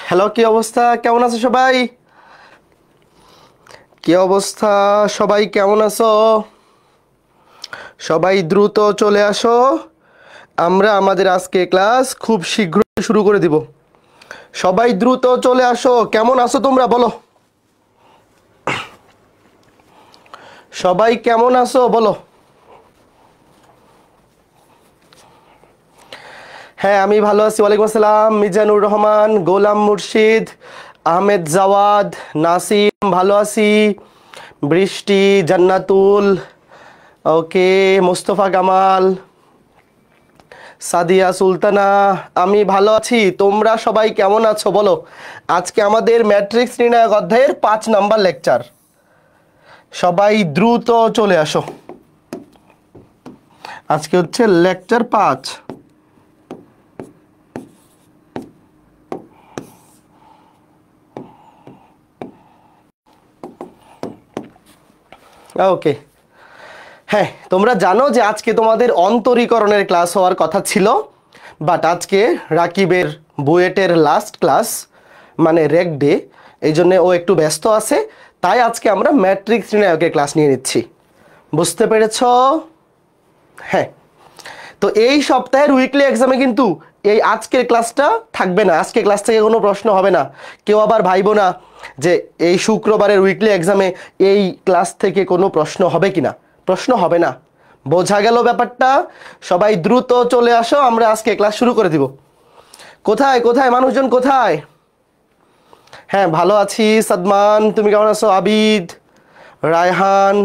Hello, কি অবস্থা? কেমন আছো সবাই? কি অবস্থা সবাই, কেমন আছো? সবাই দ্রুত চলে আসো, আমরা আমাদের আজকে ক্লাস খুব শীঘ্রই শুরু করে দিব। সবাই দ্রুত চলে আসো। কেমন আছো তোমরা বলো? সবাই কেমন আছো বলো? হ্যাঁ, আমি ভালো আছি। ওয়ালাইকুম আসসালাম। মিজানুর রহমান, গোলাম মুর্শিদ, আহমেদ জাওয়াদ, নাসিম, ভালো আছি। বৃষ্টি, জান্নাতুল, ওকে, মুস্তফা কামাল, সাদিয়া সুলতানা, আমি ভালো আছি। তোমরা সবাই কেমন আছো বলো? আজকে আমাদের ম্যাট্রিক্স নির্ণায়ক অধ্যায়ের 5 নাম্বার লেকচার। সবাই দ্রুত চলে আসো। আজকে হচ্ছে লেকচার 5। ওকে, হ্যাঁ, তোমরা জানো যে আজকে তোমাদের অন্তরীকরণের ক্লাস হওয়ার কথা ছিল, বাট আজকে রাকিবের বুয়েটের লাস্ট ক্লাস, মানে রেক ডে, এই জন্য ও একটু ব্যস্ত আছে। তাই আজকে আমরা ম্যাট্রিক্স নির্ণায়কের ক্লাস নিয়ে নিচ্ছি। বুঝতে পেরেছ? হ্যাঁ, তো এই সপ্তাহের উইকলি এক্সামে কিন্তু এই আজকের ক্লাসটা থাকবে না। আজকে ক্লাস থেকে কোনো প্রশ্ন হবে না। কেউ আবার ভাইবো না যে এই শুক্রবারের উইকলি এক্সামে এই ক্লাস থেকে কোনো প্রশ্ন হবে কিনা। প্রশ্ন হবে না। বোঝা গেল ব্যাপারটা? সবাই দ্রুত চলে আসো, আমরা আজকে ক্লাস শুরু করে দিব। কোথায় কোথায় মানুষজন কোথায়? হ্যাঁ, ভালো আছি। সাদমান, তুমি কেমন আছো? আবিদ, রায়হান,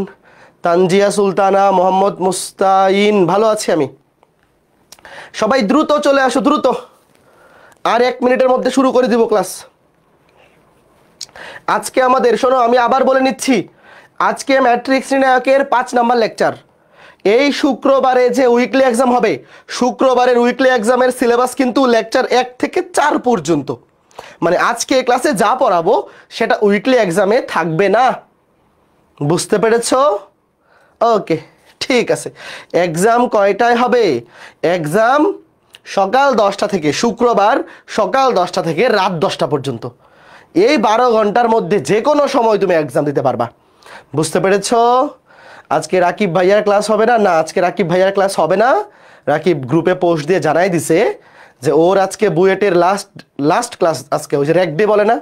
তানজিয়া সুলতানা, মোহাম্মদ মুস্তাইন, ভালো আছি আমি। সবাই দ্রুত চলে আসো, দ্রুত। আর 1 মিনিটের মধ্যে শুরু করে দিব ক্লাস। আজকে আমাদের, শোনো আমি আবার বলে নিচ্ছি, আজকে ম্যাট্রিক্স নির্ণায়কের 5 নাম্বার লেকচার। এই শুক্রবারে যে উইকলি এক্সাম হবে, শুক্রবারের উইকলি এক্সামের সিলেবাস কিন্তু লেকচার 1 থেকে 4 পর্যন্ত। মানে আজকে ক্লাসে যা পড়াবো সেটা উইকলি এক্সামে থাকবে না। বুঝতে পেরেছো? ওকে, ঠিক আছে। এক্সাম কয়টায় হবে? এক্সাম সকাল 10টা থেকে, শুক্রবার সকাল 10টা থেকে রাত 10টা পর্যন্ত। এই 12 ঘন্টার মধ্যে যে কোনো সময় তুমি এক্সাম দিতে পারবা। বুঝতে পেরেছো? আজকে রাকিব ভাইয়ার ক্লাস হবে না। না, আজকে রাকিব ভাইয়ার ক্লাস হবে না। রাকিব গ্রুপে পোস্ট দিয়ে জানাই দিছে যে ওর আজকে বুয়েটের লাস্ট ক্লাস আজকে, ওই যে র্যাক ডে বলে না,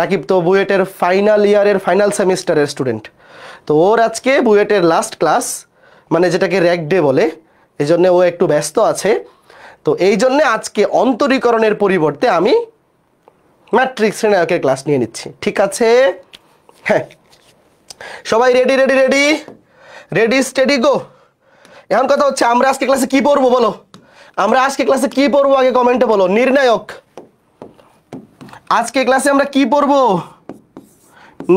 রাকিব তো বুয়েটের ফাইনাল ইয়ারের ফাইনাল সেমিস্টারের স্টুডেন্ট। তো ওর আজকে বুয়েটের লাস্ট ক্লাস, মানে যেটাকে র্যাক ডে বলে, এই জন্য ও একটু ব্যস্ত আছে। তো এই জন্যে আজকে অন্তরীকরণের পরিবর্তে আমি ম্যাট্রিক্স নির্ণায়কের ক্লাস নিয়ে নিচ্ছি। ঠিক আছে? হ্যাঁ, সবাই ready ready ready ready steady go. এখন কথা হচ্ছে আমরা আজকে ক্লাসে কি পড়বো বলো? আমরা আজকে ক্লাসে কি পড়বো আগে কমেন্টে বলো। নির্ণায়ক। আজকে ক্লাসে আমরা কি পড়বো?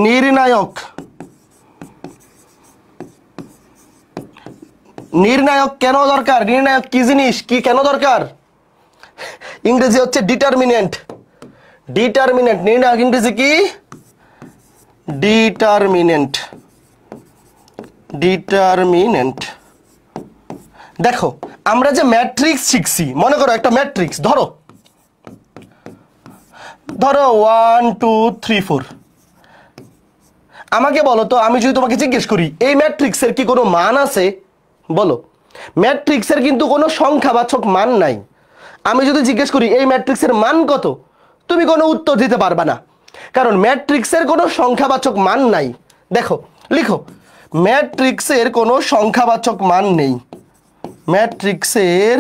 নির্ণায়ক। নির্ণায়ক কেন দরকার? নির্ণায়ক কি জিনিস, কি কেন দরকার? ইংরেজি হচ্ছে ডিটারমিনেন্ট। ডিটারমিনেন্ট। নির্ণায়ক ইংরেজি কি? ডিটারমিনেন্ট। ডিটারমিনেন্ট। দেখো, আমরা যে ম্যাট্রিক্স শিখছি, মনে করো একটা ম্যাট্রিক্স ধরো 1 2 3 4। আমাকে বলো তো, আমি যদি তোমাকে জিজ্ঞেস করি এই ম্যাট্রিক্সের কি কোনো মান আছে বলো? ম্যাট্রিক্সের কিন্তু কোনো সংখ্যাবাচক মান নাই। আমি যদি জিজ্ঞেস করি এই ম্যাট্রিক্সের মান কত, তুমি কোনো উত্তর দিতে পারবা না, কারণ ম্যাট্রিক্সের কোনো সংখ্যাবাচক মান নাই। দেখো, লিখো, ম্যাট্রিক্সের কোনো সংখ্যাবাচক মান নেই। ম্যাট্রিক্সের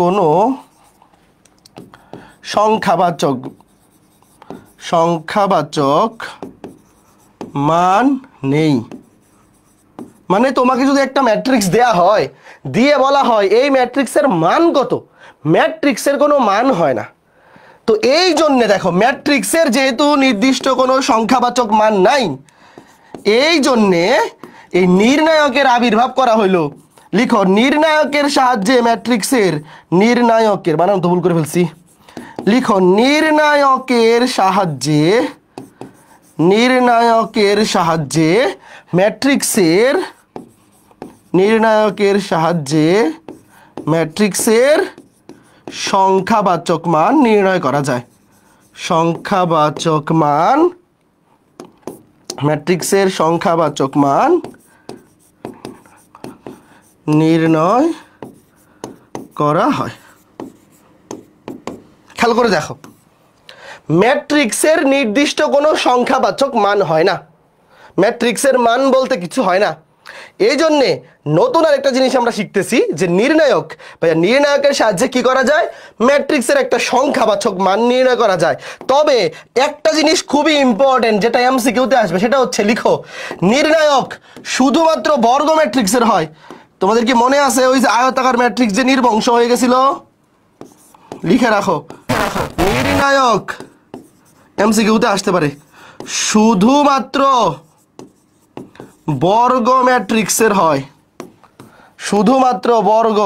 কোনো সংখ্যাবাচক মান নেই। মানে তোমাকে যদি একটা ম্যাট্রিক্স দেয়া হয়, দিয়ে বলা হয় এই ম্যাট্রিক্সের মান কত, ম্যাট্রিক্সের কোনো মান হয় না। তো এই জন্যে দেখো, ম্যাট্রিক্সের যেহেতু নির্দিষ্ট কোনো সংখ্যাবাচক মান নাই, এই জন্যে এই নির্ণায়কের আবির্ভাব করা হইলো। লিখো, নির্ণায়কের সাহায্যে ম্যাট্রিক্সের, নির্ণায়কের বানান তো ভুল করে ফেলছি, লিখো নির্ণায়কের সাহায্যে, নির্ণায়কের সাহায্যে ম্যাট্রিক্সের, নির্ণায়কের সাহায্যে ম্যাট্রিক্সের সংখ্যাবাচক মান নির্ণয় করা যায়। সংখ্যাবাচক মান, ম্যাট্রিক্সের সংখ্যাবাচক মান নির্ণয় করা হয়। খেয়াল করে দেখো, ম্যাট্রিক্সের নির্দিষ্ট কোনো সংখ্যাবাচক মান হয় না, ম্যাট্রিক্সের মান বলতে কিছু হয় না। এই জন্যে নতুন আরেকটা জিনিস আমরা শিখতেছি যে নির্ণায়ক, ভাইয়া নির্ণায়কের সাহায্যে কি করা যায়, ম্যাট্রিক্সের একটা সংখ্যাবাচক মান নির্ণয় করা যায়। তবে একটা জিনিস খুবই ইম্পর্টেন্ট যেটা এমসিকিউতে আসবে, সেটা হচ্ছে লিখো নির্ণায়ক শুধুমাত্র বর্গ ম্যাট্রিক্সের হয়। তোমাদের কি মনে আছে ওই যে আয়তাকার ম্যাট্রিক্স যে নির্বংশ হয়ে গেছিল? লিখে রাখো, নির্ণায়ক এমসিকিউতে আসতে পারে শুধুমাত্র বর্গ ম্যাট্রিক্সের হয়, শুধুমাত্র বর্গ,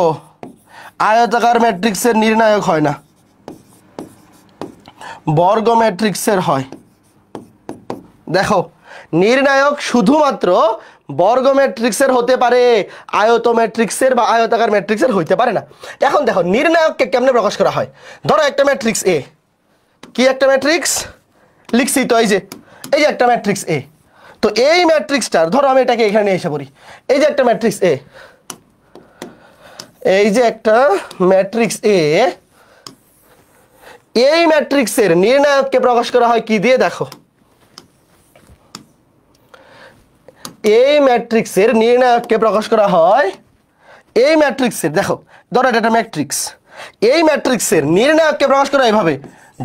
আয়তাকার ম্যাট্রিক্সের নির্ণায়ক হয় না, বর্গ ম্যাট্রিক্সের হয়। দেখো নির্ণায়ক শুধুমাত্র বর্গ ম্যাট্রিক্সের হতে পারে, আয়ত ম্যাট্রিক্সের বা আয়তাকার ম্যাট্রিক্সের হইতে পারে না। এখন দেখো নির্ণায়ককে কেমনে প্রকাশ করা হয়। ধরো একটা ম্যাট্রিক্স এ, কি একটা ম্যাট্রিক্স লিখছি তো, এই যে একটা ম্যাট্রিক্স এ। তো এই ম্যাট্রিক্সটার, ধরো আমি এটাকে এখানে এসে পড়ি, এই যে একটা ম্যাট্রিক্স এ, এই যে একটা ম্যাট্রিক্স এ, এই ম্যাট্রিক্সের নির্ণায়ককে প্রকাশ করা হয় কি দিয়ে? দেখো এই ম্যাট্রিক্সের নির্ণায়ককে প্রকাশ করা হয়, এই ম্যাট্রিক্সের, দেখো ধরো এটা একটা ম্যাট্রিক্স, এই ম্যাট্রিক্সের নির্ণায়ককে প্রকাশ করা এইভাবে,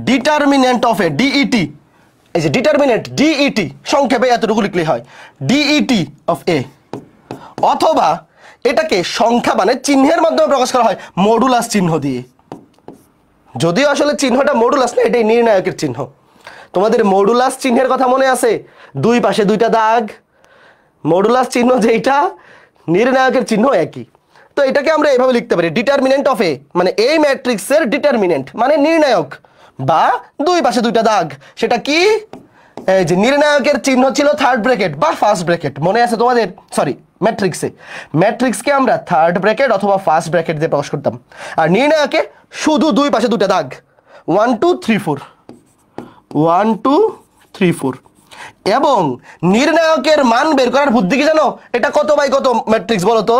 ডিটারমিনেন্ট অফ এ, ডিইটি, এই যে ডিটারমিনেন্ট ডিইটি, সংক্ষেপে এতটুকু লিখলে হয় ডিইটি অফ এ। অথবা এটাকে সংখ্যা মানে চিহ্নের মাধ্যমে প্রকাশ করা হয় মডুলাস চিহ্ন দিয়ে। যদিও আসলে চিহ্নটা মডুলাস না, এটাই নির্ণায়কের চিহ্ন। তোমাদের মডুলাস চিহ্নের কথা মনে আছে? দুই পাশে দুইটা দাগ, মডুলাস চিহ্ন যেটা, নির্ণায়কের চিহ্ন একই। তো এটাকে আমরা এইভাবে লিখতে পারি, ডিটারমিনেন্ট অফ এ মানে এই ম্যাট্রিক্সের ডিটারমিনেন্ট মানে নির্ণায়ক, বা দুই পাশে দুইটা দাগ, সেটা কি? এই যে নির্ণায়কের চিহ্ন ছিল থার্ড ব্র্যাকেট বা ফার্স্ট ব্র্যাকেট, মনে আছে তোমাদের? সরি, ম্যাট্রিক্সকে আমরা থার্ড ব্র্যাকেট অথবা ফার্স্ট ব্র্যাকেট দিয়ে প্রকাশ করতাম, আর নির্ণায়কে শুধু দুই পাশে দুইটা দাগ, 1 2 3 4, 1 2 3 4। এবং নির্ণায়কের মান বের করার বুদ্ধি কি জানো? এটা কত বাই কত ম্যাট্রিক্স বলো তো?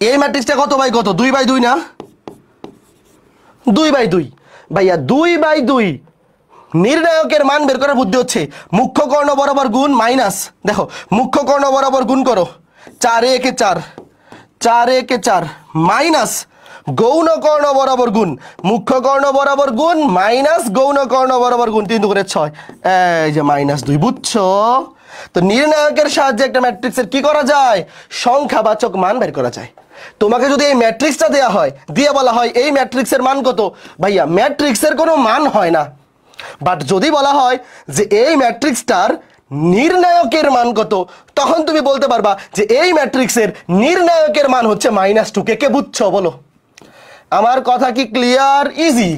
এই ম্যাট্রিক্সটা কত বাই কত? 2/2 না? 2/2 ভাইয়া, 2/2। নির্ণায়কের মান বের করার বুদ্ধি হচ্ছে মুখ্য কর্ণ বরাবর গুণ মাইনাস, দেখো মুখ্য কর্ণ বরাবর গুণ করো, 4 একে 4, 4 একে 4 মাইনাস গৌণ কর্ণ বরাবর গুণ, মুখ্য কর্ণ বরাবর গুণ মাইনাস গৌণ কর্ণ বরাবর গুণ, 3 করে 6, এই যে -2। বুঝছো? তো নির্ণায়কের সাহায্যে একটা ম্যাট্রিক্সের কি করা যায়? সংখ্যাবাচক মান বের করা যায়। তোমাকে যদি এই ম্যাট্রিক্সটা দেওয়া হয়, দিয়ে বলা হয় এই ম্যাট্রিক্সের মান কত, ভাইয়া ম্যাট্রিক্সের কোনো মান হয় না। বাট যদি বলা হয় যে এই ম্যাট্রিক্সটার নির্ণায়কের মান কত, তখন তুমি বলতে পারবা যে এই ম্যাট্রিক্সের নির্ণায়কের মান হচ্ছে -2। কে বুঝছো বলো? আমার কথা কি ক্লিয়ার? ইজি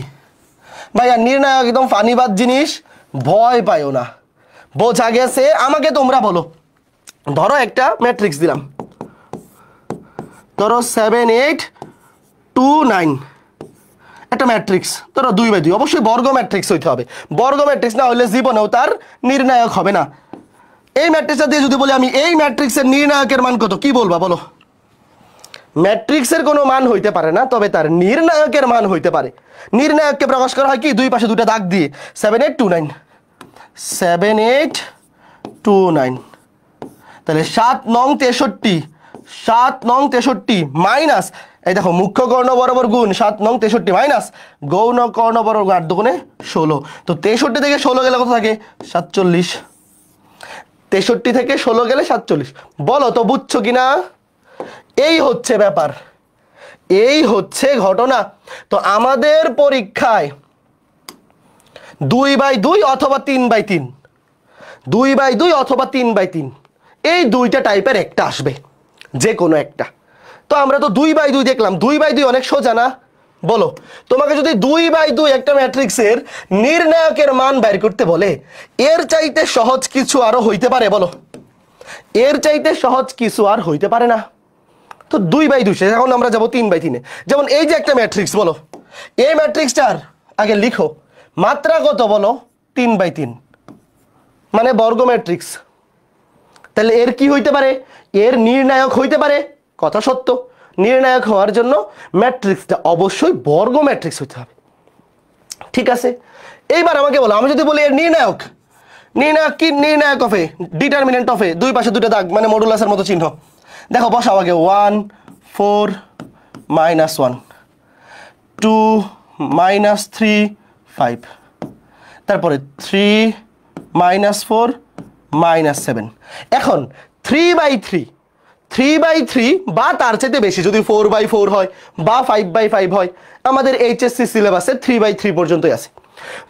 ভাইয়া, নির্ণায়ক একদম ফানিবাদ জিনিস, ভয় পাইও না, বোঝা গেছে? আমাকে তোমরা বলো, ধরো একটা ম্যাট্রিক্স দিলাম, ধরো 7 8 2 9, একটা ম্যাট্রিক্স ধরো 2/2, অবশ্যই বর্গ ম্যাট্রিক্স হইতে হবে, বর্গ ম্যাট্রিক্স না হলে জীবনেও তার নির্ণায়ক হবে না। এই ম্যাট্রিক্সটা দিয়ে যদি বলি আমি এই ম্যাট্রিক্সের নির্ণায়কের মান কত, কি বলবা বলো? ম্যাট্রিক্সের কোনো মান হইতে পারে না, তবে তার নির্ণায়কের মান হইতে পারে। নির্ণায়ককে প্রকাশ করা হয় কি? দুই পাশে দুইটা দাগ দিয়ে, 7 8 2 9, 7 8 2 9। তাহলে 7 9 63, 7 9 63 মাইনাস, এই দেখো মুখ্য কর্ণ বরাবর গুণ 7 9 63 মাইনাস গৌণ কর্ণ বরাবর 8 দুগুণে 16। তো 63 থেকে 16 গেলে কত থাকে? 47। 63 থেকে 16 গেলে 47। বলো তো বুঝছো কিনা? এই হচ্ছে ব্যাপার, এই হচ্ছে ঘটনা। তো আমাদের পরীক্ষায় 2/2 অথবা 3/3, 2/2 অথবা 3/3, এই দুইটা টাইপের একটা আসবে, যে কোনো একটা। তো আমরা তো 2/2 দেখলাম, 2/2 অনেক সোজা না? বলো, তোমাকে যদি 2/2 একটা ম্যাট্রিক্সের নির্ণায়কের মান বের করতে বলে, এর চাইতে সহজ কিছু আরো হইতে পারে? বলো, এর চাইতে সহজ কিছু আর হইতে পারে না। তো 2/2 শেষ, এখন আমরা যাবো 3/3-এ। যেমন এই যে একটা ম্যাট্রিক্স, বলো এই ম্যাট্রিক্সটার আগে লিখো মাত্রা কত বলো? 3/3, মানে বর্গ ম্যাট্রিক্স। তাহলে এর কি হইতে পারে? এর নির্ণায়ক হইতে পারে। কথা সত্য, নির্ণায়ক হওয়ার জন্য ম্যাট্রিক্সটা অবশ্যই বর্গ ম্যাট্রিক্স হইতে হবে। ঠিক আছে, এইবার আমাকে বলো, আমি যদি বলি এর নির্ণায়ক, নির্ণায়ক কি? নির্ণায়ক অফ এ, ডিটারমিনেন্ট অফ এ, দুই পাশে দুটো দাগ মানে মডুলাসের মতো চিহ্ন। দেখো বসাও আগে 1 4 -1 2 -3 5, তারপরে 3 -4 -7। এখন 3/3 বা তার চাইতে বেশি যদি 4/4 হয় বা 5/5 হয়, আমাদের এইচএসসি সিলেবাসে 3/3 পর্যন্তই আছে।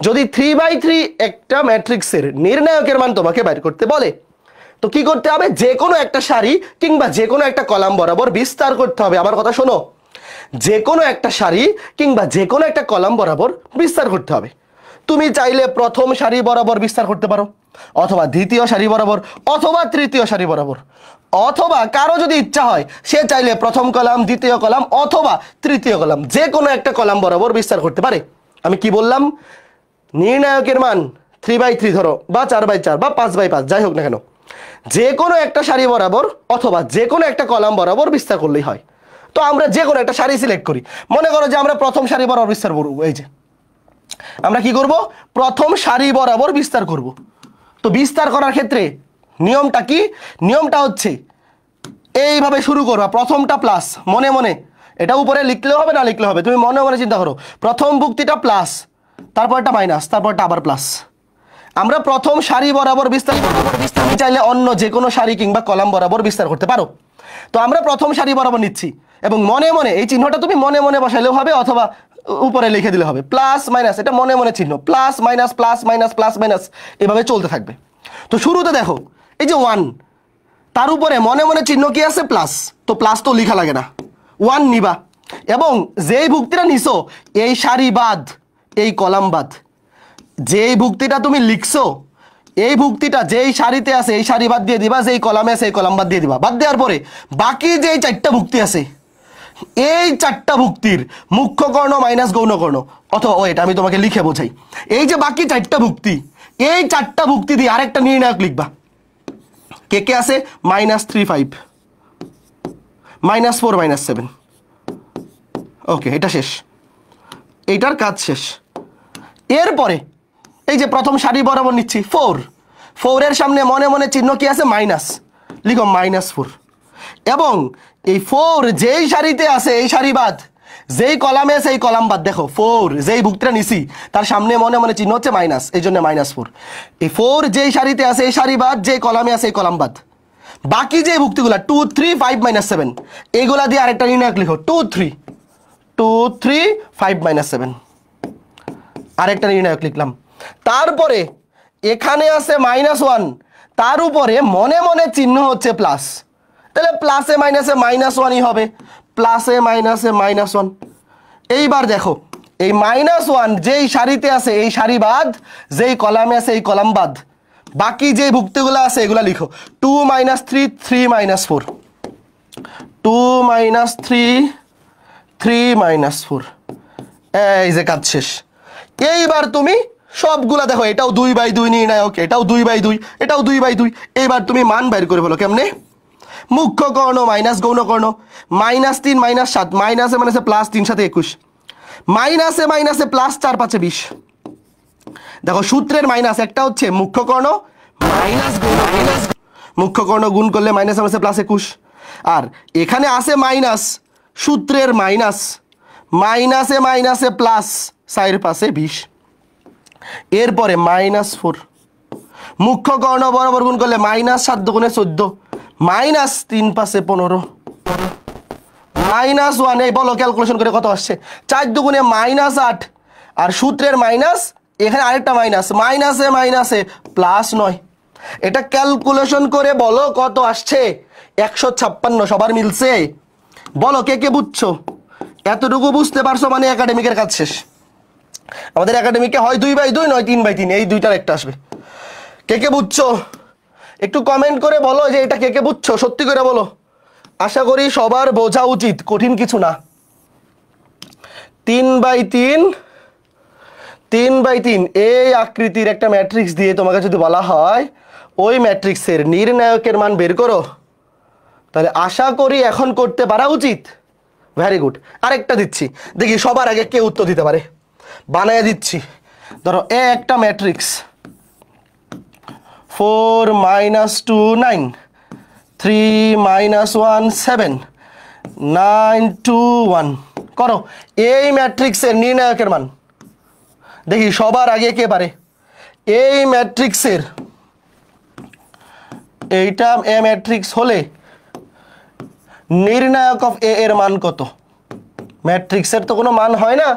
যদি 3/3 একটা ম্যাট্রিক্সের নির্ণায়কের মান তোমাকে বাইর করতে বলে, তো কি করতে হবে? যে কোনো একটা সারি কিংবা যে কোনো একটা কলাম বরাবর বিস্তার করতে হবে। আমার কথা শোনো, যে কোনো একটা সারি কিংবা যে কোনো একটা কলাম বরাবর বিস্তার করতে হবে। তুমি চাইলে প্রথম সারি বরাবর বিস্তার করতে পারো, অথবা দ্বিতীয় সারি বরাবর, অথবা তৃতীয় সারি বরাবর, অথবা কারো যদি ইচ্ছা হয় সে চাইলে প্রথম কলাম, দ্বিতীয় কলাম অথবা তৃতীয় কলাম, যে কোনো একটা কলাম বরাবর বিস্তার করতে পারে। আমি কি বললাম? নির্ণায়কের মান 3/3 ধরো, বা 4/4 বা 5/5, যাই হোক না কেন, যে কোনো একটা সারি বরাবর অথবা যে কোনো একটা কলাম বরাবর বিস্তার করলেই হয়। তো আমরা যে কোনো একটা সারি সিলেক্ট করি। মনে করো যে আমরা প্রথম সারি বরাবর বিস্তার করব, এই যে আমরা কি করব? প্রথম সারি বরাবর বিস্তার করব। তো বিস্তার করার ক্ষেত্রে নিয়মটা কি? নিয়মটা হচ্ছে এইভাবে শুরু করবা, প্রথমটা প্লাস, মনে মনে, এটা উপরে লিখলেও হবে না লিখলে হবে, তুমি মনে মনে চিন্তা করো, প্রথম ভুক্তিটা প্লাস, তারপরটা মাইনাস, তারপরটা আবার প্লাস। আমরা প্রথম সারি বরাবর বিস্তার চাইলে অন্য যে কোনো সারি কিংবা কলাম বরাবর বিস্তার করতে পারো। তো আমরা প্রথম সারি বরাবর নিচ্ছি এবং মনে মনে এই চিহ্নটা তুমি মনে মনে বসাইলেও হবে অথবা উপরে লিখে দিলে হবে, প্লাস মাইনাস, এটা মনে মনে চিহ্ন, plus minus plus minus plus minus এভাবে চলতে থাকবে। তো শুরুতে দেখো এই যে 1, তার উপরে মনে মনে চিহ্ন কি আছে? প্লাস। তো প্লাস তো লেখা লাগে না, 1 নিবা এবং যেই ভুক্তিটা নিছো এই সারি বাদ এই কলাম বাদ, যেই ভুক্তিটা তুমি লিখছো এই ভুক্তিটা যেই সারিতে আছে এই সারি বাদ দিয়ে দিবা, যেই কলামে আছে এই কলাম বাদ দিয়ে দিবা। বাদ দেওয়ার পরে বাকি যেই 4টা ভুক্তি আছে এই 4টা ভুক্তির মুখ্য কর্ণ মাইনাস গৌণ কর্ণ, অথবা ওয়েট আমি তোমাকে লিখে বোঝাই, এই যে বাকি 4টা ভুক্তি, এই 4টা ভুক্তি দিয়ে আরেকটা নির্ণায়ক লিখবা। কে কে আছে? -3 5 -4 -7। ওকে, এটা শেষ, এইটার কাজ শেষ। এরপরে এই যে প্রথম সারি বরাবর নিচ্ছি 4 এর সামনে মনে মনে চিহ্ন কি আছে? মাইনাস, লিখো -4। এবং এই 4 যেই সারিতে আছে এই সারি বাদ, যেই কলামে আছে এই কলাম বাদ। দেখো 4 যেই ভুক্তিটা নিছি তার সামনে মনে মনে চিহ্ন হচ্ছে মাইনাস, এই জন্য -4। এই 4 যেই সারিতে আছে এই সারি বাদ, যেই কলামে আছে এই কলাম বাদ। বাকি যে ভুক্তিগুলা 2 3 5 -7 এইগুলা দিয়ে আরেকটা নির্ণায়ক লিখো, 2 3 5 -7 আরেকটা নির্ণায়ক লিখলাম। তারপরে এখানে আছে -1, তার উপরে মনে মনে চিহ্ন হচ্ছে প্লাস, তাহলে প্লাসে মাইনাসে -1ই হবে, প্লাসে মাইনাসে -1। এইবার দেখো এই -1 যেই সারিতে আছে এই সারি বাদ, যেই কলামে আছে এই কলাম বাদ, বাকি যে ভুক্তিগুলো আছে এগুলা লিখো, 2 -3 3 -4, 2 -3 3 -4। এই যে কাজ শেষ। এইবার তুমি সবগুলা দেখো, এটাও 2/2 নির্ণায়ক, এটাও 2/2, এটাও 2/2। এইবার তুমি মান বের করে ফেলো কেমনে? মুখ্য কর্ণ মাইনাস গৌণ কর্ণ, -3 -7, মাইনাসে মাইনাসে প্লাস 3 7 21, মাইনাসে মাইনাসে প্লাস 4 5 20। দেখো সূত্রের মাইনাস একটা হচ্ছে মুখ্য কর্ণ মাইনাস গৌণ, মুখ্য কর্ণ গুণ করলে মাইনাসে মাইনাসে প্লাস 21, আর এখানে আছে মাইনাস, সূত্রের মাইনাস, মাইনাসে মাইনাসে প্লাস 4 5 20। এরপরে -4 মুখ্য কর্ণ বরাবর গুণ করলে -7 দুগুণে 14, -3 5 15, -1। এই বলো ক্যালকুলেশন করে কত আসছে? 4 দুগুণে -8, আর সূত্রের মাইনাস, এখানে আরেকটা মাইনাস, মাইনাসে মাইনাসে প্লাস 9। এটা ক্যালকুলেশন করে বলো কত আসছে? 156। সবার মিলছে? বলো কে কে বুঝছো? এতটুকু বুঝতে পারছো মানে একাডেমিকের কাজ শেষ। আমাদের একাডেমিকে হয় 2/2 নয় 3/3, এই দুইটার একটা আসবে। কে কে বুঝছো একটু কমেন্ট করে বলো যে এটা কে কে বুঝছো, সত্যি করে বলো। আশা করি সবার বোঝা উচিত, কঠিন কিছু না। 3/3 3/3 এই আকৃতির একটা ম্যাট্রিক্স দিয়ে তোমাকে যদি বলা হয় ওই ম্যাট্রিক্সের নির্ণায়কের মান বের করো, তাহলে আশা করি এখন করতে পারা উচিত। Very good. আরেকটা দিচ্ছি, দেখি সবার আগে কে উত্তর দিতে পারে। বানায় দিচ্ছি। ধরো একটা ম্যাট্রিক্স 4 - 2 9, 3 - 1 7, 9 2 1 করো। এই ম্যাট্রিক্সের নির্ণায়কের মান দেখি সবার আগে কে পারে। এই ম্যাট্রিক্সের এইটা এ ম্যাট্রিক্স হলে নির্ণায়ক অফ এ এর মান কত? ম্যাট্রিক্সের তো কোনো মান হয় না,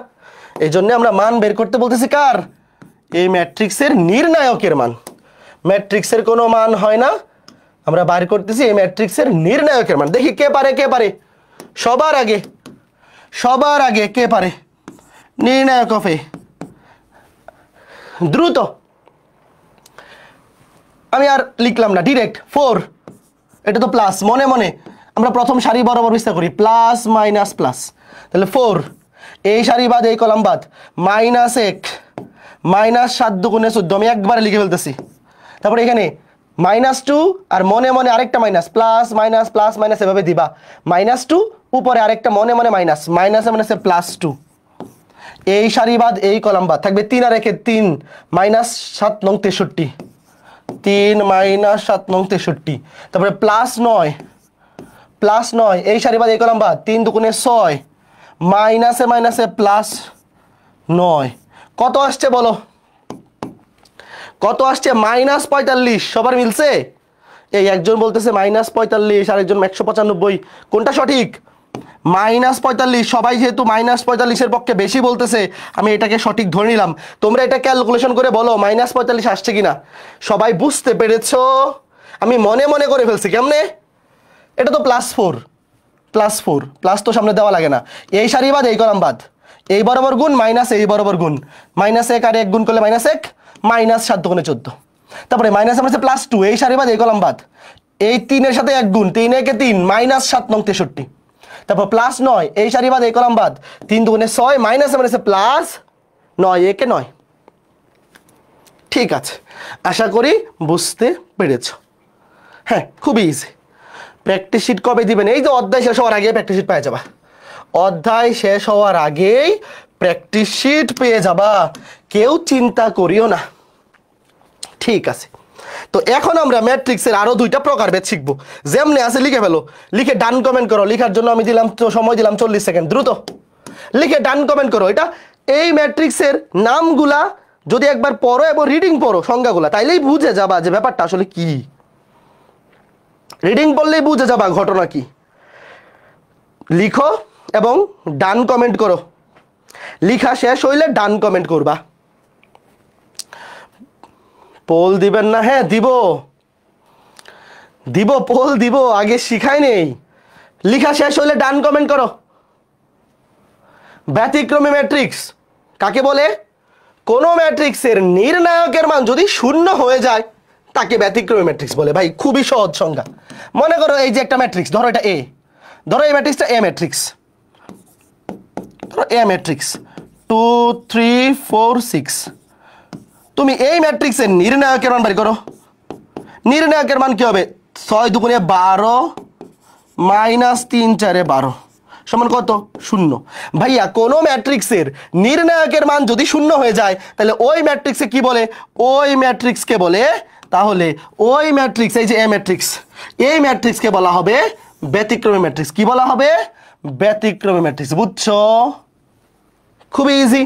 এই জন্য আমরা মান বের করতে বলতেছি কার? এই ম্যাট্রিক্সের নির্ণায়কের মান। ম্যাট্রিক্সের কোনো মান হয় না, আমরা বাইর করতেছি এই ম্যাট্রিক্সের নির্ণায়কের মান। দেখি কে পারে, কে পারে সবার আগে কে পারে নির্ণায়ক অফ এ? দ্রুত। আমি আর লিখলাম না, ডিরেক্ট 4। এটা তো প্লাস, মনে মনে আমরা প্রথম সারি বরাবর বিস্তার করি, প্লাস মাইনাস প্লাস। তাহলে 4 এই সারি বাদ এই কলাম বাদ, -1 -7 × 14 আমি একবারে লিখে ফেলতেছি। তারপরে এখানে -2 আর মনে মনে আরেকটা minus, plus minus plus minus এভাবে দিবা। -2 উপরে আরেকটা মনে মনে মাইনাস, মাইনাসে মাইনাসে +2। এই সারি বাদ এই কলাম বাদ থাকবে 3 আর 1 3, -7 × 63, 3 - 7 × 63। তারপরে +9 এই সারি বাদ এই কলাম বাদ, 3 × 2 = 6, মাইনাসে মাইনাসে +9। কত আসছে বলো? কত আসছে? -45। সবার মিলছে? এই একজন বলতেছে -45, আরেকজন 195। কোনটা সঠিক? -45। সবাই যেহেতু -45 এর পক্ষে বেশি বলতেছে, আমি এটাকে সঠিক ধরে নিলাম। তোমরা এটা ক্যালকুলেশন করে বলো -45 আসছে কিনা। সবাই বুঝতে পেরেছো? আমি মনে মনে করে ফেলছি। কেমনে? এটা তো +4, প্লাস তো সামনে দেওয়া লাগে না। এই সারি বাদ এই কলাম বাদ, এই বরাবর গুণ মাইনাস এই বরাবর গুণ, -1 আর 1 গুণ করলে -1, -7 × 14। তারপরে মাইনাস মানে +2 এই সারি বাদ এই কলাম বাদ, এই 3 এর সাথে 1 গুণ, 3 × 1 = 3, -7 × 63। তারপর +9 এই সারি বাদ এই কলাম বাদ, 3 × 2 = 6, মাইনাসে মানে +9, 1 9। ঠিক আছে, আশা করি বুঝতে পেরেছো। হ্যাঁ, খুবই ইজি। প্র্যাকটিস শিট কবে দিবেন? এই যে অধ্যায় শেষ হওয়ার আগে প্র্যাকটিস শিট পেয়ে যাবা। অধ্যায় শেষ হওয়ার আগেই প্র্যাকটিস শিট পেয়ে যাবা, কেউ চিন্তা করিও না। ঠিক আছে, তো এখন আমরা ম্যাট্রিক্সের আরো 2টা প্রকারভেদ শিখবো। যেমনি আছে লিখে ফেলো, লিখে ডান কমেন্ট করো। লিখার জন্য আমি সময় দিলাম 40 সেকেন্ড। দ্রুত লিখে ডান কমেন্ট করো। এটা এই ম্যাট্রিক্সের নামগুলা যদি একবার পড়ো এবং রিডিং পড়ো সংজ্ঞাগুলা, তাইলেই বুঝে যাবা যে ব্যাপারটা আসলে কি। রিডিং পড়লেই বুঝে যাবা ঘটনা কি। লিখো এবং ডান কমেন্ট করো। লিখা শেষ হইলে ডান কমেন্ট করবা। পোল দিবেন না? হ্যাঁ দিব, পোল দিব, আগে শিখাই নেই। লিখা শেষ হইলে ডান কমেন্ট করো। ব্যতিক্রমী ম্যাট্রিক্স কাকে বলে? কোন ম্যাট্রিক্সের নির্ণায়কের মান যদি 0 হয়ে যায় তাকে ব্যতিক্রমী ম্যাট্রিক্স বলে। ভাই খুবই সহজ সংজ্ঞা। মনে করো এই যে একটা ম্যাট্রিক্স, ধরো এটা এ, ধরো এই ম্যাট্রিক্সটা এ ম্যাট্রিক্স, ধরো এ ম্যাট্রিক্স 2 3 4 6। তুমি এই ম্যাট্রিক্সের নির্ণায়কের মান বের করো। নির্ণায়কের মান কি হবে? 6 × 2 = 12, -3 × 4 = 12 সমান কত? 0। ভাইয়া কোন ম্যাট্রিক্সের নির্ণায়কের মান যদি 0 হয়ে যায় তাহলে ওই ম্যাট্রিক্সে কি বলে? ওই ম্যাট্রিক্সকে বলে, তাহলে ওই ম্যাট্রিক্স, এই যে এ ম্যাট্রিক্স, এই ম্যাট্রিক্সকে বলা হবে ব্যতিক্রমী ম্যাট্রিক্স। কি বলা হবে? ব্যতিক্রমী ম্যাট্রিক্স। বুঝছো? খুবই ইজি।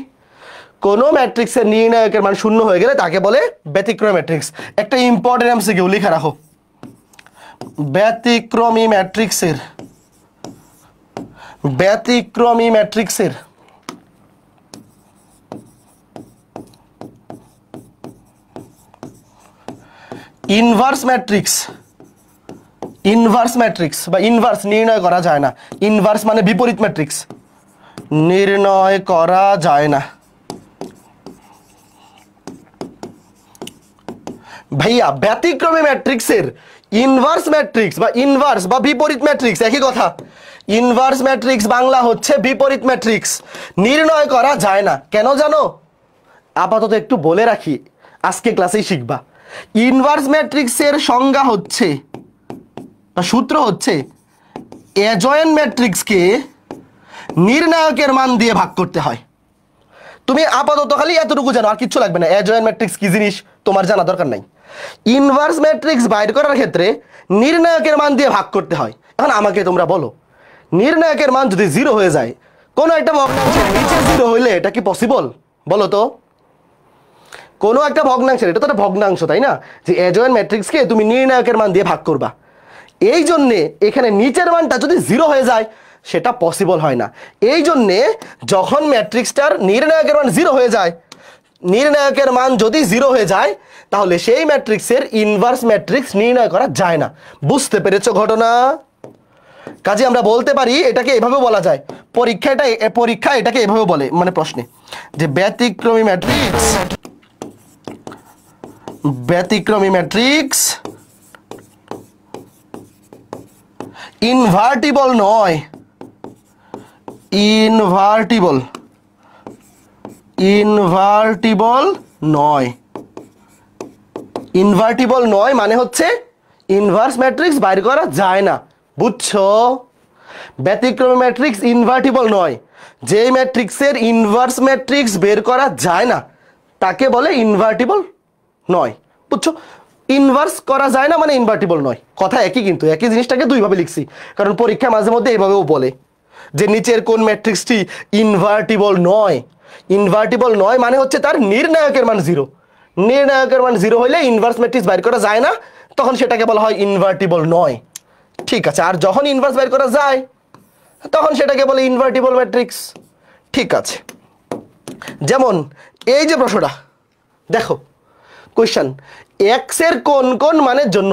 কোন ম্যাট্রিক্সের নির্ণায়কের মান 0 হয়ে গেলে তাকে বলে ব্যতিক্রমী ম্যাট্রিক্স। একটা ইম্পর্টেন্ট এমসিকিউ লিখে রাখো। ব্যতিক্রমী ম্যাট্রিক্সের ইনভার্স ম্যাট্রিক্স বা ইনভার্স নির্ণয় করা যায় না। ইনভার্স মানে বিপরীত ম্যাট্রিক্স, নির্ণয় করা যায় না। ভাইয়া ব্যতিক্রমী ম্যাট্রিক্সের ইনভার্স ম্যাট্রিক্স বা ইনভার্স বা বিপরীত ম্যাট্রিক্স একই কথা। ইনভার্স ম্যাট্রিক্স বাংলা হচ্ছে বিপরীত ম্যাট্রিক্স। নির্ণয় করা যায় না। কেন জানো? আপাতত একটু বলে রাখি, আজকে ক্লাসেই শিখবা। ইনভার্স ম্যাট্রিক্সের সংজ্ঞা হচ্ছে, সূত্র হচ্ছে, অ্যাডজয়েন্ট ম্যাট্রিক্সকে নির্ণায়কের মান দিয়ে ভাগ করতে হয়। তুমি আপাতত খালি এতটুকু জানো, আর কিচ্ছু লাগবে না। অ্যাডজয়েন্ট ম্যাট্রিক্স কি জিনিস তোমার জানা দরকার নাই। ইনভার্স ম্যাট্রিক্স বাইর করার ক্ষেত্রে নির্ণায়কের মান দিয়ে ভাগ করতে হয়। এখন আমাকে তোমরা বলো, নির্ণায়কের মান যদি 0 হয়ে যায়, কোনো একটা ভগ্নাংশের নিচে 0 হইলে এটা কি পসিবল? বলো তো। কোনো একটা ভগ্নাংশের, এটা তো একটা ভগ্নাংশ তাই না, যে অ্যাডজয়েন্ট ম্যাট্রিক্সকে তুমি নির্ণায়কের মান দিয়ে ভাগ করবা, এই জন্যে এখানে নিচের মানটা যদি 0 হয়ে যায় সেটা পসিবল হয় না। এই জন্যে যখন ম্যাট্রিক্সটার নির্ণায়কের মান 0 হয়ে যায়, নির্ণায়কের মান যদি 0 হয়ে যায়, তাহলে সেই ম্যাট্রিক্সের ইনভার্স ম্যাট্রিক্স নির্ণয় করা যায় না। বুঝতে পেরেছো ঘটনা? কাজে আমরা বলতে পারি এটাকে এভাবে বলা যায়, পরীক্ষা এটাকে এভাবে বলে, মানে প্রশ্নে, যে ব্যতিক্রমী ম্যাট্রিক্স ইনভার্টিবল নয়, ইনভার্টিবল নয় মানে হচ্ছে ইনভার্স ম্যাট্রিক্স বাইর করা যায় না। বুঝছো? ব্যতিক্রমী ম্যাট্রিক্স ইনভার্টিবল নয়, যে ম্যাট্রিক্সের ইনভার্স ম্যাট্রিক্স বের করা যায় না তাকে বলে ইনভার্টিবল নয়। বুঝছো? ইনভার্স করা যায় না মানে ইনভার্টিবল নয়, কথা একই, কিন্তু একই জিনিসটাকে দুইভাবে লিখছি, কারণ পরীক্ষা মাঝে মধ্যে এইভাবেও বলে যে নিচের কোন ম্যাট্রিক্সটি ইনভার্টিবল নয়। ইনভার্টিবল নয় মানে হচ্ছে তার নির্ণায়কের মান 0। নির্ণায়কের মান 0 হইলে ইনভার্স ম্যাট্রিক্স বাইর করা যায় না, তখন সেটাকে বলা হয় ইনভার্টিবল নয়। ঠিক আছে, আর যখন ইনভার্স বাইর করা যায় তখন সেটাকে বলে ইনভার্টিবল ম্যাট্রিক্স। ঠিক আছে, যেমন এই যে প্রশ্নটা দেখো, কোয়েশ্চেন, এক্স এর কোন কোন মানের জন্য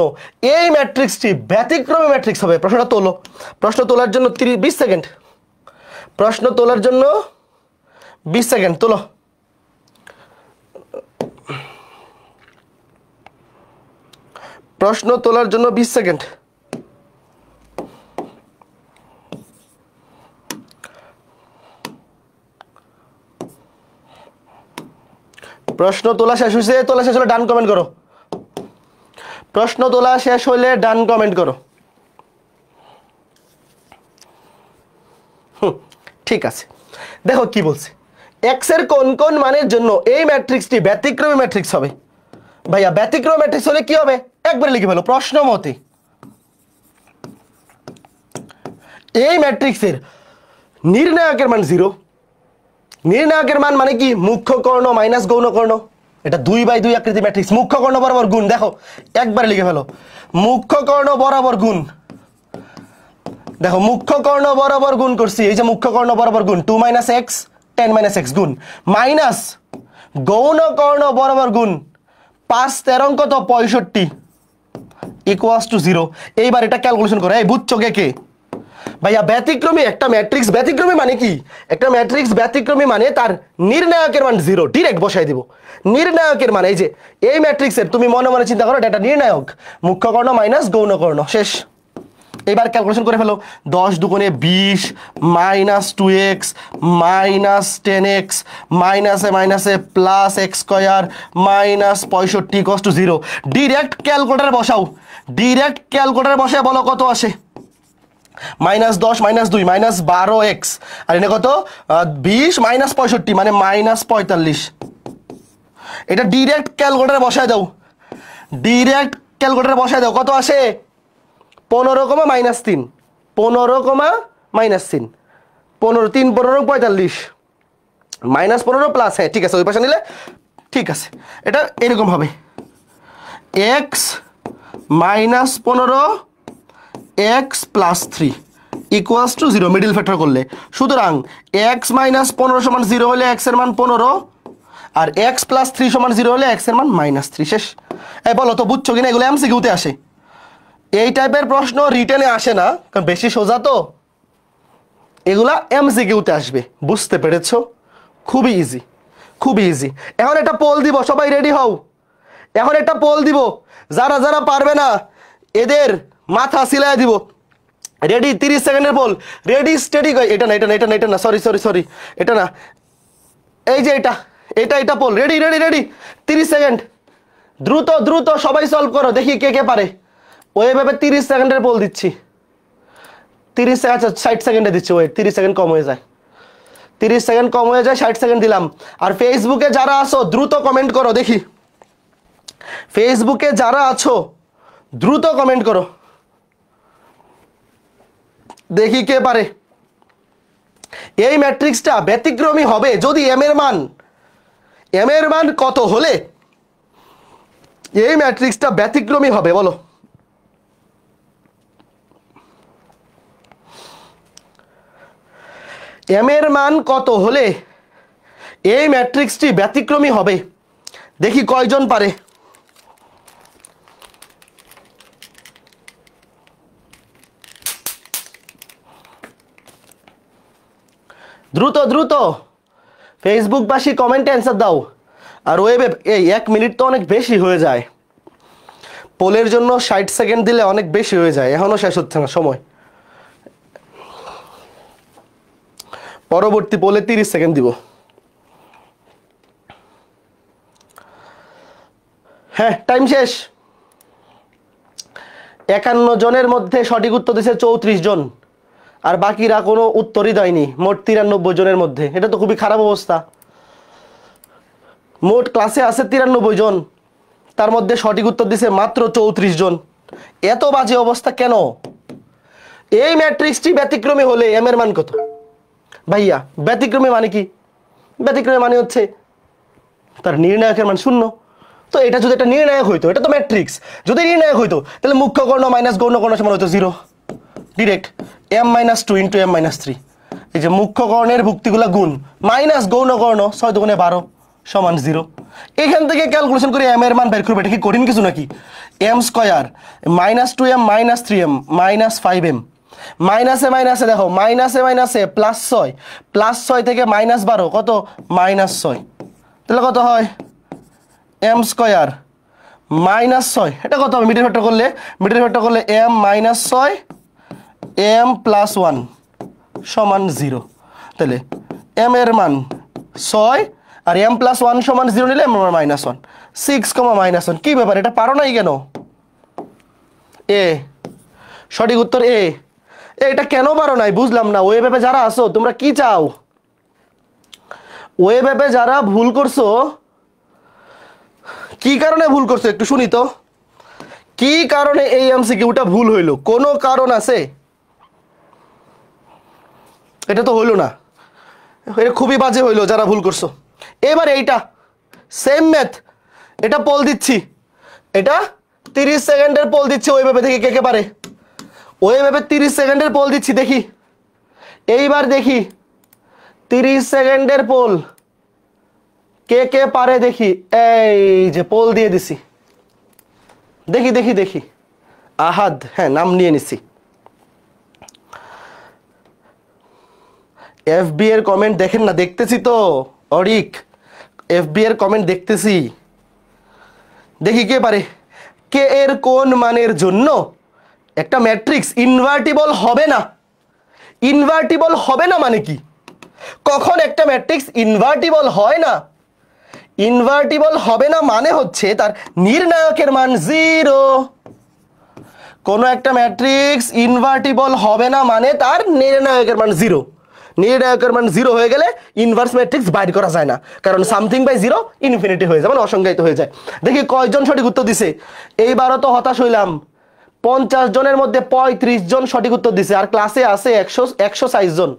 এই ম্যাট্রিক্সটি ব্যতিক্রমী ম্যাট্রিক্স হবে? প্রশ্নটা তোলো। প্রশ্ন তোলার জন্য 20 সেকেন্ড, প্রশ্ন তোলার জন্য 20 সেকেন্ড তোলো। প্রশ্ন তোলার জন্য 20 সেকেন্ড। প্রশ্ন তোলা শেষ হয়েছে? তোলা শেষ হলে ডান কমেন্ট করো। প্রশ্ন তোলা শেষ হলে ডান কমেন্ট করো। ঠিক আছে, দেখো কি বলছে, এক্স এর কোন কোন মানের জন্য এই ম্যাট্রিক্সটি ব্যতিক্রমী ম্যাট্রিক্স হবে? ভাইয়া ব্যতিক্রমী ম্যাট্রিক্স হলে কি হবে একবারে লিখে ফেলো প্রশ্ন মতে। এই ম্যাট্রিক্সের নির্ণায়কের মান 0। নির্ণায়কের মান মানে কি? মুখ্য কর্ণ মাইনাস গৌণ কর্ণ। এটা 2/2 আকৃতি ম্যাট্রিক্স, মুখ্য কর্ণ বরাবর গুণ। দেখো একবারে লিখে ফেলো, মুখ্য কর্ণ বরাবর গুণ। দেখো মুখ্য কর্ণ বরাবর গুণ করছি, এই যে মুখ্য কর্ণ বরাবর গুণ 2 - x 10 - x গুণ, মাইনাস গৌণ কর্ণ বরাবর গুণ 5 13 কত 65 ইকুয়ালস টু 0। এইবার এটা ক্যালকুলেশন করো। এই বুঝছো কে? ভাইয়া ব্যতিক্রমী একটা ম্যাট্রিক্স ব্যতিক্রমী মানে কি? একটা ম্যাট্রিক্স ব্যতিক্রমী মানে তার নির্ণায়কের মান 0, ডিরেক্ট বসাই দিব। নির্ণায়কের মান এই যে এই ম্যাট্রিক্সের, তুমি মনে মনে চিন্তা করো এটা নির্ণায়ক, মুখ্য কর্ণ মাইনাস গৌণ কর্ণ, শেষ। এবার ক্যালকুলেশন করে ফেলো, 10 দুগুণে 20 মাইনাস 2x মাইনাস 10x মাইনাসে মাইনাসে plus x square minus 65 equals to 0। Direct ক্যালকুলেটরে বসাও, ডিরেক্ট ক্যালকুলেটরে বসায় বলো কত আসে। -10 - 2 -12x, আর এটা কত 20 - 65 মানে -45। এটা ডিরেক্ট ক্যালকুলেটরে বসায় দাও, ডিরেক্ট ক্যালকুলেটরে বসায় দাও, কত আসে 15, -3 15, -3 15 3 15 45 -15 প্লাস, হ্যাঁ ঠিক আছে ওই পাশে নিলে ঠিক আছে। এটা এরকম হবে x -15 x + 3 equals to 0, middle factor করলে। সুতরাং x - 15 = 0 হলে x এর মান 15, আর x + 3 = 0 হলে x এর মান -3, শেষ। এই বলো তো বুঝছো কিনা? এগুলো এমসিকিউতে আসে, এই টাইপের প্রশ্ন রিটেনে আসে না, কারণ বেশি সোজা তো, এগুলা এমসিকিউতে আসবে। বুঝতে পেরেছো? খুবই ইজি, খুবই ইজি। এখন একটা পোল দিব, সবাই রেডি হও। এখন একটা পোল দিব, যারা যারা পারবে না এদের মাথা সিলাই দিব। রেডি? 30 সেকেন্ডের পোল। Ready steady. এটা না, এটা না, এটা না, এটা না, সরি সরি সরি, এটা না, এই যে এটা, এটা poll. Ready ready ready, 30 second, দ্রুত দ্রুত সবাই সলভ করো, দেখি কে কে পারে। ওইভাবে 30 সেকেন্ডের পোল দিচ্ছি, 30 সেকেন্ড, আচ্ছা 60 সেকেন্ডে দিচ্ছি, ওয়েট 30 সেকেন্ড কম হয়ে যায়, 30 সেকেন্ড কম হয়ে যায়, 60 সেকেন্ড দিলাম। আর ফেসবুকে যারা আছো দ্রুত কমেন্ট করো, দেখি ফেসবুকে যারা আছো দ্রুত কমেন্ট করো, দেখি কে পারে। এই ম্যাট্রিক্সটা ব্যতিক্রমী হবে যদি এম এর মান কত হলে এই ম্যাট্রিক্সটা ব্যতিক্রমী হবে, বলো। এম এর মান কত হলে এই ম্যাট্রিক্সটি ব্যতিক্রমী হবে, দেখি কয়জন পারে। দ্রুত দ্রুত ফেসবুকবাসী কমেন্টে অ্যান্সার দাও। আর ওয়েবে এই 1 মিনিট তো অনেক বেশি হয়ে যায়, পোলের জন্য 60 সেকেন্ড দিলে অনেক বেশি হয়ে যায়, এখনো শেষ হচ্ছে না সময়। পরবর্তী পোলে 30 সেকেন্ড দিব। হ্যাঁ, টাইম শেষ। 51 জনের মধ্যে সঠিক উত্তর দিয়েছে 34 জন, আর বাকিরা কোনো উত্তরই দেয়নি, মোট 93 জনের মধ্যে। এটা তো খুবই খারাপ অবস্থা। মোট ক্লাসে আছে 93 জন, তার মধ্যে সঠিক উত্তর দিছে মাত্র 34 জন। এত বাজে অবস্থা কেন? এই ম্যাট্রিক্সটি ব্যতিক্রমী হলে এম এর মান কত? ভাইয়া ব্যতিক্রমী মানে কি? ব্যতিক্রমী মানে হচ্ছে তার নির্ণায়কের মান 0। তো এটা যদি একটা নির্ণায়ক হইতো, এটা তো ম্যাট্রিক্স, যদি নির্ণায়ক হইতো তাহলে মুখ্য কর্ণ মাইনাস গৌণ কর্ণ সমান হতো 0, ডিরেক্ট m-2 ইন্টু m-3। এই যে মুখ্য কর্ণের ভুক্তিগুলা গুণ মাইনাস গৌণ কর্ণ 6 দুগুণে 12 সমান 0। এখান থেকে ক্যালকুলেশন করে m এর মান বের করবে। এটা কি কঠিন কিছু নাকি? m square -2m -3m -5m, মাইনাসে মাইনাসে দেখো, মাইনাসে +6, +6 থেকে -12 কত? -6। তাহলে কত হয়? m স্কয়ার -6, এটা কত হবে মিডল ফ্যাক্টর করলে? মিডল ফ্যাক্টর করলে m -6 m + 1 সমান 0। তাহলে m এর মান 6 আর m + 1 সমান 0 নিলে m এর মান -1, 6, -1। কি ব্যাপার, এটা পারো নাই কেন? এ সঠিক উত্তর এ। এটা কেন পারো নাই বুঝলাম না। ওয়েবে যারা আসো তোমরা কি চাও? ওয়েবে যারা ভুল করছো, কি কারণে ভুল করছো একটু শুনি তো। কি কারণে এই এমসিকিউটা ভুল হইলো? কোনো কারণ আছে? এটা তো হইলো না, এটা খুবই বাজে হইলো যারা ভুল করছো। এবার এইটা সেম ম্যাথ, এটা পোল দিচ্ছি, এটা 30 সেকেন্ডের পোল দিচ্ছি। ওইভাবে দেখি কে কে পারে। ওইভাবে 30 সেকেন্ডের পোল দিচ্ছি, দেখি এইবার দেখি 30 সেকেন্ডের পোল কে কে পারে দেখি। এই যে পোল দিয়ে দিছি, দেখি দেখি দেখি। আহাদ, হ্যাঁ নাম নিয়ে নিছি। এফবি এর কমেন্ট দেখেন না? দেখতেছি তো অরিক, এফবি এর কমেন্ট দেখতেছি। দেখি কে পারে। কে এর কোন মানের জন্য একটা ম্যাট্রিক্স ইনভার্টিবল হবে না? ইনভার্টিবল হবে না মানে কি? কখন একটা ম্যাট্রিক্স ইনভার্টিবল হয় না? ইনভার্টিবল হবে না মানে হচ্ছে তার নির্ণায়কের মান 0। কোন একটা ম্যাট্রিক্স ইনভার্টিবল হবে না মানে তার নির্ণায়কের মান 0। নির্ণায়কের মান 0 হয়ে গেলে ইনভার্স ম্যাট্রিক্স বাইর করা যায় না, কারণ সামথিং বাই 0 ইনফিনিটি হয়ে যায়, মানে অসংজ্ঞায়িত হয়ে যায়। দেখি কয়জন সঠিক উত্তর দিছে। এইবারও তো হতাশ হইলাম, 50 জনের মধ্যে 35 জন সঠিক উত্তর দিছে, আর ক্লাসে আছে 160 জন।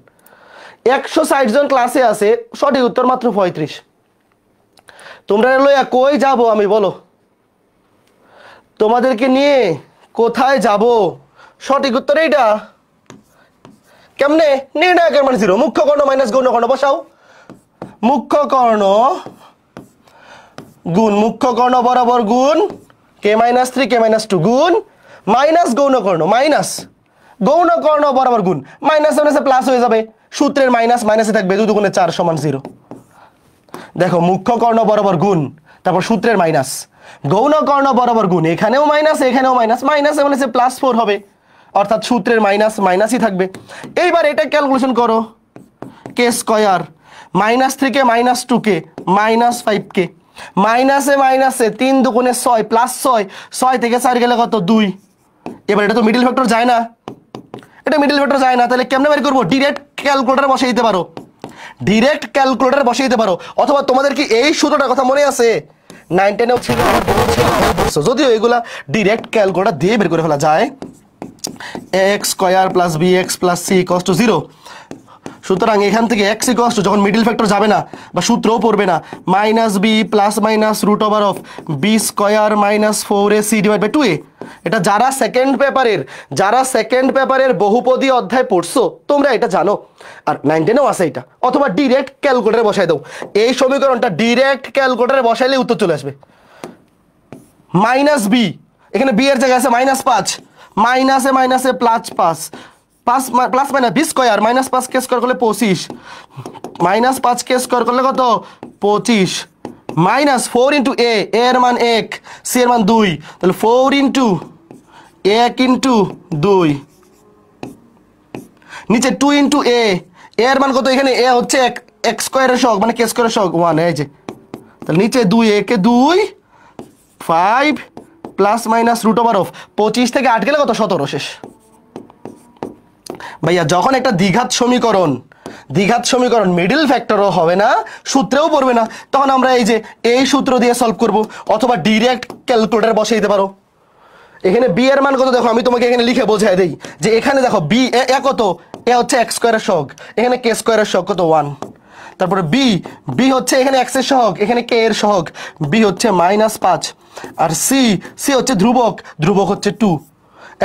160 জন ক্লাসে আছে, সঠিক উত্তর মাত্র 35। তোমরা লইয়া কই যাব আমি, বলো? তোমাদেরকে নিয়ে কোথায় যাব? সঠিক উত্তর এইটা। কেমনে? নির্ণায়কের মান 0, মুখ্য কর্ণ মাইনাস গৌণ কর্ণ বসাও। মুখ্য কর্ণ গুণ মুখ্য কর্ণ বরাবর গুণ k-3 k-2 গুণ মাইনাস গৌণ কর্ণ, মাইনাস গৌণ কর্ণ বরাবর গুণ, মাইনাস মাইনাসে প্লাস হয়ে যাবে, সূত্রের মাইনাস মাইনাসে থাকবে, 2 দুগুণে 4 সমান 0। দেখো মুখ্য কর্ণ বরাবর গুণ, তারপর সূত্রের মাইনাস, গৌণ কর্ণ বরাবর গুণ, এখানেও মাইনাস এখানেও মাইনাস, মাইনাস মানে +4 হবে, অর্থাৎ সূত্রের মাইনাস মাইনাসই থাকবে। এইবার এটা ক্যালকুলেশন করো, k² -3 কে -2 কে -5 কে মাইনাসে মাইনাসে 3 দুগুণে 6 প্লাস 6 6 থেকে 4 গেলে কত 2। এবার এটা তো মিডল ফ্যাক্টর যায় না, এটা মিডল ফ্যাক্টর যায় না, তাহলে কেমনে বের করবো? ডিরেক্ট ক্যালকুলেটর বসিয়ে দিতে পারো, ডিরেক্ট ক্যালকুলেটর বসিয়ে দিতে পারো। অথবা তোমাদের কি এই সূত্রটার কথা মনে আছে? 9 10 ছিল, যদিও এগুলা ডিরেক্ট ক্যালকুলেটর দিয়ে বের করে ফেলা যায়। x square plus bx plus c equals to 0। সুতরাং এখান থেকে x ইকুয়ালস টু যখন মিডল ফ্যাক্টর যাবে না বা সূত্রও পড়বে না, -b plus minus root over of b square minus 4ac divide by 2a। এটা যারা সেকেন্ড পেপারের বহুপদী অধ্যায় পড়ছো তোমরা এটা জানো, আর 9 10এও আছে এটা। অথবা ডিরেক্ট ক্যালকুলেটরে বসাই দাও, এই সমীকরণটা ডিরেক্ট ক্যালকুলেটরে বসাইলে উত্তর চলে আসবে। -b, এখানে b এর জায়গায় আছে -5, মাইনাসে মাইনাসে plus 5 plus minus B square -5 কে স্কয়ার করলে 25, -5 কে স্কয়ার করলে কত 25, -4 ইন্টু এ এর মান 1, সি এর মান 2, তাহলে 4 ইন্টু 1 ইন্টু 2, নিচে 2 ইন্টু এ এর মান কত? এখানে এ হচ্ছে x স্কয়ারের সহগ মানে কে স্কয়ারের সহগ 1, এই যে, তাহলে নিচে 2 এ কে 2 5 plus minus root over of 25 থেকে 8 গেলে কত 17 শেষ। ভাইয়া যখন একটা দ্বিঘাত সমীকরণ মিডল ফ্যাক্টরও হবে না, সূত্রেও পড়বে না, তখন আমরা এই সূত্র দিয়ে সলভ করব, অথবা ডিরেক্ট ক্যালকুলেটর বসিয়ে দিতে পারো। এখানে বি এর মান কত দেখো, আমি তোমাকে এখানে লিখে বোঝাই দেই যে এখানে দেখো বি এ কত, এ হচ্ছে x স্কয়ারের সহগ, এখানে কে স্কয়ারের সহগ কত 1, তারপরে বি হচ্ছে এখানে x এর সহগ, এখানে কে এর সহগ, বি হচ্ছে -5, আর সি হচ্ছে ধ্রুবক হচ্ছে 2।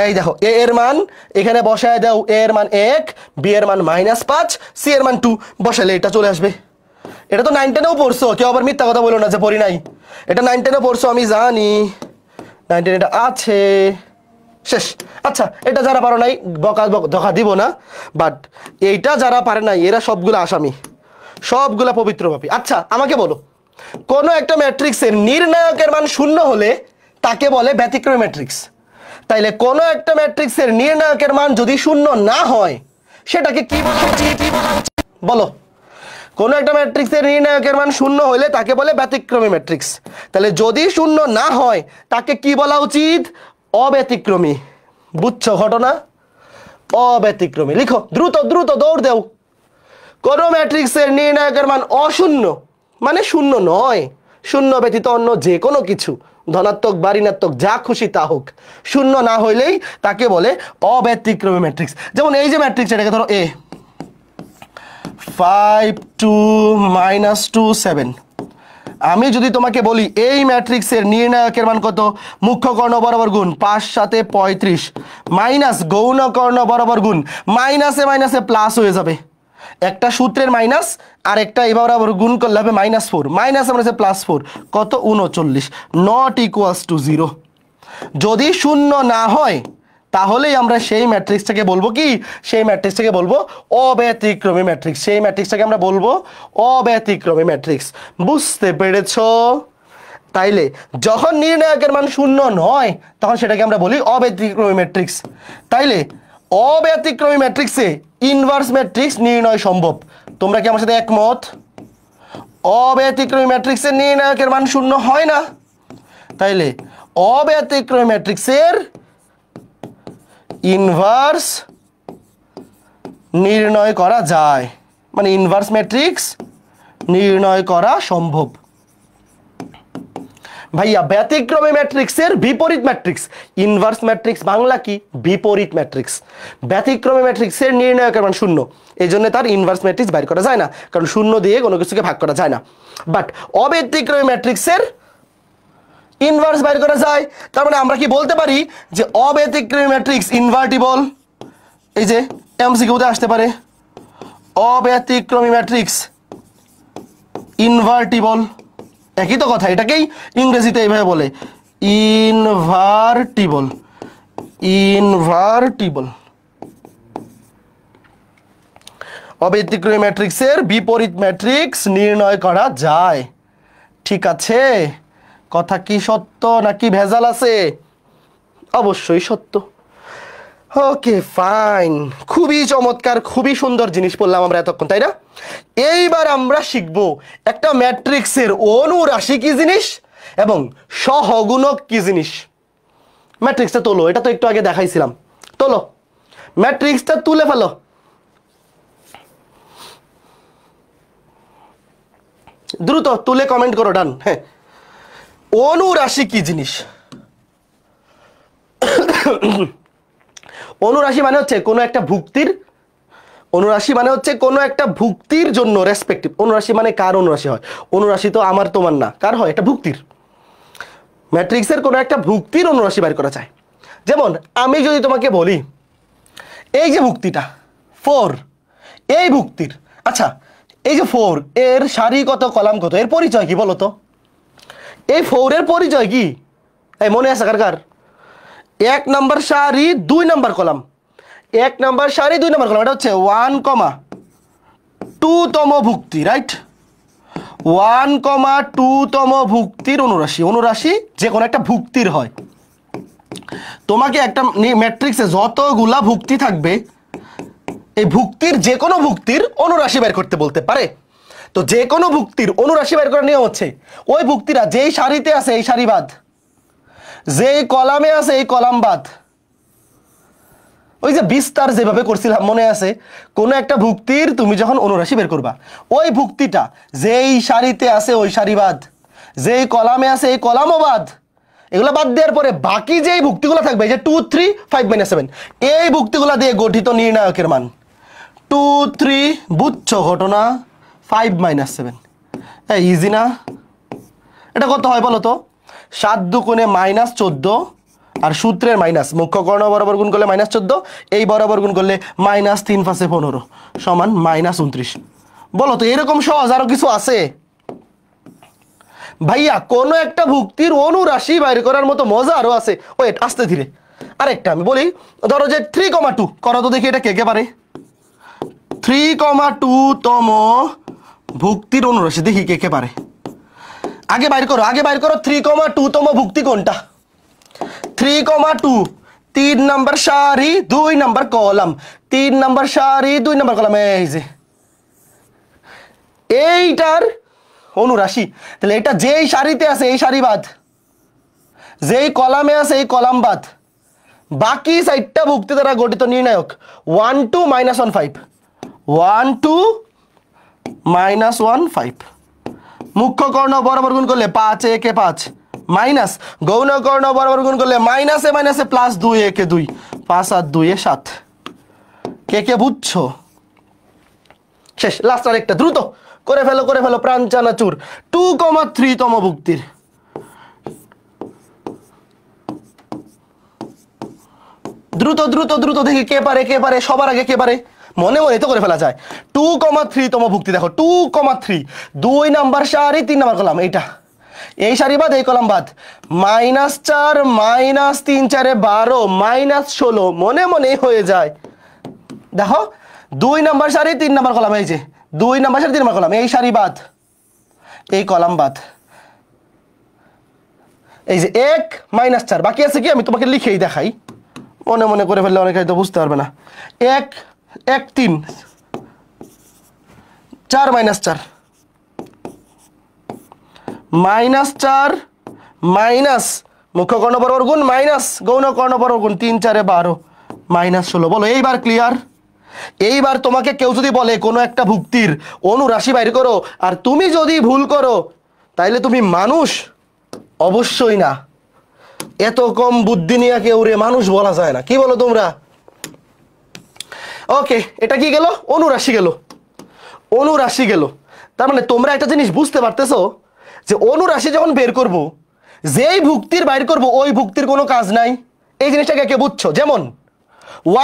এই দেখো এ এর মান এখানে বসায় দাও, এ এর মান 1, বি এর মান -5, সি এর মান 2, বসালে এটা চলে আসবে। এটা তো 9 10এও পড়ছো, কেউ আবার মিথ্যা কথা বলো না যে পড়ি নাই, এটা 9 10এও পড়ছো, আমি জানি 9 10 এটা আছে শেষ। আচ্ছা, এটা যারা পারো নাই ধোকা দিব না, বাট এইটা যারা পারে নাই এরা সবগুলো আসামি, সবগুলা পবিত্র পাপী। আচ্ছা আমাকে বলো, কোন একটা ম্যাট্রিক্সের নির্ণায়কের মান 0 হলে তাকে বলে ব্যতিক্রমী ম্যাট্রিক্স। তাইলে কোন একটা ম্যাট্রিক্সের নির্ণায়কের মান যদি 0 না হয় সেটাকে কি বলা উচিত? বলো, কোন একটা ম্যাট্রিক্সের নির্ণায়কের মান 0 হলে তাকে বলে ব্যতিক্রমী ম্যাট্রিক্স। তাহলে যদি 0 না হয় তাকে কি বলা উচিত? অব্যতিক্রমী। বুঝছো ঘটনা? অব্যতিক্রমী। লিখো দ্রুত দ্রুত, দৌড় দেও। কোন ম্যাট্রিক্সের নির্ণায়কের মান অশূন্য মানে 0 নয়, 0 ব্যতীত অন্য যে কোনো কিছু, ধনাত্মক বা ঋণাত্মক যা খুশি তা হোক, 0 না হইলেই তাকে বলে অব্যতিক্রমী ম্যাট্রিক্স। যেমন এই যে ম্যাট্রিক্স, এটাকে ধরো A 5 2 -2 7। আমি যদি তোমাকে বলি এই ম্যাট্রিক্সের নির্ণায়কের মান কত, মুখ্য কর্ণ বরাবর গুণ 5 7 35 মাইনাস গৌণ কর্ণ বরাবর গুণ, মাইনাসে মাইনাসে প্লাস হয়ে যাবে, একটা সূত্রের মাইনাস আর একটা এবার গুণ করলে হবে -4, মাইনাস মানে +4 কত 39, নট ইকুয়ালস টু 0। যদি 0 না হয় তাহলেই আমরা সেই ম্যাট্রিক্সটাকে বলবো কি, সেই ম্যাট্রিক্সটাকে বলবো অব্যতিক্রমী ম্যাট্রিক্স, সেই ম্যাট্রিক্সটাকে আমরা বলবো অব্যতিক্রমী ম্যাট্রিক্স। বুঝতে পেরেছো? তাইলে যখন নির্ণায়কের মান 0 নয় তখন সেটাকে আমরা বলি অব্যতিক্রমী ম্যাট্রিক্স। তাইলে অব্যতিক্রমী ম্যাট্রিক্সে ইনভার্স ম্যাট্রিক্স নির্ণয় সম্ভব। তোমরা কি আমার সাথে একমত? অব্যতিক্রমী ম্যাট্রিক্সের নির্ণায়কের মান 0 হয় না, তাইলে অব্যতিক্রমী ম্যাট্রিক্সের ইনভার্স নির্ণয় করা যায়, মানে ইনভার্স ম্যাট্রিক্স নির্ণয় করা সম্ভব। ভাইয়া ব্যতিক্রমী ম্যাট্রিক্সের বিপরীত ম্যাট্রিক্স, ইনভার্স ম্যাট্রিক্স বাংলা কি? বিপরীত ম্যাট্রিক্স। ব্যতিক্রমী ম্যাট্রিক্সের নির্ণায়কের মান 0, এই জন্য তার ইনভার্স ম্যাট্রিক্স বাইর করা যায় না, কারণ 0 দিয়ে কোনো কিছুকে ভাগ করা যায় না। বাট অব্যতিক্রমী ম্যাট্রিক্সের ইনভার্স বাইর করা যায়। তার মানে আমরা কি বলতে পারি যে অব্যতিক্রমী ম্যাট্রিক্স ইনভার্টিবল? এই যে এমসিকিউতে আসতে পারে অব্যতিক্রমী ম্যাট্রিক্স ইনভার্টিবল, একই তো কথা, এটাকেই ইংরেজিতে এইভাবে বলে ইনভার্টিবল। ইনভার্টিবল অব্যতিক্রমী ম্যাট্রিক্সের বিপরীত ম্যাট্রিক্স নির্ণয় করা যায়। ঠিক আছে, কথা কি সত্য নাকি ভেজাল আছে? অবশ্যই সত্য। ওকে ফাইন, খুবই চমৎকার, খুবই সুন্দর জিনিস পড়লাম আমরা এতক্ষণ, তাই না? এইবার আমরা শিখব একটা ম্যাট্রিক্সের অনুরাশি কি জিনিস এবং সহগুণক কি জিনিস। ম্যাট্রিক্সটা তোলো, এটা তো একটু আগে দেখাইছিলাম। তোলো, ম্যাট্রিক্সটা তুলে ফেলো। দ্রুত তুলে কমেন্ট করো, ডান। হ্যাঁ, অনুরাশি কি জিনিস? অনুরাশি মানে হচ্ছে কোনো একটা ভুক্তির, অনুরাশি মানে হচ্ছে কোনো একটা ভুক্তির জন্য রেসপেক্টিভ। অনুরাশি মানে কার অনুরাশি হয়? অনুরাশি তো আমার তোমার না, কার হয়? এটা ভুক্তির। ম্যাট্রিক্সের কোনো একটা ভুক্তির অনুরাশি বের করা যায়। যেমন আমি যদি তোমাকে বলি এই যে ভুক্তিটা 4, এই ভুক্তির, আচ্ছা এই যে 4 এর সারি কত কলাম কত, এর পরিচয় কি বলো তো? এই 4 এর পরিচয় কি? এই মনে আছে কার কার? 1 নাম্বার সারি 2 নাম্বার কলাম, 1 নাম্বার সারি 2 নাম্বার কলাম, এটা হচ্ছে 1,2 তম ভুক্তি, রাইট? 1,2 তম ভুক্তির অনুরাশি। অনুরাশি যে কোনো একটা ভুক্তির হয়। তোমাকে একটা ম্যাট্রিক্সে যতগুলা ভুক্তি থাকবে, এই ভুক্তির যে কোনো ভুক্তির অনুরাশি বের করতে বলতে পারে। তো যে কোনো ভুক্তির অনুরাশি বের করার নিয়ম হচ্ছে ওই ভুক্তিরা যেই সারিতে আছে এই সারি বাদ, যেই কলামে আছে এই কলাম বাদ। ওই যে বিস্তার যেভাবে করছিলাম মনে আছে? কোনো একটা ভুক্তির তুমি যখন অনুরাশি বের করবা, ওই ভুক্তিটা যেই সারিতে আছে ওই সারি বাদ, যেই কলামে আছে এই কলামও বাদ। এগুলো বাদ দেওয়ার পরে বাকি যেই ভুক্তিগুলো থাকবে, এই যে 2, 3, 5, -7, এই ভুক্তিগুলো দিয়ে গঠিত নির্ণায়কের মান 2, 3, বুঝছো ঘটনা? 5, -7, ইজি না? এটা কত হয় বলো তো? 7 দুগুণে -14, আর সূত্রের মাইনাস, মুখ্য কর্ণ বরাবর গুণ করলে -14, এই বরাবর গুণ করলে -3 5 15 সমান -29। বলো তো এরকম সহজ আরো কিছু আছে? ভাইয়া কোনো একটা ভুক্তির অনুরাশি বাইর করার মতো মজা আরো আছে। ওয়েট, আস্তে ধীরে আরেকটা আমি বলি। ধরো যে 3,2 করো তো দেখি, এটা কে কে পারে? 3,2 তম ভুক্তির অনুরাশি দেখি কে কে পারে। আগে বাইর করো, আগে বাইর করো 3,2 তম ভুক্তি কোনটা? 3,2, 3 নাম্বার সারি 2 নাম্বার কলাম, 3 নাম্বার সারি 2 নাম্বার কলাম, এই যে এইটার অনুরাশি। তাহলে এটা যেই সারিতে আছে এই সারি বাদ, যেই কলামে আছে এই কলাম বাদ, বাকি 4টা ভুক্তি দ্বারা গঠিত নির্ণায়ক 1, 2, -1, 5, 1, 2, -1, 5। মুখ্য কর্ণ বরাবর গুণ করলে 5 একে 5, মাইনাস গৌণ কর্ণ বরাবর গুণ করলে মাইনাসে মাইনাসে প্লাস 2 একে 2, 5 আর 2 এ 7। কে কে বুঝছো? শেষ, লাস্ট আর একটা, দ্রুত করে ফেলো, করে ফেলো, প্রাণ চানাচুর। 2,3 তম ভুক্তির দ্রুত দ্রুত দ্রুত দেখি কে পারে, কে পারে, সবার আগে কে পারে? মনে মনে তো করে ফেলা যায়। 2,3 তম ভুক্তি দেখো, 2,3, 2 নাম্বার সারি 3 নাম্বার কলাম, এইটা এই সারি বাদ এই কলাম বাদ, -4 -3 4 12 -16 মনে মনে হয়ে যায়। দেখো 2 নাম্বার সারি 3 নাম্বার কলাম, এই যে 2 নাম্বার সারি 3 নাম্বার কলাম, এই সারি বাদ এই কলাম বাদ, এই যে 1 -4 বাকি আছে কি আমি তোমাকে লিখেই দেখাই, মনে মনে করে ফেললে অনেকে হয়তো বুঝতে পারবে না। 1 1 3 4 -4 -4 মাইনাস মুখ্য কর্ণ বরাবর গুণ মাইনাস গৌণ কর্ণ বরাবর গুণ 3 4 12 -16। বলো এইবার ক্লিয়ার? এইবার তোমাকে কেউ যদি বলে কোনো একটা ভুক্তির অনুরাশি বাইর করো আর তুমি যদি ভুল করো তাইলে তুমি মানুষ? অবশ্যই না। এত কম বুদ্ধি নিয়ে কেউ রে মানুষ বলা যায় না, কি বলো তোমরা? ওকে, এটা কি গেল? অনুরাশি গেল, অনুরাশি গেল। তার মানে তোমরা একটা জিনিস বুঝতে পারতেছো যে অনুরাশি যখন বের করব, যেই ভুক্তির বাইর করব ওই ভুক্তির কোনো কাজ নাই। এই জিনিসটাকে কে বুঝছো? যেমন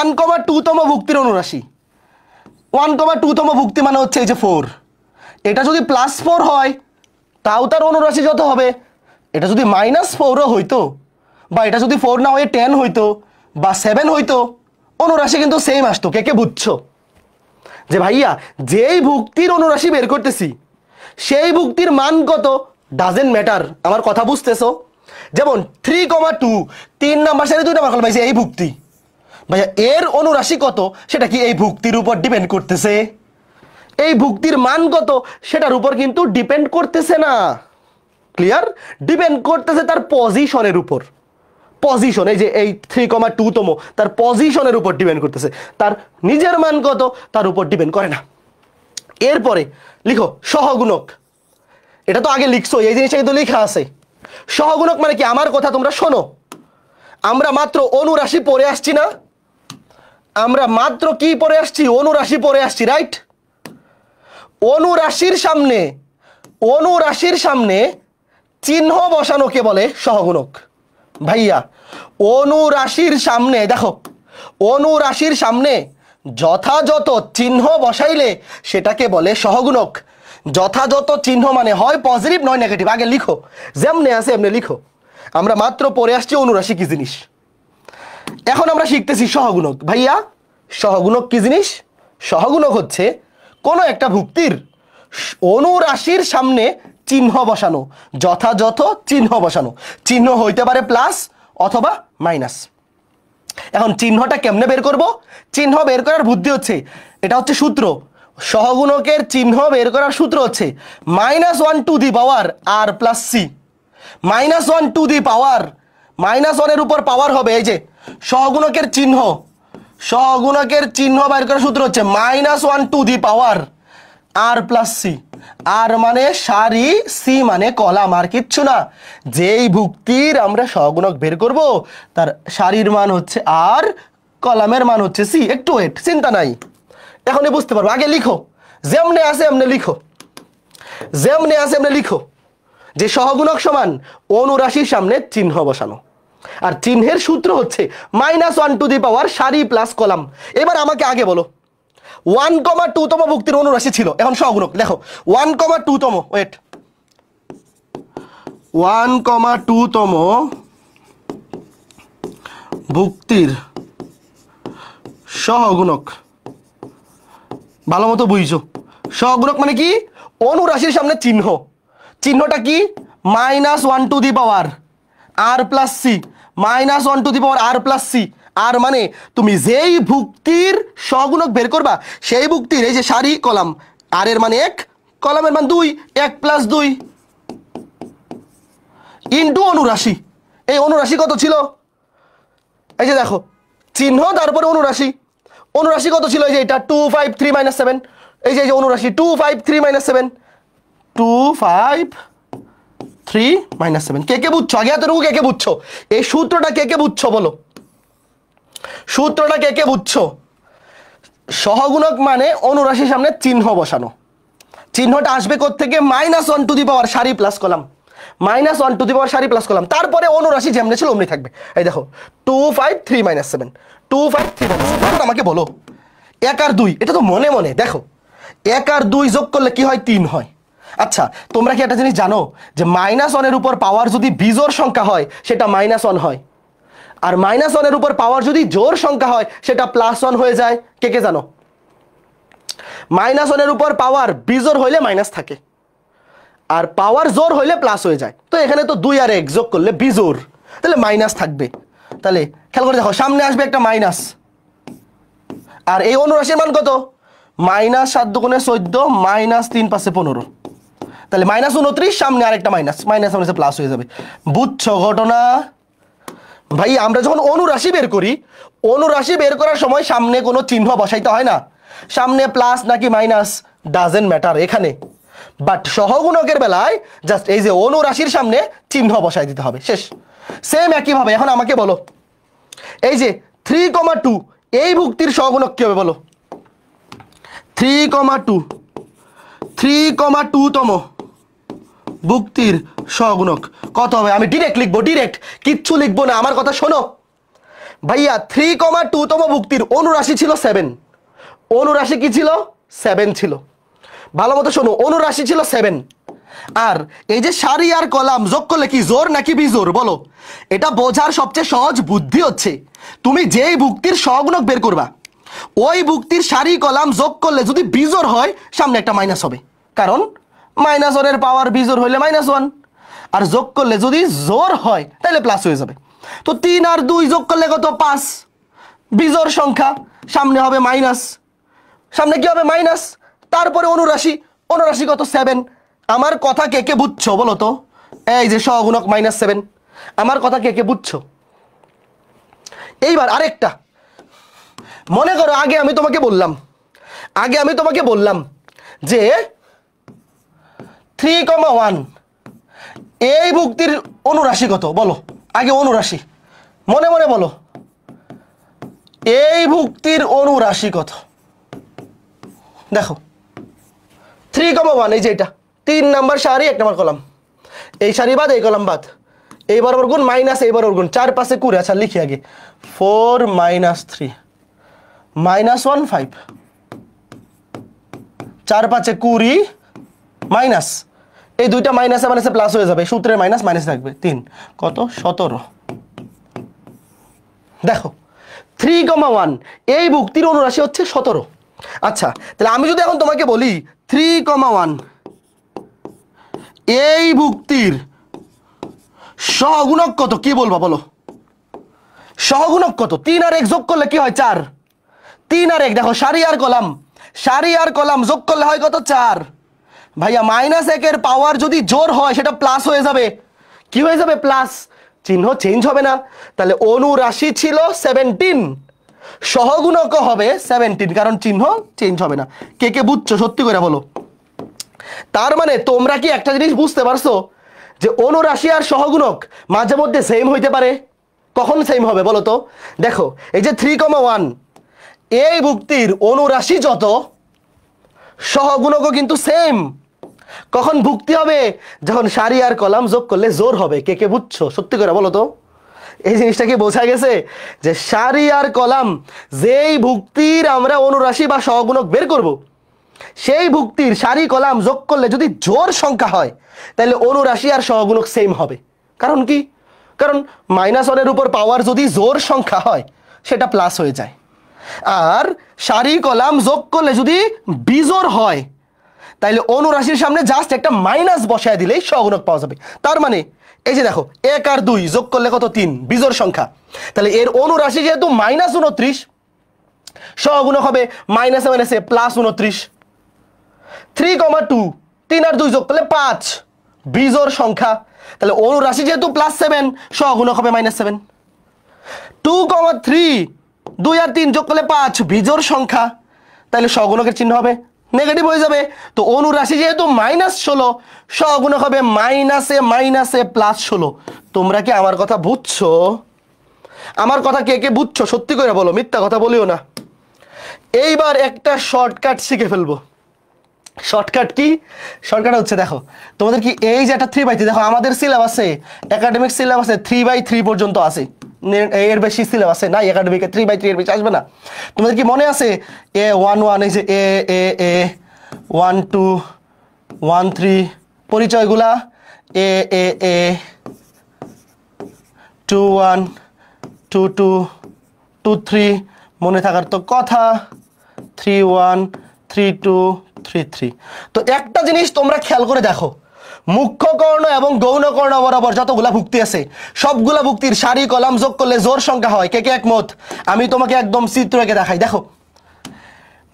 1,2 তম ভুক্তির অনুরাশি, 1,2 তম ভুক্তি মানে হচ্ছে এই যে 4, এটা যদি +4 হয় তাও তার অনুরাশি যত হবে। এটা যদি -4ও হইতো, বা এটা যদি 4 না হয়ে 10 হইতো বা 7 হইতো, অনুরাশি কিন্তু সেম আসতো। কে কে বুঝছো যে ভাইয়া যেই ভুক্তির অনুরাশি বের করতেছি সেই ভুক্তির মান কত ডাজেন্ট ম্যাটার? আমার কথা বুঝতেছো? যেমন 3,2 3 নাম্বার সারি 2 নাম্বার কলাম, এই ভুক্তি ভাইয়া এর অনুরাশি কত সেটা কি এই ভুক্তির উপর ডিপেন্ড করতেছে? এই ভুক্তির মান কত সেটার উপর কিন্তু ডিপেন্ড করতেছে না। ক্লিয়ার? ডিপেন্ড করতেছে তার পজিশনের উপর। পজিশন, এই যে এই 3,2 তম, তার পজিশনের উপর ডিপেন্ড করতেছে, তার নিজের মান কত তার উপর ডিপেন্ড করে না। এরপরে লিখো সহগুণক। এটা তো আগে লিখছো, এই জিনিসটা কিন্তু লেখা আছে। সহগুণক মানে কি? আমার কথা তোমরা শোনো, আমরা মাত্র অনুরাশি পড়ে আসছি না? আমরা মাত্র কি পড়ে আসছি? অনুরাশি পড়ে আসছি, রাইট? অনুরাশির সামনে চিহ্ন বসানোকে বলে সহগুণক। ভাইয়া অনুরাশির সামনে দেখো, অনুরাশির সামনে যথাযথ চিহ্ন বসাইলে সেটাকে বলে সহগুণক। যথাযথ চিহ্ন মানে হয় পজিটিভ নয় নেগেটিভ। আগে লিখো, যেমনে আছে এমনি লিখো। আমরা মাত্র পড়ে আসছি অনুরাশি কি জিনিস, এখন আমরা শিখতেছি সহগুণক। ভাইয়া সহগুণক কি জিনিস? সহগুণক হচ্ছে কোনো একটা ভুক্তির অনুরাশির সামনে চিহ্ন বসানো, যথাযথ চিহ্ন বসানো। চিহ্ন হইতে পারে প্লাস অথবা মাইনাস। এখন চিহ্নটা কেমনে বের করব? চিহ্ন বের করার বুদ্ধি হচ্ছে, এটা হচ্ছে সূত্র। সহগুণকের চিহ্ন বের করার সূত্র হচ্ছে -1 টু দি পাওয়ার আর plus C. -1 to the power, -1 এর উপর পাওয়ার হবে এই যে সহগুণকের চিহ্ন। সহগুণকের চিহ্ন বের করার সূত্র হচ্ছে -1 টু দি পাওয়ার আর প্লাস সি। আর মানে সারি, সি মানে কলাম, আর কিচ্ছু না। যেই ভুক্তির আমরা সহগুণক বের করব তার সারির মান হচ্ছে আর, কলামের মান হচ্ছে সি। একটু ওয়েট, চিন্তা নাই, এখনই বুঝতে পারবো। আগে লিখো, যেমনে আছে এমনি লিখো, যেমনে আছে এমনি লিখো যে সহগুণক সমান অনুরাশির সামনে চিহ্ন বসানো। আর চিহ্নের সূত্র হচ্ছে -1 টু দি পাওয়ার সারি প্লাস কলাম। এবার আমাকে আগে বলো, 1,2 তম ভুক্তির অনুরাশি ছিল, এখন সহগুণক দেখো 1,2 তম, ওয়েট, 1,2 তম ভুক্তির সহগুণক। ভালো মতো বুঝছো? সহগুণক মানে কি? অনুরাশির সামনে চিহ্ন। চিহ্নটা কি? -1 টু দি পাওয়ার আর plus C. -1 to the power আর প্লাস সি। আর মানে তুমি যেই ভুক্তির সহগুণক বের করবা সেই ভুক্তির এই যে সারি কলাম, আর এর মানে 1, কলামের মান 2, 1 প্লাস 2 ইন্টু অনুরাশি। এই অনুরাশি কত ছিল? এই যে দেখো চিহ্ন তারপরে অনুরাশি। অনুরাশি কত ছিল? এই যে এটা 2, 5, 3, -7। এই যে অনুরাশি 2, 5, 3, -7, 2, 5, 3, -7। কে কে বুঝছো? আগে এতটুকু কে কে বুঝছো? এই সূত্রটা কে কে বুঝছো বলো? সূত্রটা কে কে বুঝছো? সহগুণক মানে অনুরাশির সামনে চিহ্ন বসানো। চিহ্নটা আসবে কোত্থেকে? -1 টু দি পাওয়ার সারি প্লাস কলাম। -1 টু দি পাওয়ার সারি প্লাস কলাম, তারপরে অনুরাশি যেমনি ছিল অমনি থাকবে। এই দেখো 2, 5, 3, -7, 2, 5, 3, -7। আমাকে বলো 1 আর 2, এটা তো মনে মনে দেখো 1 আর 2 যোগ করলে কি হয়? 3 হয়। আচ্ছা তোমরা কি একটা জিনিস জানো যে -1 এর উপর পাওয়ার যদি বিজোড় সংখ্যা হয় সেটা -1 হয়, আর -1 এর উপর পাওয়ার যদি জোড় সংখ্যা হয় সেটা +1 হয়ে যায়? কে কে জানো? -1 এর উপর পাওয়ার বিজোড় হইলে মাইনাস থাকে, আর পাওয়ার জোর হইলে প্লাস হয়ে যায়। তো এখানে তো 2 আর 1 যোগ করলে বিজোড়, তাহলে মাইনাস থাকবে। তাহলে খেয়াল করে দেখো, সামনে আসবে একটা মাইনাস, আর এই অনুরাশির মান কত? -7 দুগুণে 14, -3 পাশে 15, তাহলে -29, সামনে আরেকটা মাইনাস, মাইনাস প্লাস হয়ে যাবে। বুঝছো ঘটনা? ভাই আমরা যখন অনুরাশি বের করি, অনুরাশি বের করার সময় সামনে কোনো চিহ্ন বসাইতে হয় না। সামনে প্লাস নাকি মাইনাস ডাজেন্ট ম্যাটার এখানে, বাট সহগুণকের বেলায় জাস্ট এই যে অনুরাশির সামনে চিহ্ন বসাই দিতে হবে, শেষ। সেম একইভাবে এখন আমাকে বলো, এই যে 3,2 এই ভুক্তির সহগুণক কি হবে বলো? 3,2 তম ভুক্তির সহগুণক কত হবে? আমি ডিরেক্ট লিখবো, ডিরেক্ট, কিচ্ছু লিখবো না, আমার কথা শোনো ভাইয়া। 3,2 তম ভুক্তির অনুরাশি ছিল 7। অনুরাশি কি ছিল? 7 ছিল। ভালো মতো শোনো, অনুরাশি ছিল 7। আর এই যে সারি আর কলাম যোগ করলে কি জোর নাকি বিজোর বলো? এটা বোঝার সবচেয়ে সহজ বুদ্ধি হচ্ছে তুমি যেই ভুক্তির সহগুণক বের করবা ওই ভুক্তির সারি কলাম যোগ করলে যদি বিজোর হয় সামনে একটা মাইনাস হবে, কারণ -1 এর পাওয়ার বিজোর হইলে -1, আর যোগ করলে যদি জোর হয় তাহলে প্লাস হয়ে যাবে। তো 3 আর 2 যোগ করলে কত? 5, বিজোড় সংখ্যা, সামনে হবে মাইনাস, সামনে কি হবে মাইনাস, তারপরে অনুরাশি, অনুরাশি কত 7। আমার কথা কে কে বুঝছো বলো তো? এই যে সহগুণক -7, আমার কথা কে কে বুঝছো? এইবার আরেকটা মনে করো, আগে আমি তোমাকে বললাম যে 3,1 এই ভুক্তির অনুরাশি কত বলো, আগে অনুরাশি মনে মনে বলো, এই ভুক্তির অনুরাশি কত? দেখো 3,1 এই যে এটা 3 নাম্বার সারি 1 নাম্বার কলাম, এই সারি বাদ এই কলাম বাদ, এইবার ওর গুণ মাইনাস, এইবার ওর গুণ 4 5 20। আচ্ছা লিখি আগে 4 - 3 -1 5, 4 5 20 মাইনাস, এই দুইটা মাইনাসে মাইনাসে প্লাস হয়ে যাবে, সূত্রে মাইনাস মাইনাস থাকবে 3 কত 17। দেখো 3,1 এই ভুক্তির অনুরাশি হচ্ছে 17। আচ্ছা তাহলে আমি যদি এখন তোমাকে বলি 3,1 এই ভুক্তির সহগুণক কত, কি বলবা বলো? সহগুণক কত? 3 আর 1 যোগ করলে কি হয় 4, 3 আর 1 দেখো সারি আর কলাম যোগ করলে হয় কত 4। ভাইয়া -1 এর পাওয়ার যদি জোর হয় সেটা প্লাস হয়ে যাবে, কি হয়ে যাবে প্লাস, চিহ্ন চেঞ্জ হবে না। তাহলে অনুরাশি ছিল 17, সহগুণক হবে 17, কারণ চিহ্ন চেঞ্জ হবে না। কে কে বুঝছো সত্যি করে বলো? তার মানে তোমরা কি একটা জিনিস বুঝতে পারছো যে অনুরাশি আর সহগুণক মাঝে মধ্যে সেম হইতে পারে? কখন সেম হবে বলো তো? দেখো এই যে 3,1 এই ভুক্তির অনুরাশি যত, সহগুণকও কিন্তু সেম। কখন ভুক্তি হবে? যখন সারি আর কলাম যোগ করলে জোর হবে। কে কে বুঝছো সত্যি করে বলো তো? এই জিনিসটা কি বোঝা গেছে যে সারি আর কলাম যেই ভুক্তির আমরা অনুরাশি বা সহগুণক বের করব, সেই ভুক্তির সারি কলাম যোগ করলে যদি জোর সংখ্যা হয় তাহলে অনুরাশি আর সহগুণক সেম হবে। কারণ কি? কারণ -1 এর উপর পাওয়ার যদি জোর সংখ্যা হয় সেটা প্লাস হয়ে যায়, আর সারি কলাম যোগ করলে যদি বিজোড় হয় তাইলে অনুরাশির সামনে জাস্ট একটা মাইনাস বসায় দিলেই সহগুণক পাওয়া যাবে। তার মানে এই যে দেখো 1 আর 2 যোগ করলে কত 3, বিজোড় সংখ্যা, তাহলে এর অনুরাশি যেহেতু -29, সহগুণক হবে মাইনাসে মাইনাসে +29। 3,2 3 আর 2 যোগ করলে 5, বিজোড় সংখ্যা, তাহলে অনুরাশি যেহেতু +7, সহগুণক হবে -7। 2,3 2 আর 3 যোগ করলে 5, বিজোড় সংখ্যা, তাহলে সহগুণকের চিহ্ন হবে নেগেটিভ হয়ে যাবে। তো অনুরাশি যেহেতু -16, সহগুণক হবে মাইনাসে মাইনাসে +16। তোমরা কি আমার কথা বুঝছো? আমার কথা কে কে বুঝছো সত্যি করে বলো, মিথ্যা কথা বলিও না। এইবার একটা শর্টকাট শিখে ফেলবো। Shortcut key? শর্টকাট হচ্ছে দেখো তোমাদের কি এই যে একটা 3/3, দেখো আমাদের সিলেবাসে একাডেমিক সিলেবাসে 3/3 পর্যন্ত আছে, এর বেশি সিলেবাসে নাই একাডেমিকে, 3/3 এর বেশি আসবে না। তোমাদের কি মনে আছে A11 এই যে এ 1 2 1 3 পরিচয়গুলা এ 2 1 2 2 2 3 মনে থাকার তো কথা, 3 1 3 2 3 3। তো একটা জিনিস তোমরা খেয়াল করে দেখো, মুখ্য কর্ণ এবং গৌণ কর্ণ বরাবর যতগুলা ভুক্তি আছে সবগুলা ভুক্তির সারি কলাম যোগ করলে জোর সংখ্যা হয়। কে কে একমত? আমি তোমাকে একদম চিত্র এঁকে দেখাই। দেখো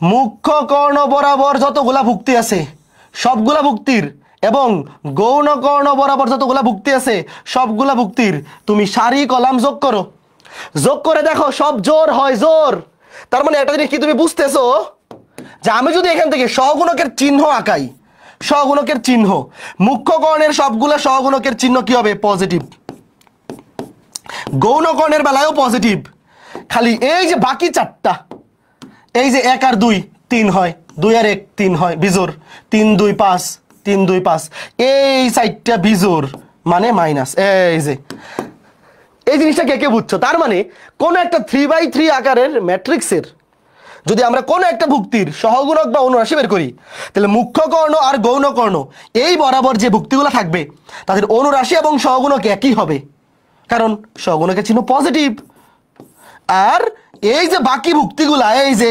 মুখ্য কর্ণ বরাবর যতগুলা ভুক্তি আছে সবগুলা ভুক্তির এবং গৌণ কর্ণ বরাবর যতগুলা ভুক্তি আছে সবগুলা ভুক্তির তুমি সারি কলাম যোগ করো, যোগ করে দেখো সব জোর হয় জোর। তার মানে একটা জিনিস কি তুমি বুঝতেছো যে আমি যদি এখান থেকে সহগুণকের চিহ্ন আঁকাই, সহগুণকের চিহ্ন মুখ্য কর্ণের সবগুলা সহগুণকের চিহ্ন কি হবে? পজিটিভ। গৌণ কর্ণের বেলায়ও পজিটিভ, খালি এই যে বাকি চারটা, এই যে 1 আর 2 3 হয়, 2 আর 1 3 হয় বিজোড়, 3 2 5 3 2 5, এই সাইডটা বিজোড় মানে মাইনাস। এই যে এই জিনিসটা কে কে বুঝছো? তার মানে কোন একটা 3/3 আকারের ম্যাট্রিক্সের যদি আমরা কোন একটা ভুক্তির সহগুণক বা অনুরাশি বের করি তাহলে মুখ্য কর্ণ আর গৌণ কর্ণ এই বরাবর যে ভুক্তিগুলো থাকবে তাদের অনুরাশি এবং সহগুণক একই হবে, কারণ সহগুণকের চিহ্ন পজিটিভ। আর এই যে বাকি ভুক্তিগুলা এই যে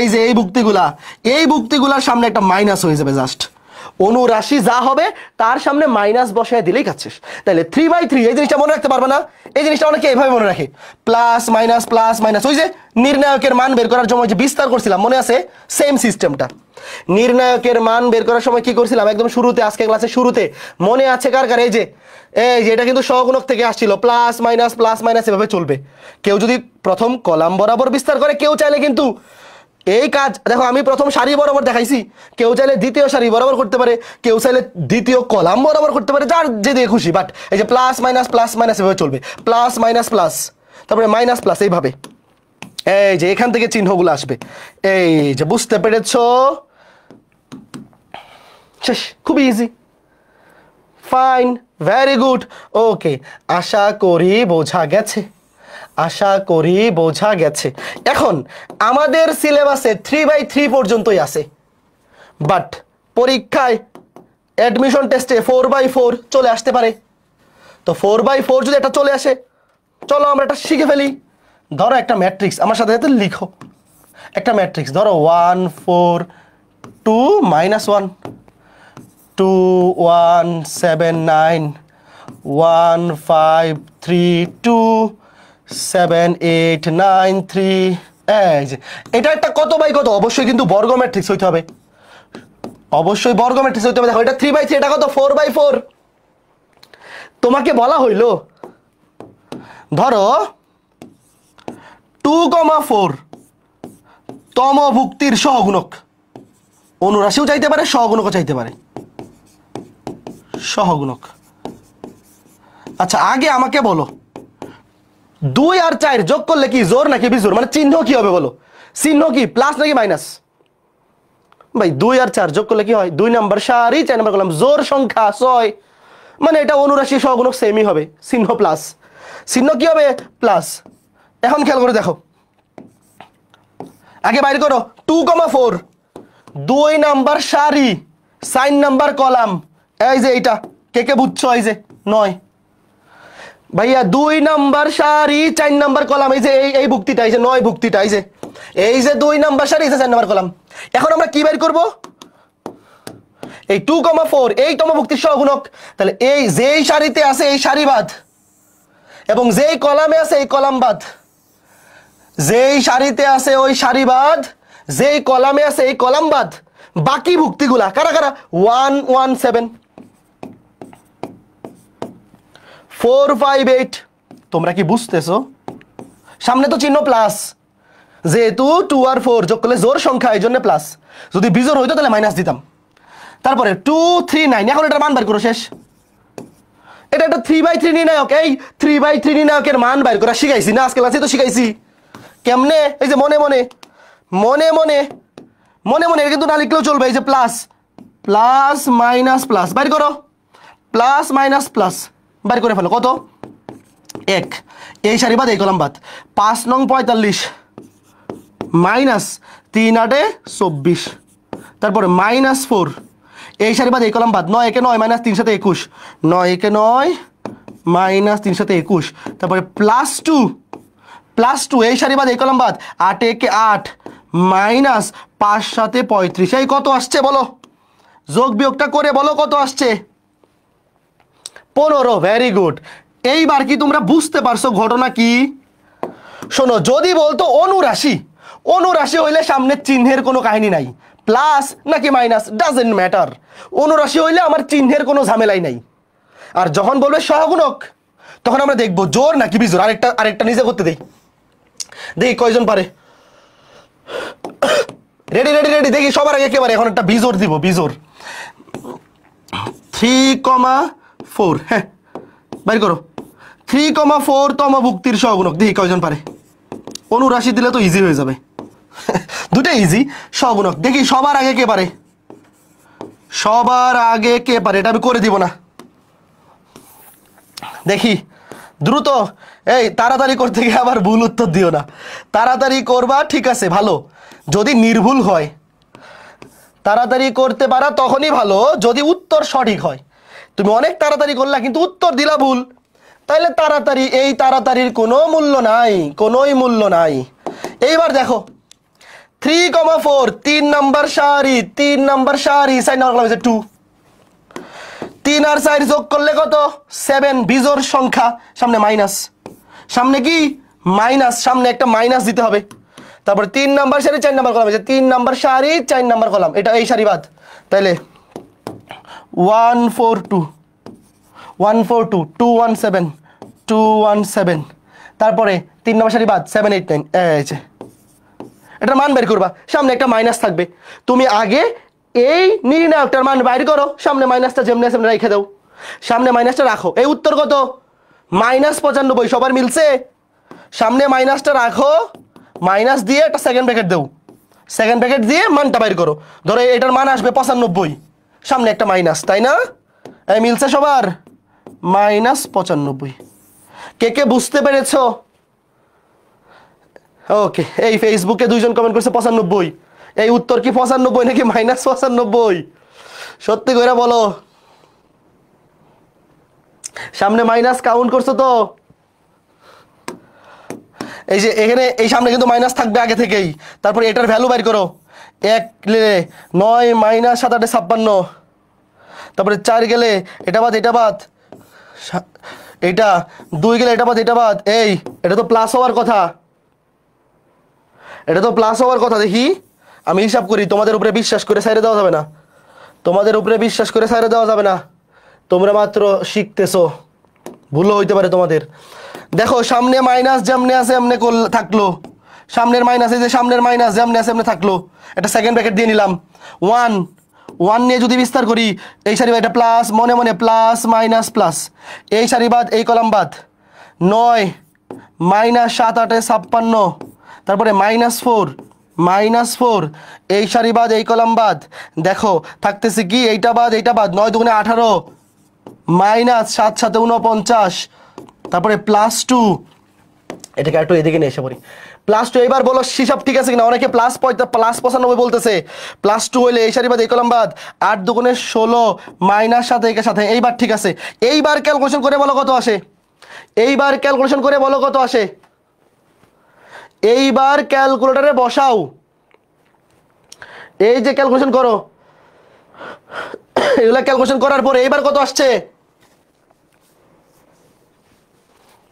এই ভুক্তিগুলার সামনে একটা মাইনাস হয়ে যাবে জাস্ট, অনুরাশি যা হবে তার সামনে মাইনাস বসায় দিলেই কাজ শেষ। তাহলে 3/3 এই জিনিসটা মনে রাখতে পারবে না? এই জিনিসটা অনেকে এইভাবে মনে রাখে, প্লাস মাইনাস। ওই যে নির্ণায়কের মান বের করার সময় যে বিস্তার করছিলাম মনে আছে? সেম সিস্টেমটা। নির্ণায়কের মান বের করার সময় কি করছিলাম একদম শুরুতে, আজকে ক্লাসের শুরুতে মনে আছে কার কার? এই যে এটা কিন্তু সহগুণক থেকে আসছিল, প্লাস মাইনাস এভাবে চলবে। কেউ যদি প্রথম কলাম বরাবর বিস্তার করে, কেউ চাইলে কিন্তু এই কাজ দেখো আমি প্রথম সারি বরাবর দেখাইছি, কেউ চাইলে দ্বিতীয় সারি বরাবর করতে পারে, কেউ চাইলে দ্বিতীয় কলাম বরাবর করতে পারে, যার যে দিয়ে খুশি। বাট এই যে প্লাস মাইনাস এভাবে চলবে, প্লাস তারপরে মাইনাস প্লাস, এইভাবে এই যে এখান থেকে চিহ্নগুলো আসবে। এই যে বুঝতে পেরেছো? শেষ, খুবই ইজি। ফাইন, ভেরি গুড, ওকে। আশা করি বোঝা গেছে। এখন আমাদের সিলেবাসে 3/3 পর্যন্তই আছে, বাট পরীক্ষায় অ্যাডমিশন টেস্টে 4/4 চলে আসতে পারে। তো 4/4 যদি এটা চলে আসে, চলো আমরা এটা শিখে ফেলি। ধরো একটা ম্যাট্রিক্স, আমার সাথে সাথে লিখো একটা ম্যাট্রিক্স। ধরো 1 4 2 -1 2 1 7 9 1 5 3 2 7 8 9 3। এটা একটা কত বাই কত? অবশ্যই কিন্তু বর্গ ম্যাট্রিক্স হইতে হবে, অবশ্যই বর্গ ম্যাট্রিক্স হইতে হবে। দেখো এটা 3/3, এটা কত? 4/4। তোমাকে বলা হইল ধরো 2,4 তম ভুক্তির সহগুণক। অনুরাশিও চাইতে পারে, সহগুণকও চাইতে পারে, সহগুণক। আচ্ছা আগে আমাকে বলো 2 আর 4 যোগ করলে কি জোর নাকি বিজোর? মানে চিহ্ন কি হবে বলো? চিহ্ন কি প্লাস নাকি মাইনাস? ভাই 2 আর 4 যোগ করলে কি হয়? 2 নাম্বার সারি 4 নাম্বার কলাম, জোর সংখ্যা 6, মানে এটা অনুরাশি সহগুণক সেমই হবে, চিহ্ন প্লাস, চিহ্ন কি হবে? প্লাস। এখন খেয়াল করে দেখো, আগে বাইর করো 2,4 2 নাম্বার সারি 4 নাম্বার কলাম, এই যে এইটা কে কে বুঝছো? এই যে 9 ভাইয়া, 2 নাম্বার সারি 4 নাম্বার কলাম, এই যে এই ভুক্তিটা, এই যে 9 ভুক্তিটা, এই যে 2 নাম্বার সারি, এই যে 4 নাম্বার কলাম। এখন আমরা কি বের করব? এই 2,4 এই তম ভুক্তির সহগুণক। তাহলে এই যেই সারিতে আছে এই সারি বাদ, এবং যেই কলামে আছে এই কলাম বাদ, যেই সারিতে আছে ওই সারি বাদ, যেই কলামে আছে এই কলাম বাদ, বাকি ভুক্তিগুলা কারা কারা? 1 1 7 4 5 8। তোমরা কি বুঝতেছো? সামনে তো চিহ্ন প্লাস, যেহেতু 2 আর 4 যোগ করলে জোর সংখ্যা, এই জন্য প্লাস। যদি বিজোর হইতো তাহলে মাইনাস দিতাম। তারপরে 2 3 9, এখন এটার মান বের করো, শেষ। এটা একটা 3/3 নির্ণায়ক। এই 3/3 নির্ণায়কের মান বের করা শিখাইছি না আজকে ক্লাসে? তো শিখাইছি কেমনে? এই যে মনে মনে কিন্তু না লিখলেও চলবে। এই যে প্লাস মাইনাস প্লাস, বাইর করো, প্লাস মাইনাস প্লাস বাইর করে ফেলো। কত? 1, এই সারি বাদ এই কলাম বাদ। 5 নং 45 মাইনাস 3 8 24, তারপরে -4 এই সারি বাদ এই কলাম বাদ। 9 একে 9 মাইনাস 3 7 21, 9 একে 9 মাইনাস 3 7 21, তারপরে +2 এই সারি বাদ এই কলাম বাদ। 8 একে 8 মাইনাস 5 7 35। এই কত আসছে বলো? যোগ বিয়োগটা করে বলো কত আসছে? 15। Very good. এইবার কি তোমরা বুঝতে পারছো ঘটনা কি? শোনো, যদি বলতো অনুরাশি হইলে সামনের চিহ্নের কোনো কাহিনী নাই, প্লাস নাকি মাইনাস ডাজেন্ট ম্যাটার। অনুরাশি হইলে আমার চিহ্নের কোনো ঝামেলাই নাই। আর যখন বলবে সহগুণক, তখন আমরা দেখবো জোর নাকি বিজোর। আরেকটা নিজে করতে দেই, দেখি কয়জন পারে। রেডি, দেখি সবার আগে একেবারে এখন একটা বিজোর দিব। বিজোর 3,4, হ্যাঁ বাইর করো। 3,4 তম ভুক্তির সহগুণক, দেখি কয়জন পারে। অনুরাশি দিলে তো ইজি হয়ে যাবে, দুটাই ইজি। সহগুণক দেখি সবার আগে কে পারে, এটা আমি করে দিব না। দেখি দ্রুত, এই তাড়াতাড়ি করতে গিয়ে আবার ভুল উত্তর দিও না। তাড়াতাড়ি করবা, ঠিক আছে, ভালো। যদি নির্ভুল হয়, তাড়াতাড়ি করতে পারা তখনই ভালো যদি উত্তর সঠিক হয়। তুমি অনেক তাড়াতাড়ি করলা কিন্তু উত্তর দিলা ভুল, তাহলে এই তাড়াতাড়ির কোনো মূল্য নাই, কোনোই মূল্য নাই। এইবার দেখো 3,4 3 নাম্বার সারি 4 নাম্বার কলাম 2, 3 আর 4 যোগ করলে কত 7 বিজোড় সংখ্যা সামনে মাইনাস সামনে কি মাইনাস সামনে একটা মাইনাস দিতে হবে তারপর 3 নাম্বার সারি 4 নাম্বার কলাম আছে 3 নাম্বার সারি 4 নাম্বার কলাম এটা এই সারি বাদ তাহলে 142 142 217 217 তারপরে 3 নাম্বার সারি বাদ 789 এই যে এটার মান বের করবা সামনে একটা মাইনাস থাকবে তুমি আগে এই নির্ণায়কটার মান বাইর করো সামনে মাইনাসটা যেমনি আছে রেখে দাও সামনে মাইনাসটা রাখো এই উত্তর কত -95 সবার মিলছে সামনে মাইনাসটা রাখো মাইনাস দিয়ে একটা সেকেন্ড ব্র্যাকেট দাও সেকেন্ড ব্র্যাকেট দিয়ে মানটা বাইর করো ধরো এটার মান আসবে 95 সামনে একটা মাইনাস তাই না এই মিলছে সবার -95 কে কে বুঝতে পেরেছো ওকে এই ফেসবুকে দুইজন কমেন্ট করছে 95 এই উত্তর কি 95 নাকি -95 সত্যি করে বলো সামনে মাইনাস কাউন্ট করছো তো এই যে এখানে এই সামনে কিন্তু মাইনাস থাকবে আগে থেকেই তারপর এটার ভ্যালু বাইর করো 1 গেলে 9 - 7 8 56 তারপরে 4 গেলে এটা বাদ এটা 2 গেলে এটা বাদ এই এটা তো প্লাস হওয়ার কথা দেখি আমি হিসাব করি তোমাদের উপরে বিশ্বাস করে ছাইড়ে দেওয়া যাবে না তোমরা মাত্র শিখতেছো ভুলও হইতে পারে তোমাদের দেখো সামনে মাইনাস যেমনে আছে এমনি থাকলো সামনের মাইনাস এই যে সামনের মাইনাস যেমনে আছে এমনি থাকলো একটা সেকেন্ড ব্র্যাকেট দিয়ে নিলাম 1 নিয়ে যদি বিস্তার করি এই সারি এটা প্লাস মনে মনে প্লাস মাইনাস প্লাস এই সারি বাদ এই কলাম বাদ 9 - 7 8 56 তারপরে -4 এই সারি বাদ এই কলাম বাদ দেখো থাকতেছে কি এইটা বাদ 9 দুগুণে 18 -7 7 49 তারপরে +2 এটাকে একটু এদিকে নিয়ে এসে পড়ি +2 এবার বলো হিসাব ঠিক আছে কিনা অনেকে +95 বলতেছে +2 হইলে এই সারি বাদ এই কলাম বাদ 8 দুগুণে 16 -7 এর সাথে এইবার ঠিক আছে এইবার ক্যালকুলেশন করে বলো কত আসে এইবার ক্যালকুলেটরে বসাও এই যে ক্যালকুলেশন করো এগুলা ক্যালকুলেশন করার পরে এইবার কত আসছে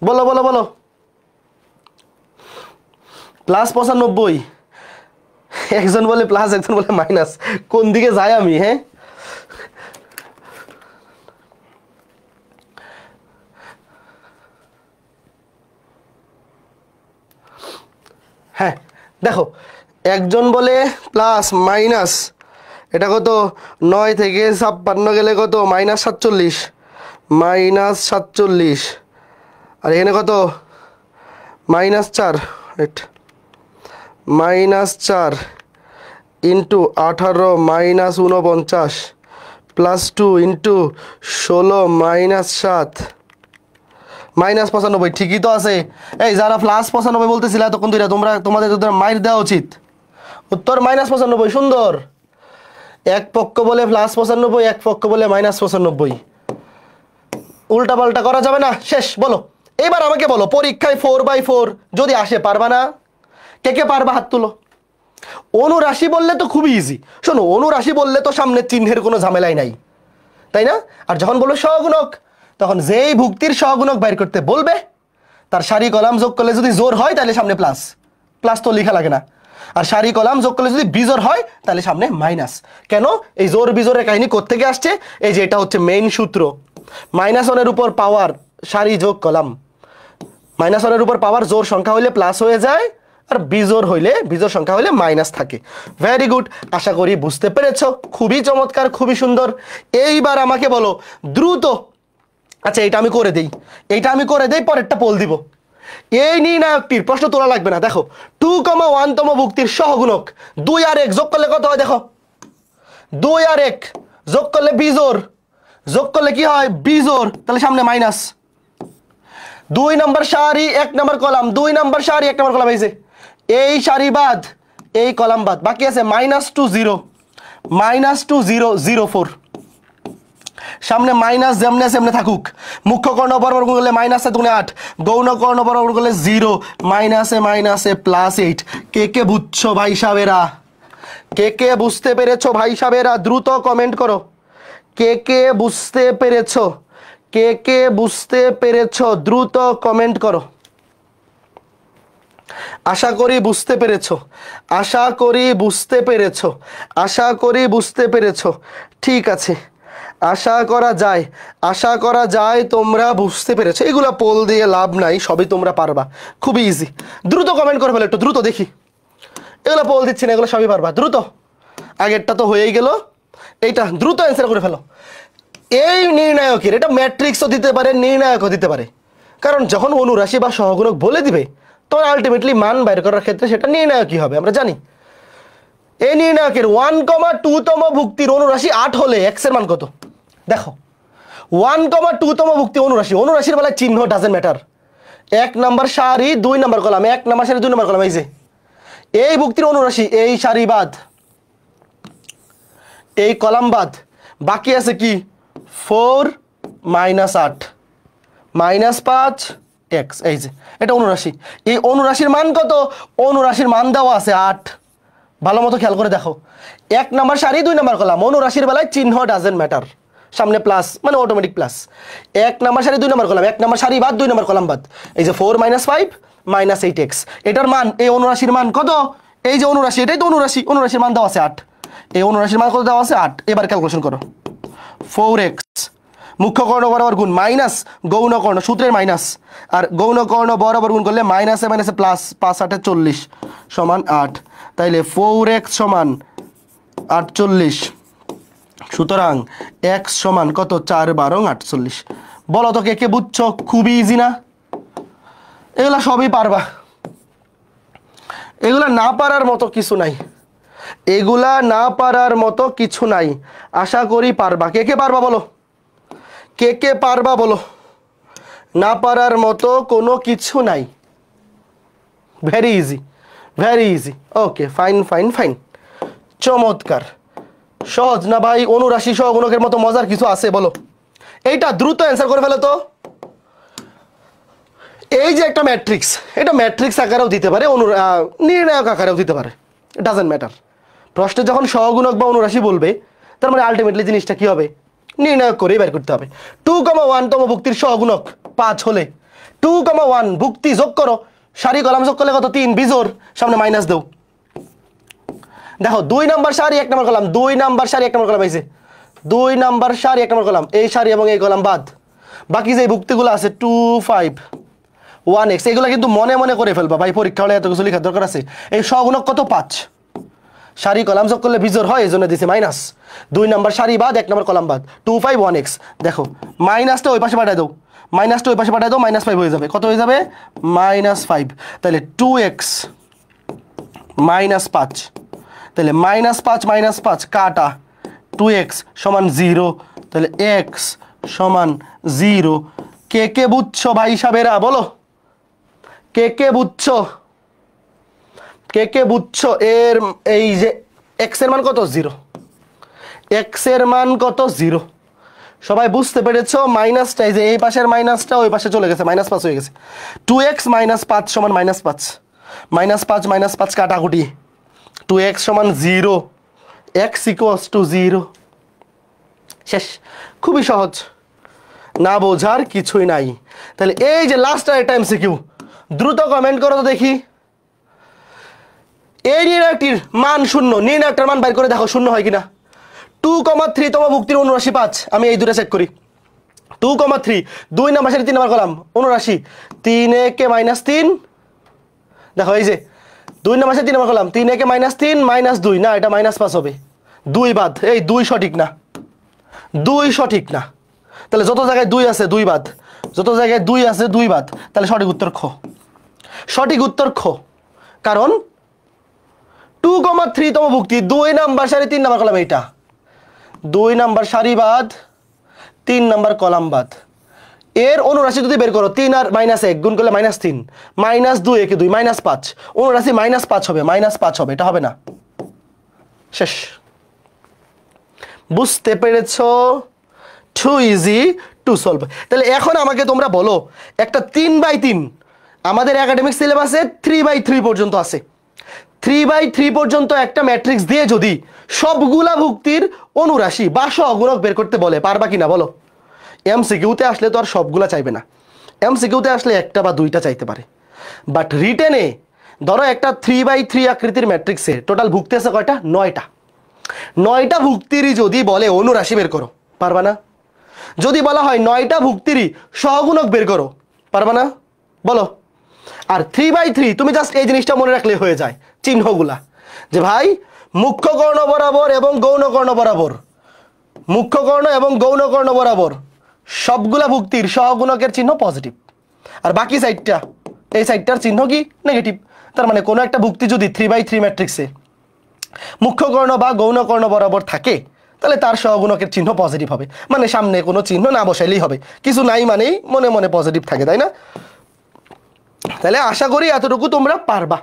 বলো +95 একজন বলে প্লাস একজন বলে মাইনাস কোন দিকে যাই আমি হ্যাঁ দেখো একজন বলে প্লাস মাইনাস এটা কত 9 থেকে 56 গেলে কত -47 আর এখানে কত -4 রাইট -4 ইন্টু 18 -49 +2 ইন্টু 16 -7 -95 ঠিকই তো আছে এই যারা +95 বলতেছিল তখন তোমাদের মাইর দেওয়া উচিত উত্তর -95 সুন্দর এক পক্ষ বলে +95 এক পক্ষ বলে -95 উল্টা পাল্টা করা যাবে না শেষ বলো এবার আমাকে বলো পরীক্ষায় 4/4 যদি আসে পারবা না কে পারবা হাত তুলো অনুরাশি বললে তো খুবই ইজি শোনো অনুরাশি বললে তো সামনে চিহ্নের কোনো ঝামেলাই নাই তাই না আর যখন বলবো সহগুণক তখন যেই ভুক্তির সহগুণক বাইর করতে বলবে তার সারি কলাম যোগ করলে যদি জোর হয় তাহলে সামনে প্লাস তো লেখা লাগে না আর সারি কলাম যোগ করলে যদি বিজোড় হয় তাহলে সামনে মাইনাস কেন এই জোর বিজোড়ের কাহিনী কোত্থেকে আসছে এই যে এটা হচ্ছে মেইন সূত্র -1 এর উপর পাওয়ার সারি যোগ কলাম -1 এর উপর পাওয়ার জোর সংখ্যা হইলে প্লাস হয়ে যায় আর বিজোড় সংখ্যা হইলে মাইনাস থাকে ভেরি গুড আশা করি বুঝতে পেরেছো খুবই চমৎকার খুবই সুন্দর এইবার আমাকে বলো দ্রুত আচ্ছা এটা আমি করে দেই পরেরটা পোল দিব এই নির্ণায়কটির প্রশ্ন তোলা লাগবে না দেখো 2,1 তম ভুক্তির সহগুণক 2 আর 1 যোগ করলে কত হয় দেখো 2 আর 1 যোগ করলে বিজোড় যোগ করলে কি হয় বিজোড় তাহলে সামনে মাইনাস 2 নম্বর সারি 1 নম্বর কলাম 2 নম্বর সারি 1 নম্বর কলাম এই সারি বাদ এই কলাম বাদ বাকি আছে -2 0 সামনে মাইনাস যেমনে সেমনে থাকুক মুখ্য কর্ণ বরাবর গুণ করলে -8 গৌণ কর্ণ বরাবর করলে 0 মাইনাসে +8 কে বুঝছো ভাই সাহেবেরা কে বুঝতে পেরেছো ভাই সাহেবেরা দ্রুত কমেন্ট করো কে কে বুঝতে পেরেছো? কে কে বুঝতে পেরেছো দ্রুত কমেন্ট করো। আশা করি বুঝতে পেরেছো, আশা করি বুঝতে পেরেছো, আশা করি বুঝতে পেরেছো। ঠিক আছে, আশা করা যায়, আশা করা যায় তোমরা বুঝতে পেরেছো। এগুলা পোল দিয়ে লাভ নাই, সবই তোমরা পারবা, খুবই ইজি। দ্রুত কমেন্ট করে ফেলো, একটু দ্রুত দেখি। এগুলো পোল দিচ্ছি না, এগুলো সবই পারবা, দ্রুত। আগেরটা তো হয়েই গেল, এইটা দ্রুত অ্যান্সার করে ফেলো। এই নির্ণায়কের, এটা ম্যাট্রিক্সও দিতে পারে, নির্ণায়কও দিতে পারে, কারণ যখন অনুরাশি বা সহগুণক বলে দিবে তখন আলটিমেটলি মান বাইর করার ক্ষেত্রে সেটা নির্ণায়কই হবে, আমরা জানি। এই নির্ণায়কের 1,2 তম ভুক্তির অনুরাশি 8 হলে এক্স এর মান কত? দেখো 1,2 তম ভুক্তি অনুরাশি, অনুরাশির বেলায় চিহ্ন ডাজেন্ট ম্যাটার। 1 নাম্বার সারি 2 নাম্বার কলাম, 1 নাম্বার সারি 2 নাম্বার কলাম। এই যে এই ভুক্তির অনুরাশি, এই সারি বাদ, এই কলাম বাদ, বাকি আছে কি 4 - 8 -5 এক্স। এই যে এটা অনুরাশি, এই অনুরাশির মান কত? অনুরাশির মান দেওয়া আছে 8। ভালো মতো খেয়াল করে দেখো, 1 নাম্বার সারি 2 নাম্বার কলাম, অনুরাশির বেলায় চিহ্ন ডাজেন্ট ম্যাটার, সামনে প্লাস মানে অটোমেটিক প্লাস। 1 নাম্বার সারি 2 নাম্বার কলাম, 1 নাম্বার সারি বাদ 2 নাম্বার কলাম বাদ, এই যে 4 - 5 - 8 এক্স। এটার মান, এই অনুরাশির মান কত? এই যে অনুরাশি, এটাই তো অনুরাশি, অনুরাশির মান দেওয়া আছে 8। এই অনুরাশির মান কত দেওয়া আছে? 8। এবার ক্যালকুলেশন করো, 4x মুখ্য কর্ণ বরাবর গুণ মাইনাস গৌণ কর্ণ, সূত্রের মাইনাস, আর গৌণ কর্ণ বরাবর গুণ করলে মাইনাসে মাইনাসে প্লাস, 5 × 8 = 40 সমান 8। তাইলে 4x সমান 48। সুতরাং x সমান কত? 4 × 12 = 48। বলো তো কে কে বুঝছো? খুবই ইজি না? এগুলা সবই পারবা, এগুলা না পারার মতো কিছু নাই, এগুলা না পারার মতো কিছু নাই। আশা করি পারবা। কে কে পারবা বলো, কে কে পারবা বলো। না পারার মতো কোনো কিছু নাই, ভেরি ইজি, ভেরি ইজি। ওকে, ফাইন ফাইন ফাইন, চমৎকার। সহজ না ভাই? অনুরাশি সহগুণকের মতো মজার কিছু আছে বলো? এইটা দ্রুত অ্যান্সার করে ফেলো তো। এই যে একটা ম্যাট্রিক্স, এটা ম্যাট্রিক্স আকারেও দিতে পারে, নির্ণায়ক আকারেও দিতে পারে, ডাজেন্ট ম্যাটার। প্রশ্নে যখন সহগুণক বা অনুরাশি বলবে তার মানে আলটিমেটলি জিনিসটা কি হবে? নির্ণায়ক করেই বের করতে হবে। 2,1 তম ভুক্তির সহগুণক 5 হলে 2,1 ভুক্তি যোগ করো, সারি কলাম যোগ করলে কত? 3, বিজোর, সামনে মাইনাস দেও। দেখো 2 নাম্বার সারি 1 নাম্বার কলাম, 2 নাম্বার সারি 1 নাম্বার কলাম, এই যে 2 নাম্বার সারি 1 নাম্বার কলাম, এই সারি এবং এই কলাম বাদ, বাকি যে ভুক্তিগুলো আছে 2, 5, 1x, এগুলো কিন্তু মনে মনে করে ফেলবা ভাই, পরীক্ষা হলে এত কিছু লেখার দরকার আছে? এই সহগুণক কত? 5, সারি কলাম যোগ করলে বিজোর হয়, এই জন্য দিছে মাইনাস। 2 নাম্বার সারি বাদ 1 নাম্বার কলাম বাদ, 2, 5, 1x। দেখো মাইনাসটা ওই পাশে পাঠিয়ে দাও, মাইনাসটা ওই পাশে পাঠিয়ে দাও, -5 হয়ে যাবে। কত হয়ে যাবে? -5। তাহলে 2x -5, তাহলে -5 - 5 কাটা, 2x সমান 0, তাহলে x সমান 0। কে কে বুঝছো ভাই হিসাবেরা বলো? কে কে বুঝছো? কে কে বুঝছো? এর এই যে x এর মান কত? 0। x এর মান কত? 0। সবাই বুঝতে পেরেছো? মাইনাসটা এই যে এই পাশের মাইনাসটা ওই পাশে চলে গেছে, -5 হয়ে গেছে। 2x - 5 সমান -5, -5 - 5 কাটাকুটি, 2x সমান 0, x = 0। শেষ, খুবই সহজ, না বোঝার কিছুই নাই। তাহলে এই যে লাস্ট একটা এমসিকিউ, দ্রুত কমেন্ট করো তো দেখি। এই নির্ণায়কটির মান 0, নির্ণায়কটার মান বাইর করে দেখো 0 হয় কিনা। 2,3 তম ভুক্তির অনুরাশি 5, আমি এই দুটো চেক করি। 2,3, 2 নাম্বার সারি 3 নাম্বার কলাম, অনুরাশি 3 একে -3। দেখো এই যে 2 নাম্বার সারি 3 নাম্বার কলাম, 3 একে -3 -2, না এটা -5 হবে, 2 বাদ। এই 2 সঠিক না, 2 সঠিক না। তাহলে যত জায়গায় 2 আছে 2 বাদ, যত জায়গায় 2 আছে 2 বাদ, তাহলে সঠিক উত্তর খ, সঠিক উত্তর খ। কারণ 2,3 তম ভুক্তি 2 নাম্বার সারি 3 নাম্বার কলাম, এইটা 2 নাম্বার সারি বাদ 3 নাম্বার কলাম বাদ। এর অনুরাশি যদি বের করো, 3 আর -1 গুণ করলে -3, -2 একে 2, -5, অনুরাশি -5 হবে, -5 হবে, এটা হবে না। শেষ, বুঝতে পেরেছো? Too easy to solve. তাহলে এখন আমাকে তোমরা বলো, একটা 3/3 আমাদের একাডেমিক সিলেবাসে 3/3 পর্যন্ত আছে, 3/3 পর্যন্ত একটা ম্যাট্রিক্স দিয়ে যদি সবগুলা ভুক্তির অনুরাশি বা সহগুণক বের করতে বলে, পারবা কিনা বলো? এমসিকিউতে আসলে তো আর সবগুলা চাইবে না, এমসিকিউতে আসলে একটা বা দুইটা চাইতে পারে, বাট রিটেনে ধরো একটা 3/3 আকৃতির ম্যাট্রিক্সে টোটাল ভুক্তি আছে কয়টা? 9টা। 9টা ভুক্তিরই যদি বলে অনুরাশি বের করো, পারবা না? যদি বলা হয় 9টা ভুক্তিরই সহগুণক বের করো, পারবা না? বলো। আর 3/3 তুমি জাস্ট এই জিনিসটা মনে রাখলে হয়ে যায়, চিহ্নগুলা, যে ভাই মুখ্য কর্ণ বরাবর এবং গৌণ কর্ণ বরাবর, মুখ্য কর্ণ এবং গৌণ কর্ণ বরাবর সবগুলা ভুক্তির সহগুণকের চিহ্ন পজিটিভ, আর বাকি সাইডটা, এই সাইডটার চিহ্ন কি? নেগেটিভ। তার মানে কোনো একটা ভুক্তি যদি 3/3 ম্যাট্রিক্সে মুখ্য কর্ণ বা গৌণ কর্ণ বরাবর থাকে, তাহলে তার সহগুণকের চিহ্ন পজিটিভ হবে, মানে সামনে কোনো চিহ্ন না বসাইলেই হবে, কিছু নাই মানেই মনে মনে পজিটিভ থাকে, তাই না? তাহলে আশা করি এতটুকু তোমরা পারবা,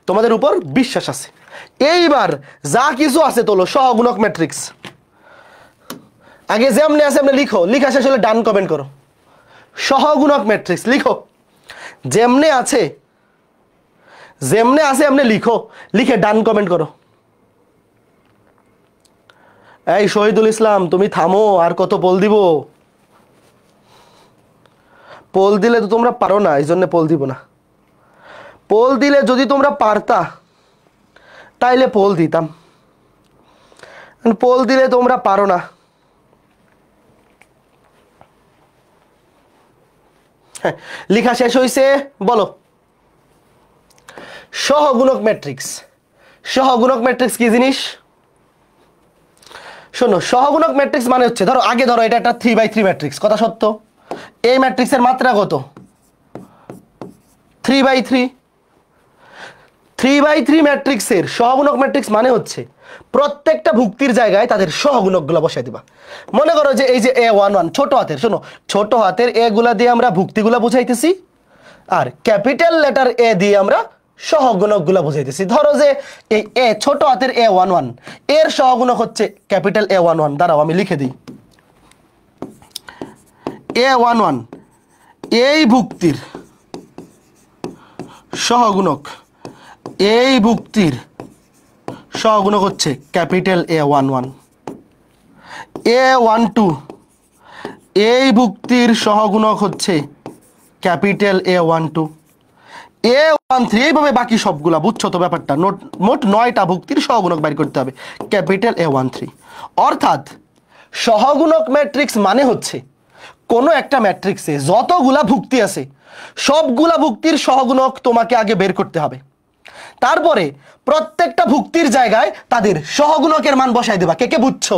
তোমাদের উপর বিশ্বাস আছে। এইবার যা কিছু আছে তোলো সহগুণক ম্যাট্রিক্স, আগে যেমনি আছে এমনি লিখো, লিখা শেষ হলে ডান কমেন্ট করো। সহগুণক ম্যাট্রিক্স লিখো, যেমনে আছে এমনি লিখো, লিখে ডান কমেন্ট করো। এই শহীদুল ইসলাম তুমি থামো, আর কত পোল দিব? পোল দিলে তো তোমরা পারো না, এই জন্য পোল দিব না। পোল দিলে যদি তোমরা পারতা তাইলে পোল দিতাম, পোল দিলে তোমরা পারো না। লেখা শেষ হয়েছে, বলো। সহগুণক ম্যাট্রিক্স, সহগুণক ম্যাট্রিক্স কি জিনিস? শোনো, সহগুণক ম্যাট্রিক্স মানে হচ্ছে, ধরো আগে ধরো এটা একটা 3/3 ম্যাট্রিক্স, কথা সত্য। এই ম্যাট্রিক্সের মাত্রা কত? 3/3। 3/3 ম্যাট্রিক্সের সহগুণক ম্যাট্রিক্স মানে হচ্ছে প্রত্যেকটা ভুক্তির জায়গায় তাদের সহগুণকগুলো বসাই দিবা। মনে করো যে এই যে A11 ছোট হাতের, শোনো ছোট হাতের এ গুলা দিয়ে আমরা ভুক্তিগুলা বুঝাইতেছি, আর ক্যাপিটাল লেটার এ দিয়ে আমরা সহগুণকগুলো বুঝাইতেছি। ধরো যে এই এ ছোট হাতের A11 এর সহগুণক হচ্ছে ক্যাপিটাল A11, দাঁড়াও আমি লিখে দিই। A11 এই ভুক্তির সহগুণক, এই ভুক্তির সহগুণক হচ্ছে ক্যাপিটাল A11। A12 এই ভুক্তির সহগুণক হচ্ছে ক্যাপিটাল A12। A13 এইভাবে বাকি সবগুলা, বুঝছো তো ব্যাপারটা? মোট 9টা ভুক্তির সহগুণক বাইর করতে হবে, ক্যাপিটাল A13। অর্থাৎ সহগুণক ম্যাট্রিক্স মানে হচ্ছে কোনো একটা ম্যাট্রিক্সে যতগুলা ভুক্তি আছে সবগুলা ভুক্তির সহগুণক তোমাকে আগে বের করতে হবে, তারপরে প্রত্যেকটা ভুক্তির জায়গায় তাদের সহগুণকের মান বসাই দেবা। কে কে বুঝছো?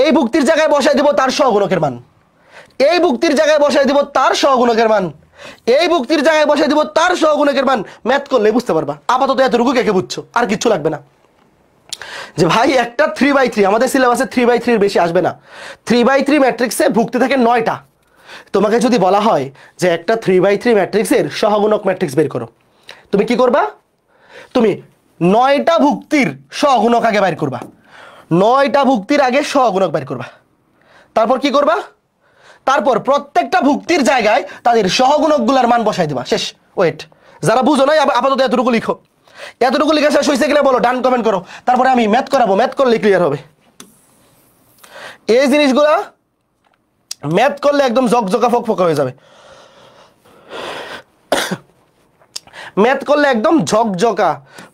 এই ভুক্তির জায়গায় বসাই দেব তার সহগুণকের মান, এই ভুক্তির জায়গায় বসাই দেব তার সহগুণকের মান, এই ভুক্তির জায়গায় বসাই দেব তার সহগুণকের মান। ম্যাথ করলে বুঝতে পারবা। আপাতত এতটুকু কে কে বুঝছো, আর কিচ্ছু লাগবে না। যে ভাই একটা 3/3, আমাদের সিলেবাসে 3/3 বেশি আসবে না। 3/3 ম্যাট্রিক্সে ভুক্তি থাকে 9টা। তোমাকে যদি বলা হয় যে একটা 3/3 ম্যাট্রিক্সের সহগুণক ম্যাট্রিক্স বের করো, তুমি কি করবা? তুমি 9টা ভুক্তির সহগুণক আগে বের করবা, 9টা ভুক্তির আগে সহগুণক বের করবা, তারপর কি করবা? তারপর প্রত্যেকটা ভুক্তির জায়গায় তাদের সহগুণকগুলোর মান বসাই দিবা। শেষ। ওয়েট, যারা বুঝো নাই আপাতত এতটুকু লিখো। এতটুকু লিখে শেষ হয়েছে কিনা বলো, ডান কমেন্ট করো। তারপরে আমি ম্যাথ করাবো, ম্যাথ করলে ক্লিয়ার হবে। এই জিনিসগুলা ম্যাথ করলে একদম জকজকা ফকফকা হয়ে যাবে। ম্যাথ করলে একদম ঝকঝকা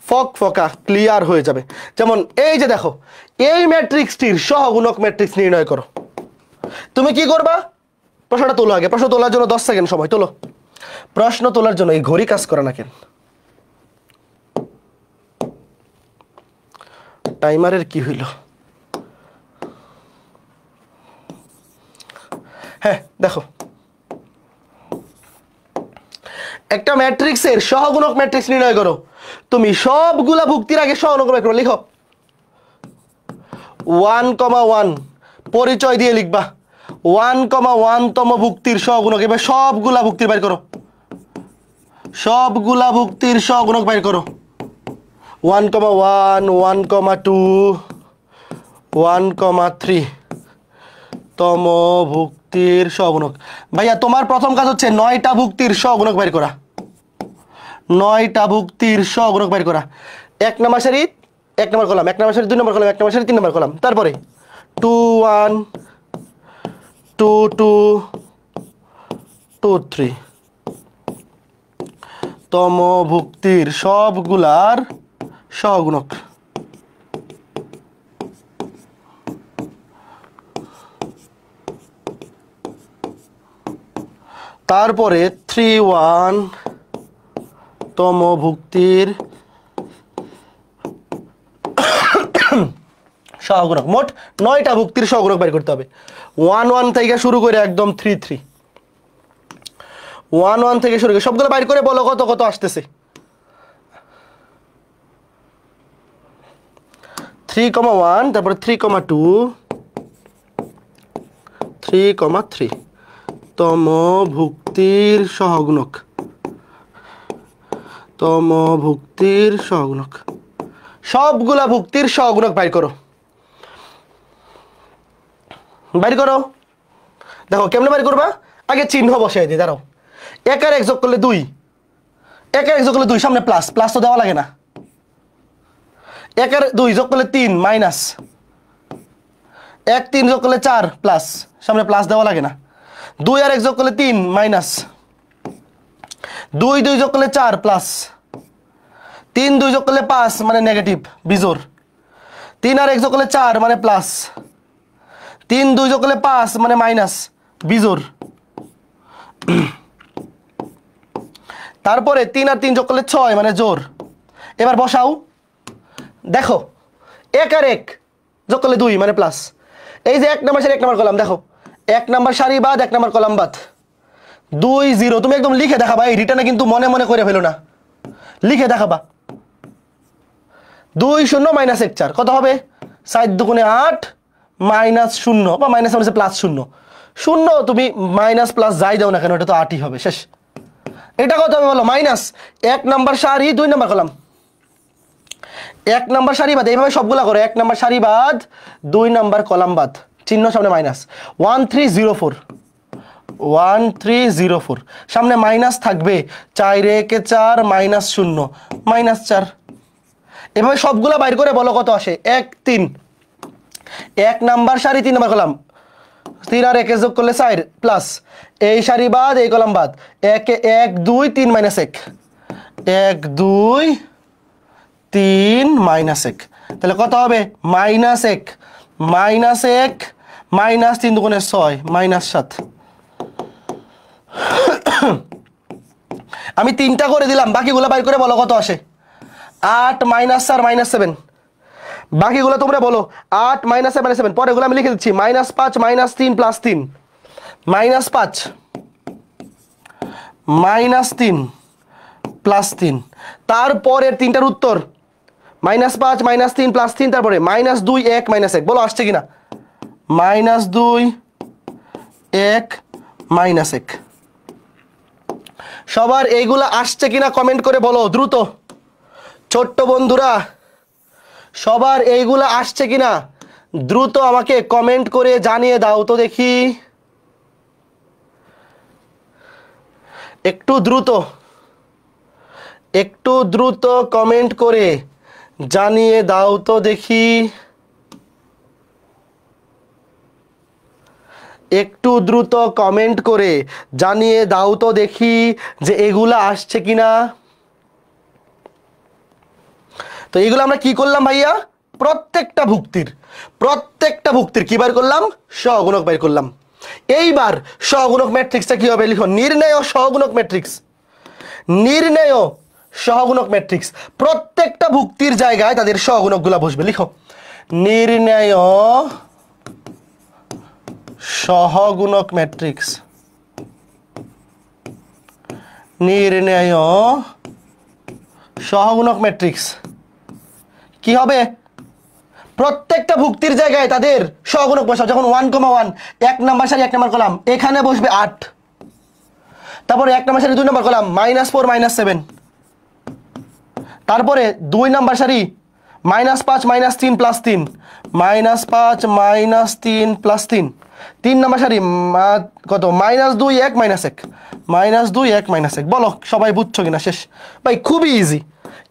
ফকফকা ক্লিয়ার হয়ে যাবে। যেমন এই যে দেখো, এই ম্যাট্রিক্সটির সহগুণক ম্যাট্রিক্স নির্ণয় করো। তুমি কি করবা? প্রশ্নটা তোলো আগে। প্রশ্ন তোলার জন্য 10 সেকেন্ড সময়। তোলো প্রশ্ন তোলার জন্য। এই ঘড়ি কাজ করে না কেন? টাইমারের কি হইল? হ্যাঁ দেখো, একটা ম্যাট্রিক্সের সহগুণক ম্যাট্রিক্স নির্ণয় করো। তুমি সবগুলা ভুক্তির আগে সহগুণক বের করো। লিখো 1,1 পরিচয় দিয়ে লিখবা। 1,1 তম ভুক্তির সহগুণক। এবার সবগুলা ভুক্তির বের করো, সবগুলা ভুক্তির সহগুণক বের করো। 1,1 1,2 1,3 তম ভুক্তির সহগুণক। ভাইয়া তোমার প্রথম কাজ হচ্ছে 9টা ভুক্তির সহগুণক বের করা। 9টা ভুক্তির সহগুণক বাইর করা। 1 নম্বর সারি 1 নম্বর কলাম, 1 নম্বর সারি 2 নম্বর কলাম, 1 নম্বর সারি 3 নম্বর কলাম। তারপরে 2 1 2 2 2 3 তম ভুক্তির সবগুলার সহগুণক। তারপরে 3 1 তম ভুক্তির সহগুণক। মোট 9টা ভুক্তির সহগুণক বের করতে হবে। 1 1 থেকে শুরু করে একদম 3 3, 1 1 থেকে শুরু করে সবগুলো বাইর করে বলো কত কত আসতেছে। 3,1, তারপরে 3,2, 3,3 তম ভুক্তির সহগুণক। তম ভুক্তির সহগুণক সবগুলা ভুক্তির সহগুণক বাইর করো। বাইর করো। দেখো কেমনে বাইর করবা, আগে চিহ্ন বসাই দিই। দাঁড়াও, 1 আর 1 যোগ করলে 2, 1 আর 1 যোগ করলে 2, সামনে প্লাস, প্লাস তো দেওয়া লাগে না। 1 আর 2 যোগ করলে 3 মাইনাস, 1 3 যোগ করলে 4 প্লাস, সামনে প্লাস দেওয়া লাগে না। 2 আর 1 যোগ করলে 3 মাইনাস, 2 2 যোগ করলে 4 প্লাস, 3 2 যোগ করলে 5 মানে নেগেটিভ বিজোড়, 3 আর 1 যোগ করলে 4 মানে প্লাস, 3 2 যোগ করলে 5 মানে মাইনাস বিজোড়। তারপরে 3 আর 3 যোগ করলে 6 মানে জোড়। এবার বসাও। দেখো 1 আর 1 যোগ করলে 2 মানে প্লাস। এই যে 1 নম্বর সারি 1 নম্বর কলাম, দেখো 1 নম্বর সারি বাদ 1 নম্বর কলাম বাদ 2 0। তুমি একদম লিখে দেখাবা, এই রিটার্নে কিন্তু মনে মনে করে ফেলো না, লিখে দেখাবা। 2 0 মাইনাস 1 4 কত হবে? 7 দুগুণে 8 মাইনাস 0 বা মাইনাস মানে প্লাস 0 0। তুমি মাইনাস প্লাস যাই দাও না কেন, এটা তো 8ই হবে, শেষ। এটা কত হবে বলো? মাইনাস 1 নম্বর সারি 2 নম্বর কলাম, 1 নম্বর সারি বাদ, এইভাবে সবগুলা করো। 1 নম্বর সারি বাদ 2 নম্বর কলাম বাদ, চিহ্ন সামনে মাইনাস। 1304, 1304 সামনে মাইনাস থাকবে, 4 1 4 মাইনাস 0 মাইনাস 4। এভাবে সবগুলা বাইর করে বলো কত আসে। 1 3, 1 নম্বর সারি 3 নম্বর কলাম, 3 আর 1 যোগ করলে 4 প্লাস, এই সারি বাদ এই কলাম বাদ, 1 1 2 3 মাইনাস 1, 1 2 3 মাইনাস 1। তাহলে কত হবে? মাইনাস 1 মাইনাস 1 মাইনাস 3 দুগুণে 6 মাইনাস 7। আমি 3টা করে দিলাম, বাকিগুলো বাইর করে বলো কত আসে। 8 মাইনাস 4 মাইনাস 7, বাকিগুলো তোমরা বলো। 8 মাইনাস 7 মাইনাস 7, পরে এগুলো আমি লিখে দিচ্ছি। Minus 5 minus 3 plus 3, minus 5 minus 3 plus 3। তারপরের 3টার উত্তর মাইনাস 5 মাইনাস 3 প্লাস 3, তারপরে মাইনাস 2 1 মাইনাস 1, বলো আসছে কিনা। Minus 2 1 minus 1। সবার এইগুলা আসছে কিনা কমেন্ট করে বলো দ্রুত। ছোট্ট বন্ধুরা, সবার এইগুলা আসছে কিনা দ্রুত আমাকে কমেন্ট করে জানিয়ে দাও তো দেখি, একটু দ্রুত, একটু দ্রুত কমেন্ট করে জানিয়ে দাও তো দেখি, একটু দ্রুত কমেন্ট করে জানিয়ে দাও তো দেখি যে এগুলা আসছে কিনা। তো এগুলো আমরা কি করলাম ভাইয়া? প্রত্যেকটা ভুক্তির কি বের করলাম? সহগুণক বের করলাম। এইবার সহগুণক ম্যাট্রিক্সটা কি হবে লিখো। নির্ণেয় সহগুণক ম্যাট্রিক্স, নির্ণেয় সহগুণক ম্যাট্রিক্স। প্রত্যেকটা ভুক্তির জায়গায় তাদের সহগুণকগুলো বসবে, লিখো। নির্ণেয় সহগুণক ম্যাট্রিক্স, নির্ণেয় সহগুণক ম্যাট্রিক্স কি হবে? প্রত্যেকটা ভুক্তির জায়গায় তাদের সহগুণক বসাও। যখন 1,1 1 নম্বর সারি 1 নম্বর কলাম, এখানে বসবে 8। তারপরে 1 নম্বর সারি 2 নম্বর কলাম -4 -7। তারপরে 2 নম্বর সারি -5 -3 + 3, -5 -3 + 3। 3 নাম্বার সারি কত -2 1 -1 -2 1 -1 বলো সবাই বুঝছো কিনা শেষ ভাই খুবই ইজি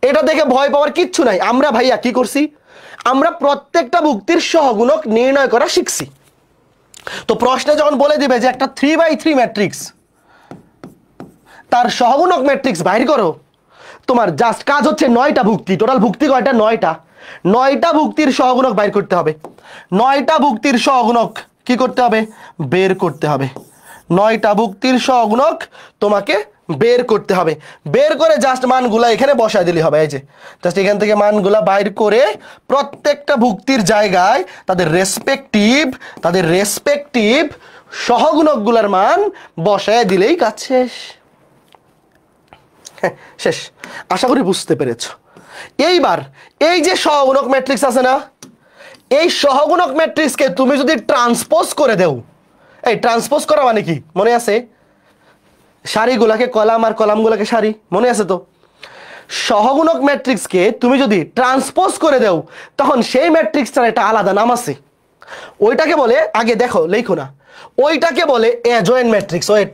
এটা দেখে ভয় পাওয়ার কিচ্ছু নাই আমরা ভাইয়া কি করছি আমরা প্রত্যেকটা ভুক্তির সহগুণক নির্ণয় করা শিখছি তো প্রশ্নে যখন বলে দিবে যে একটা 3/3 ম্যাট্রিক্স তার সহগুণক ম্যাট্রিক্স বাইর করো তোমার জাস্ট কাজ হচ্ছে 9টা ভুক্তি টোটাল ভুক্তি কয়টা 9টা ভুক্তির সহগুণক বাইর করতে হবে 9টা ভুক্তির সহগুণক কি করতে হবে বের করতে হবে 9টা ভুক্তির সহগুণক তোমাকে বের করতে হবে বের করে জাস্ট মানগুলা এখানে বসায় দিলেই হবে এই যে জাস্ট এখান থেকে মানগুলা বাইর করে প্রত্যেকটা ভুক্তির জায়গায় তাদের রেসপেক্টিভ সহগুণকগুলোর মান বসায় দিলেই কাজ শেষ শেষ আশা করি বুঝতে পেরেছো এইবার এই যে সহগুণক ম্যাট্রিক্স আছে না এই সহগুণক ম্যাট্রিক্সকে তুমি যদি ট্রান্সপোজ করে দাও এই ট্রান্সপোজ করা মানে কি মনে আছে সারিগুলোকে কলাম আর কলামগুলোকে সারি মনে আছে তো সহগুণক ম্যাট্রিক্সকে তুমি যদি ট্রান্সপোজ করে দাও তখন সেই ম্যাট্রিক্সটার একটা আলাদা নাম আছে ওইটাকে বলে আগে দেখো লেখো না ওইটাকে বলে অ্যাডজয়েন্ট ম্যাট্রিক্স ওয়েট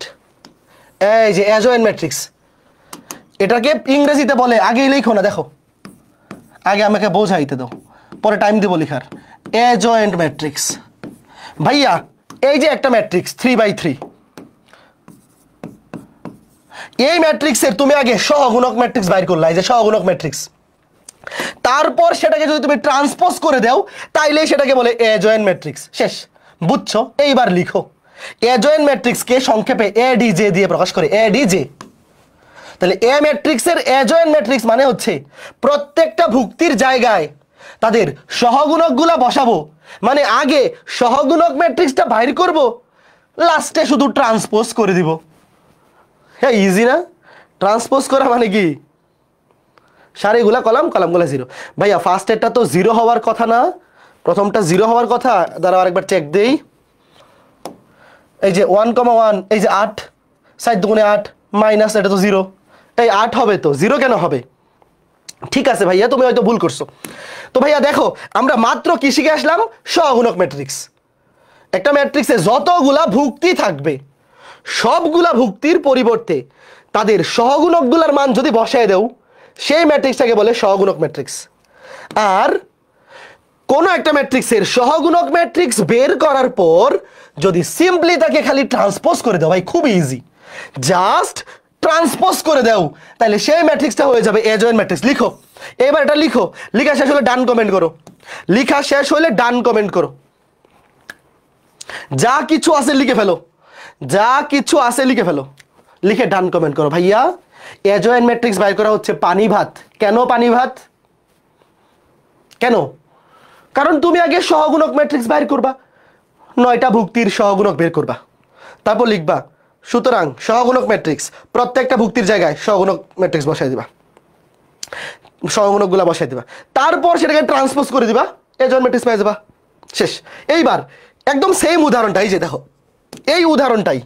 এই যে অ্যাডজয়েন্ট ম্যাট্রিক্স এটাকে ইংরেজিতে বলে আগেই লেখো না দেখো আগে আমাকে বোঝাইতে দাও পরে টাইম দেবো লেখার অ্যাডজয়েন্ট ম্যাট্রিক্স ভাইয়া এই যে একটা ম্যাট্রিক্স 3/3 এই ম্যাট্রিক্সের তুমি আগে সহগুণক ম্যাট্রিক্স বাইর করলা এই যে সহগুণক ম্যাট্রিক্স তারপর সেটাকে যদি তুমি ট্রান্সপোজ করে দাও তাইলে সেটাকে বলে অ্যাডজয়েন্ট ম্যাট্রিক্স শেষ বুঝছো এইবার লিখো অ্যাডজয়েন্ট ম্যাট্রিক্সকে সংক্ষেপে এডিজে দিয়ে প্রকাশ করে এডিজে তাহলে এ ম্যাট্রিক্সের অ্যাডজয়েন্ট ম্যাট্রিক্স মানে হচ্ছে প্রত্যেকটা ভুক্তির জায়গায় তাদের সহগুণকগুলা বসাবো মানে আগে সহগুণক ম্যাট্রিক্সটা বাইর করব লাস্টে শুধু ট্রান্সপোজ করে দিব হ্যাঁ ইজি না ট্রান্সপোজ করা মানে কি সারিগুলা কলামগুলা 0 ভাইয়া ফার্স্ট এরটা তো 0 হওয়ার কথা না প্রথমটা 0 হওয়ার কথা দাঁড়াও আরেকবার চেক দেই এই যে 1,1 এই যে 8 7 দুগুণে 8 মাইনাস এটা তো 0 এই 8 হবে তো 0 কেন হবে ঠিক আছে ভাইয়া তুমি হয়তো ভুল করছো তো ভাইয়া দেখো আমরা মাত্র কি শিখে আসলাম সহগুণক ম্যাট্রিক্স একটা ম্যাট্রিক্সে যতগুলা ভুক্তি থাকবে সবগুলা ভুক্তির পরিবর্তে তাদের সহগুণকগুলোর মান যদি বসায় দেও সেই ম্যাট্রিক্সটাকে বলে সহগুণক ম্যাট্রিক্স আর কোন একটা ম্যাট্রিক্সের সহগুণক ম্যাট্রিক্স বের করার পর যদি সিম্পলি তাকে খালি ট্রান্সপোজ করে দাও ভাই খুব ইজি জাস্ট ট্রান্সপোজ করে দাও তাহলে সেই ম্যাট্রিক্সটা হয়ে যাবে অ্যাডজয়েন্ট ম্যাট্রিক্স লিখো এবার এটা লিখো লেখা শেষ হলে ডান কমেন্ট করো লেখা শেষ হলে ডান কমেন্ট করো যা কিছু আছে লিখে ফেলো যা কিছু আছে লিখে ফেলো লিখে ডান কমেন্ট করো ভাইয়া অ্যাডজয়েন্ট ম্যাট্রিক্স বাইর করা হচ্ছে পানি ভাত কেন পানি ভাত কেন কারণ তুমি আগে সহগুণক ম্যাট্রিক্স বাইর করবা 9টা ভুক্তির সহগুণক বের করবা তারপর লিখবা সুতরাং সহগুণক ম্যাট্রিক্স প্রত্যেকটা ভুক্তির জায়গায় সহগুণক ম্যাট্রিক্স বসাই দিবা সহগুণকগুলা বসাই দিবা তারপর সেটাকে ট্রান্সপোজ করে দিবা অ্যাডজয়েন্ট ম্যাট্রিক্স পেয়ে যাবা শেষ এইবার একদম সেম উদাহরণটাই যে দেখো এই উদাহরণটাই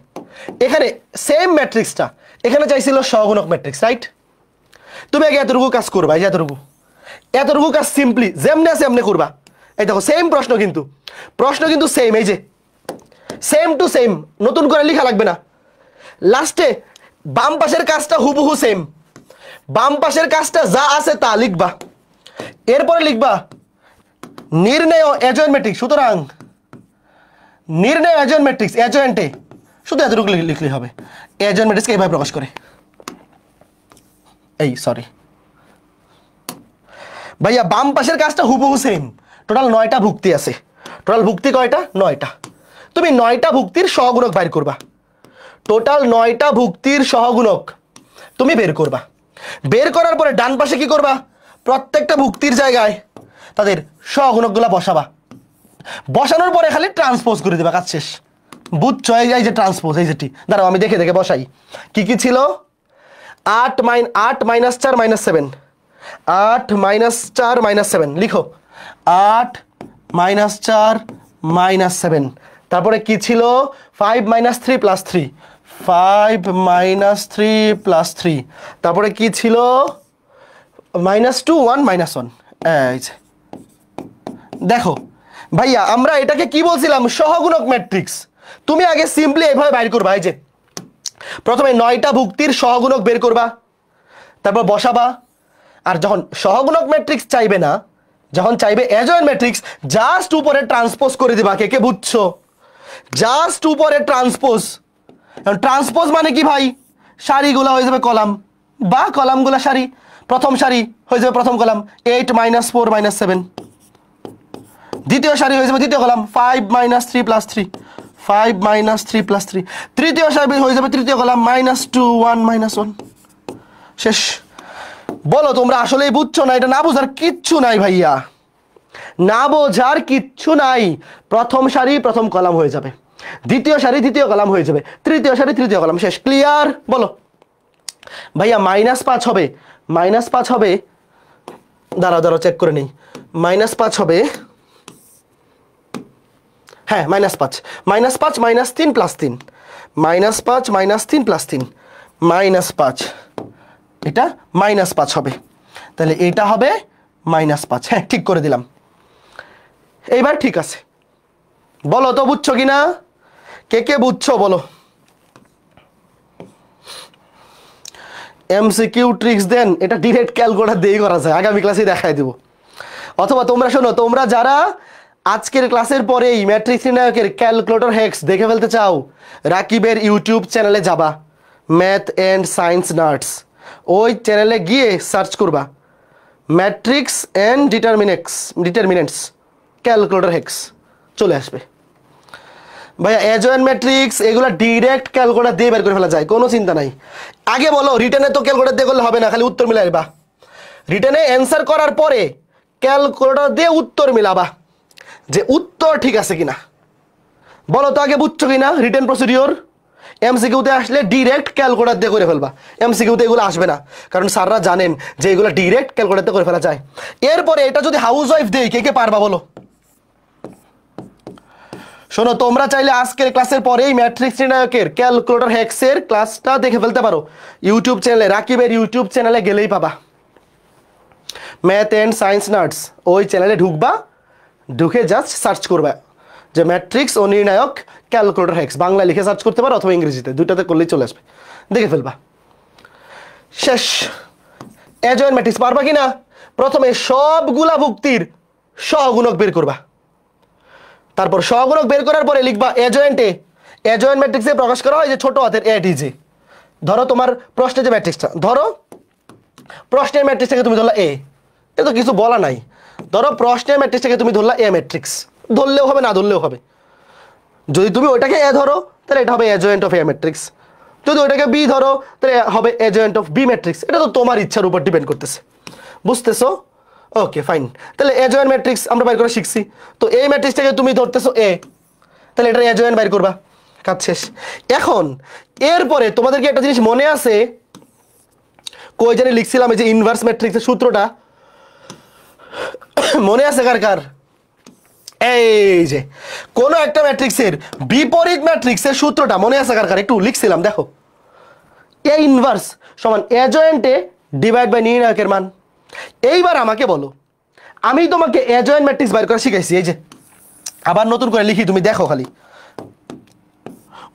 এখানে সেম ম্যাট্রিক্সটা এখানে চাইছিল সহগুণক ম্যাট্রিক্স রাইট তুমি আগে এতটুকু কাজ করবা এই যে এতটুকু কাজ সিম্পলি যেমনি আছে এমনি করবা এই দেখো সেম প্রশ্ন কিন্তু সেম এই যে সেম টু সেম নতুন করে লেখা লাগবে না লাস্টে বাম পাশের কাজটা হুবহু সেম বাম পাশের কাজটা যা আছে তা লিখবা এরপরে লিখবা নির্ণয় অ্যাডজয়েন্ট ম্যাট্রিক্স সুতরাং নির্ণয় অ্যাডজয়েন্ট ম্যাট্রিক্স অ্যাডজয়েন্টে শুধু এতটুকু লিখলেই হবে অ্যাডজয়েন্ট ম্যাট্রিক্সকে এইভাবে প্রকাশ করে এই সরি ভাইয়া বাম পাশের কাজটা হুবহু সেম টোটাল 9টা ভুক্তি আছে টোটাল ভুক্তি কয়টা 9টা তুমি 9টা ভুক্তির সহগুণক বাইর করবা টোটাল 9টা ভুক্তির সহগুণক তুমি বের করবা বের করার পরে ডান পাশে কি করবা প্রত্যেকটা ভুক্তির জায়গায় তাদের সহগুণকগুলা বসাবা বসানোর পরে খালি ট্রান্সপোজ করে দিবা কাজ শেষ বুঝছো এই যে ট্রান্সপোজ এই যেটি দাঁড়াও আমি দেখে দেখে বসাই কি ছিল 8 - 4 - 7 8 - 4 - 7 লিখো 8 - 4 - 7 তারপরে কি ছিল 5 - 3 + 3 5 - 3 + 3 তারপরে কি ছিল -2 1 - 1 এই যে দেখো ভাইয়া আমরা এটাকে কি বলছিলাম, সহগুণক ম্যাট্রিক্স। তুমি আগে সিম্পলি এইভাবে বাইর করবা, এই যে প্রথমে 9টা ভুক্তির সহগুণক বের করবা, তারপর বসাবা। আর যখন সহগুণক ম্যাট্রিক্স চাইবে না, যখন চাইবে অ্যাডজয়েন্ট ম্যাট্রিক্স, জাস্ট উপরে ট্রান্সপোজ করে দিবা। কে কে বুঝছো? জাস্ট উপরে ট্রান্সপোজ। ট্রান্সপোজ মানে কি ভাই, সারিগুলা হয়ে যাবে কলাম, বা কলামগুলা সারি। প্রথম সারি হয়ে যাবে প্রথম কলাম 8 - 4 - 7, দ্বিতীয় সারি হয়ে যাবে দ্বিতীয় কলাম 5 - 3 + 3, 5 - 3 + 3, তৃতীয় সারি হয়ে যাবে তৃতীয় কলাম -2 1 - 1। শেষ। বলো তোমরা আসলেই বুঝছো না? এটা না বোঝার কিচ্ছু নাই ভাইয়া, না বোঝার কিচ্ছু নাই। প্রথম সারি প্রথম কলাম হয়ে যাবে, দ্বিতীয় সারি দ্বিতীয় কলাম হয়ে যাবে, তৃতীয় সারি তৃতীয় কলাম, শেষ। ক্লিয়ার? বলো ভাইয়া -5 হবে, -5 হবে, দাঁড়াও দাঁড়াও চেক করে নেই। -5 হবে, হ্যাঁ -5 -5 -3 + 3, -5 -3 + 3 -5, এটা -5 হবে। তাহলে এটা হবে -5। হ্যাঁ ঠিক করে দিলাম, এইবার ঠিক আছে। বলো তো বুঝছো কিনা, কে কে বুঝছো বলো। এমসিকিউ ট্রিক্স দেন, এটা ডিরেক্ট ক্যালকুলেটর দিয়েই করা যায়, আগামী ক্লাসে দেখাই দেব। অথবা তোমরা শোনো, তোমরা যারা আজকের ক্লাসের পরেই ম্যাট্রিক্স নির্ণায়কের ক্যালকুলেটর হ্যাক্স দেখে ফেলতে চাও, রাকিবের ইউটিউব চ্যানেলে যাবা, ম্যাথ অ্যান্ড সায়েন্স নার্ডস, ওই চ্যানেলে গিয়ে সার্চ করবা matrix and determinants calculator hacks, চলে আসবে। ভাইয়া অ্যাডজয়েন্ট ম্যাট্রিক্স এগুলো ডিরেক্ট ক্যালকুলেটর দিয়ে বের করে ফেলা যায়, কোনো চিন্তা নাই। আগে বলো রিটেনে তো ক্যালকুলেটর দিয়ে করলে হবে না, খালি উত্তর মিলাইবা। রিটেনে অ্যান্সার করার পরে ক্যালকুলেটর দিয়ে উত্তর মিলাবা, যে উত্তর ঠিক আছে কিনা। বলো তো আগে বুঝছো কিনা রিটেন প্রসিডিওর। এমসিকিউতে আসলে ডিরেক্ট ক্যালকুলেটর দিয়ে করে ফেলবা, এমসিকিউতে এগুলো আসবে না, কারণ স্যাররা জানেন যে এগুলো ডিরেক্ট ক্যালকুলেটর দিয়ে করে ফেলা যায়। এরপরে এটা যদি হাউস ওয়াইফ দেই, কে কে পারবা বলো। শোনো, তোমরা চাইলে আজকের ক্লাসের পরেই ম্যাট্রিক্স নির্ণায়কের ক্যালকুলেটর হ্যাক্সের ক্লাসটা দেখে ফেলতে পারো। ইউটিউব চ্যানেলে, রাকিবের ইউটিউব চ্যানেলে গেলেই পাবা, ম্যাথ অ্যান্ড সায়েন্স নার্ডস, ওই চ্যানেলে ঢুকবা, ঢুকে জাস্ট সার্চ করবা যে ম্যাট্রিক্স ও নির্ণায়ক ক্যালকুলেটর হ্যাক্স, বাংলা লিখে সার্চ করতে পারো অথবা ইংরেজিতে, দুইটাতে করলেই চলে আসবে, দেখে ফেলবা। শেষ। অ্যাডজয়েন্ট ম্যাট্রিক্স পারবা কিনা? প্রথমে সবগুলা ভুক্তির সহগুণক বের করবা, তারপর সহগুণক বের করার পরে লিখবা অ্যাডজয়েন্টে। অ্যাডজয়েন্ট ম্যাট্রিক্সে প্রকাশ করা হয় যে ছোট হাতের এটিজি। ধরো তোমার প্রশ্নের যে ম্যাট্রিক্সটা, ধরো প্রশ্নের ম্যাট্রিক্সটাকে তুমি ধরলা এ, এ তো কিছু বলা নাই। ধরো প্রশ্নের ম্যাট্রিক্সটাকে তুমি ধরলা এ ম্যাট্রিক্স, ধরলেও হবে না ধরলেও হবে। যদি তুমি ওইটাকে এ ধরো তাহলে এটা হবে অ্যাডজয়েন্ট অফ এ ম্যাট্রিক্স, যদি ওইটাকে বি ধরো তাহলে হবে অ্যাডজয়েন্ট অফ বি ম্যাট্রিক্স। এটা তো তোমার ইচ্ছার উপর ডিপেন্ড করতেছে, বুঝতেছো? Okay fine. তাহলে অ্যাডজয়েন্ট ম্যাট্রিক্স আমরা বাইর করা শিখছি, তো এই ম্যাট্রিক্সটাকে তুমি ধরতেছো এ, তাহলে এটা অ্যাডজয়েন্ট বাইর করবা, কাজ শেষ। এখন এরপরে তোমাদেরকে একটা জিনিস মনে আছে, কই জানি লিখছিলাম এই যে ইনভার্স ম্যাট্রিক্সের সূত্রটা, মনে আছে কার কার? এই যে কোন একটা ম্যাট্রিক্সের বিপরীত ম্যাট্রিক্সের সূত্রটা মনে আছে কার কার? একটু লিখছিলাম দেখো, এ ইনভার্স সমান অ্যাডজয়েন্টে ডিভাইড বাই নির্ণায়কের মান। এইবার আমাকে বলো, আমি তোমাকে অ্যাডজয়েন্ট ম্যাট্রিক্স বাইর করা শিখাইছি, এই যে আবার নতুন করে লিখি, তুমি দেখো খালি।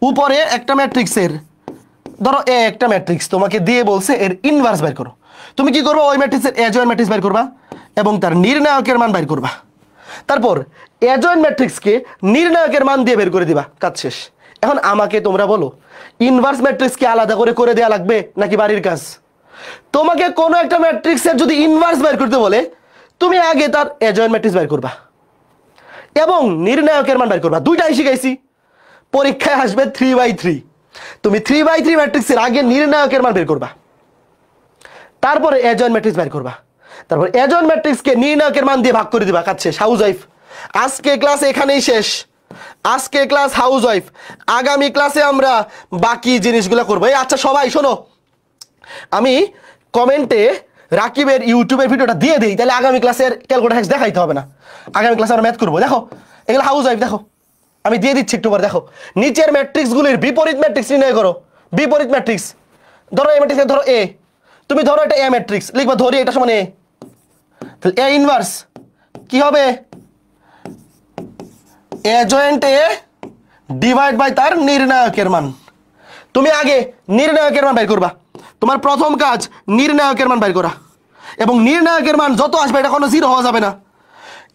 উপরে একটা ম্যাট্রিক্সের, ধরো এ একটা ম্যাট্রিক্স তোমাকে দিয়ে বলছে এর ইনভার্স বের করো, তুমি কি করবে? ওই ম্যাট্রিক্সের অ্যাডজয়েন্ট ম্যাট্রিক্স বের করবা এবং তার নির্ণায়কের মান বের করবা, তারপর অ্যাডজয়েন্ট ম্যাট্রিক্সকে নির্ণায়কের মান দিয়ে বের করে দিবা, কাজ শেষ। এখন আমাকে তোমরা বলো, ইনভার্স ম্যাট্রিক্স কি আলাদা করে করে দেওয়া লাগবে নাকি বাড়ির কাজ? তোমাকে কোনো একটা ম্যাট্রিক্সের যদি ইনভার্স বের করতে বলে, তুমি আগে তার অ্যাডজয়েন্ট ম্যাট্রিক্স বের করবা এবং নির্ণায়কের মান বের করবা, দুইটাই শিখাইছি। পরীক্ষায় আসবে 3/3, তুমি 3/3 ম্যাট্রিক্সের আগে নির্ণায়কের মান বের করবা, তারপরে অ্যাডজয়েন্ট ম্যাট্রিক্স বের করবা, তারপর অ্যাডজয়েন্ট ম্যাট্রিক্সকে নির্ণায়কের মান দিয়ে ভাগ করে দিবা, কাজ শেষ। House wife. আজকে ক্লাস এখানেই শেষ, আজকে ক্লাস হাউস ওয়াইফ। আগামী ক্লাসে আমরা বাকি জিনিসগুলো করবো। এই আচ্ছা সবাই শোনো, আমি কমেন্টে রাকিবের ইউটিউবের ভিডিওটা দিয়ে দিই, তাহলে আগামী ক্লাসের ক্যালকুলেটর হ্যাক্স দেখাইতে হবে না। আগামী ক্লাসে আমরা ম্যাথ করবো, দেখো এগুলো হাউস ওয়াইফ, দেখো আমি দিয়ে দিচ্ছি একটু পর। দেখো নিচের ম্যাট্রিক্সগুলির বিপরীত ম্যাট্রিক্স নির্ণয় করো। বিপরীত ম্যাট্রিক্স, ধরো এ ম্যাট্রিক্স, ধরো এ, তুমি ধরো এটা এ ম্যাট্রিক্স, লিখবা ধরি এটা সমান এ, তাহলে এ ইনভার্স কি হবে? এ জয়েন্ট এ ডিভাইড বাই তার নির্ণায়কের মান। তুমি আগে নির্ণায়কের মান বের করবা, তোমার প্রথম কাজ নির্ণায়কের মান বের করা, এবং নির্ণায়কের মান যত আসবে এটা কোনো জিরো হওয়া যাবে না।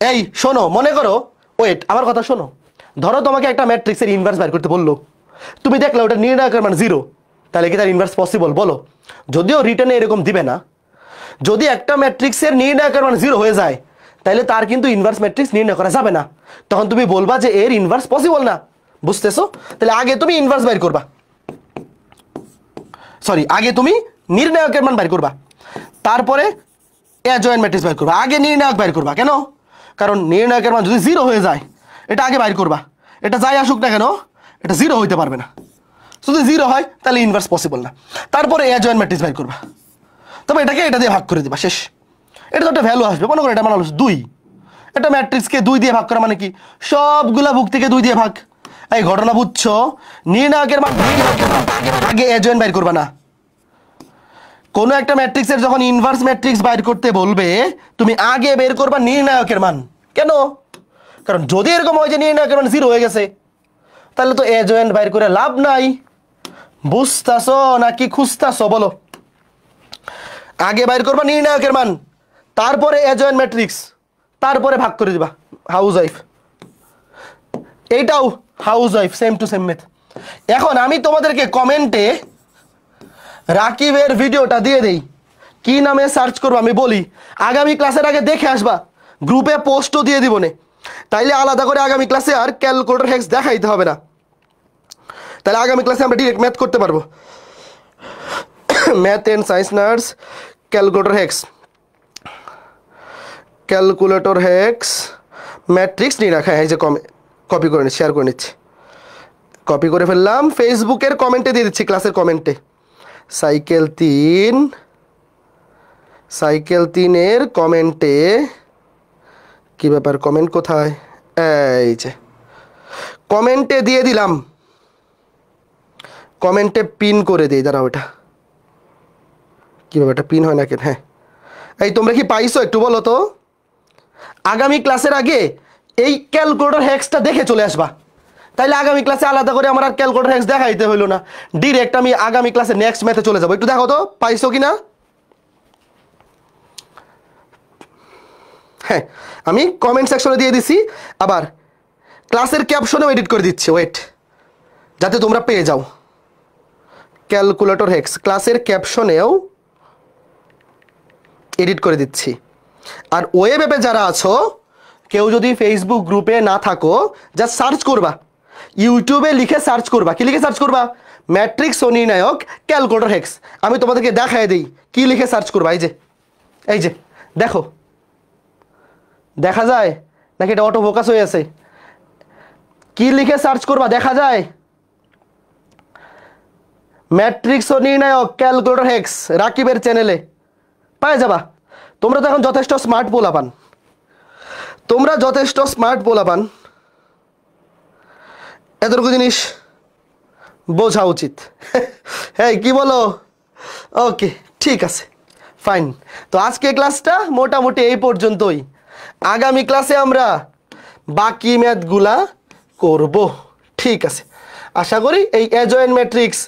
এই শোনো, মনে করো, ওয়েট, আমার কথা শোনো, ধরো তোমাকে একটা ম্যাট্রিক্সের ইনভার্স বের করতে বললো, তুমি দেখলে ওটা নির্ণায়কের মান জিরো, তাহলে কি তার ইনভার্স পসিবল বলো? যদিও রিটার্নে এরকম দিবে না, যদি একটা ম্যাট্রিক্সের নির্ণায়কের মান জিরো হয়ে যায় তাহলে তার কিন্তু ইনভার্স ম্যাট্রিক্স নির্ণয় করা যাবে না, তখন তুমি বলবা যে এর ইনভার্স পসিবল না। বুঝতেছো? তাহলে আগে তুমি ইনভার্স বের করবা, সরি, আগে তুমি নির্ণায়কের মান বের করবা, তারপরে অ্যাডজয়েন্ট ম্যাট্রিক্স বের করবা। আগে নির্ণায়ক বের করবা, কেন? কারণ নির্ণায়কের মান যদি জিরো হয়ে যায় এটা আগে বের করবা, এটা যাই আসুক না কেন এটা জিরো হইতে পারবে না, যদি জিরো হয় তাহলে ইনভার্স পসিবল না। তারপরে অ্যাডজয়েন্ট ম্যাট্রিক্স বের করবা, তবে এটাকে এটা দিয়ে ভাগ করে দিবা, শেষ। এটা তো একটা ভ্যালু আসবে, মনে করো এটা মানে হলো 2, এটা ম্যাট্রিক্সকে 2 দিয়ে ভাগ করা মানে কি সবগুলা ভুক্তিকে 2 দিয়ে ভাগ। এই ঘটনা বুঝছো? নির্ণায়কের মান আগে অ্যাডজয়েন্ট বের করবা না। কোনো একটা ম্যাট্রিক্সের যখন ইনভার্স ম্যাট্রিক্স বাইর করতে বলবে তুমি আগে বের করবা নির্ণায়কের মান। কেন? কারণ যদি এরকম হয় যে নির্ণায়কের মান জিরো হয়ে গেছে তাহলে তো অ্যাডজয়েন্ট বাইর করে লাভ নাই। বুঝতাছো নাকি খুঁজতাছো বলো? আগে বাইর করবা নির্ণায়কের মান, তারপরে অ্যাডজয়েন্ট ম্যাট্রিক্স, তারপরে ভাগ করে দিবা। হাউস ওয়াইফ, এইটাও housewife, same to same math. এখন আমি তোমাদেরকে কমেন্টে রাকিবের ভিডিওটা দিয়ে দেই, কি নামে সার্চ করবো আমি বলি, আগামী ক্লাসের আগে দেখে আসবা, গ্রুপে পোস্টও দিয়ে দিব নে, তাইলে আলাদা করে আগামী ক্লাসে আর ক্যালকুলেটর হ্যাক্স দেখাইতে হবে না, তাহলে আগামী ক্লাসে আমরা ডিরেক্ট ম্যাথ করতে পারবো। Math and science nurse calculator hacks, calculator hacks matrix নিয়ে রাখা, এই যে কপি করে নিচ্ছি, শেয়ার করে নিচ্ছি, কপি করে ফেললাম, ফেসবুকের কমেন্টে দিয়ে দিচ্ছি, ক্লাসের কমেন্টে। সাইকেল 3-এর কমেন্টে, কি ব্যাপার, কমেন্ট কোথায়? এই যে কমেন্টে দিয়ে দিলাম, কমেন্টে পিন করে দিই, দাঁড়াও, ওটা কি ব্যাপারটা পিন হয় না কেন? হ্যাঁ, এই তোমরা কি পাইছো একটু বলো তো? আগামী ক্লাসের আগে এই ক্যালকুলেটর হ্যাক্সটা দেখে চলে আসবা, তাইলে আগামী ক্লাসে আলাদা করে আমার আর ক্যালকুলেটর হ্যাক্স দেখাইতে হইলো না, ডিরেক্ট আমি আগামী ক্লাসে নেক্সট ম্যাথে চলে যাবো। একটু দেখো তো পাইছো কিনা। হ্যাঁ, আমি কমেন্ট সেকশনে দিয়ে দিছি, আবার ক্লাসের ক্যাপশনেও এডিট করে দিচ্ছি, ওয়েট, যাতে তোমরা পেয়ে যাও। ক্যালকুলেটর হ্যাক্স ক্লাসের ক্যাপশনেও এডিট করে দিচ্ছি। আর ওয়েব অ্যাপে যারা আছো, কেউ যদি ফেসবুক গ্রুপে না থাকো, জাস্ট সার্চ করবা, ইউটিউবে লিখে সার্চ করবা, কি লিখে সার্চ করবা? ম্যাট্রিক্স ও নির্ণায়ক ক্যালকুলেটর হ্যাক্স। আমি তোমাদেরকে দেখাই দিই কি লিখে সার্চ করবা। এই যে দেখো, দেখা যায় নাকি এটা অটো ফোকাস হয়ে আছে? কি লিখে সার্চ করবা দেখা যায়? ম্যাট্রিক্স ও নির্ণায়ক ক্যালকুলেটর হ্যাক্স রাকিবের চ্যানেলে পাই যাবা। তোমরা তো এখন যথেষ্ট স্মার্ট পোলাপান, তোমরা যথেষ্ট স্মার্ট পোলাপান, এতটুকু জিনিস বোঝা উচিত। হ্যাঁ, কি বলো? ওকে, ঠিক আছে, ফাইন। তো আজকে ক্লাসটা মোটামুটি এই পর্যন্তই, আগামী ক্লাসে আমরা বাকি ম্যাথগুলা করব। ঠিক আছে, আশা করি এই অ্যাডজয়েন্ট ম্যাট্রিক্স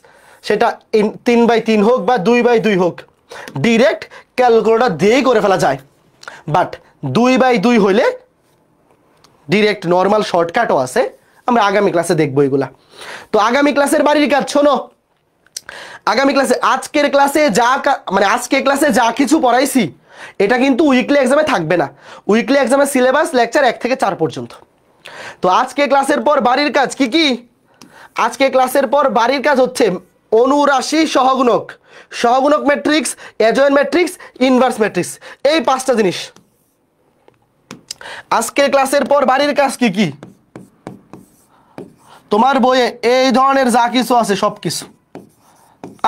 সেটা 3/3 হোক বা 2/2 হোক, ডিরেক্ট ক্যালকুলেটর দিয়েই করে ফেলা যায়, বাট 2/2 হইলে ডিরেক্ট নর্মাল শর্টকাটও আছে, আমরা আগামী ক্লাসে দেখবো এগুলা। তো আগামী ক্লাসের বাড়ির কাজ শোনো, আগামী ক্লাসে আজকের ক্লাসে আজকে ক্লাসে যা কিছু পড়াইছি এটা কিন্তু উইকলি এক্সামে থাকবে না। উইকলি এক্সামের সিলেবাস লেকচার 1 থেকে 4 পর্যন্ত। তো আজকে ক্লাসের পর বাড়ির কাজ কি কি? আজকে ক্লাসের পর বাড়ির কাজ হচ্ছে অনুরাশি সহগুণক, সহগুণক matrix, adjoint matrix, inverse matrix, এই 5টা জিনিস। আজকে ক্লাসের পর বাড়ির কাজ কি কি? তোমার বইয়ে এই ধরনের যা কিছু আছে সব কিছু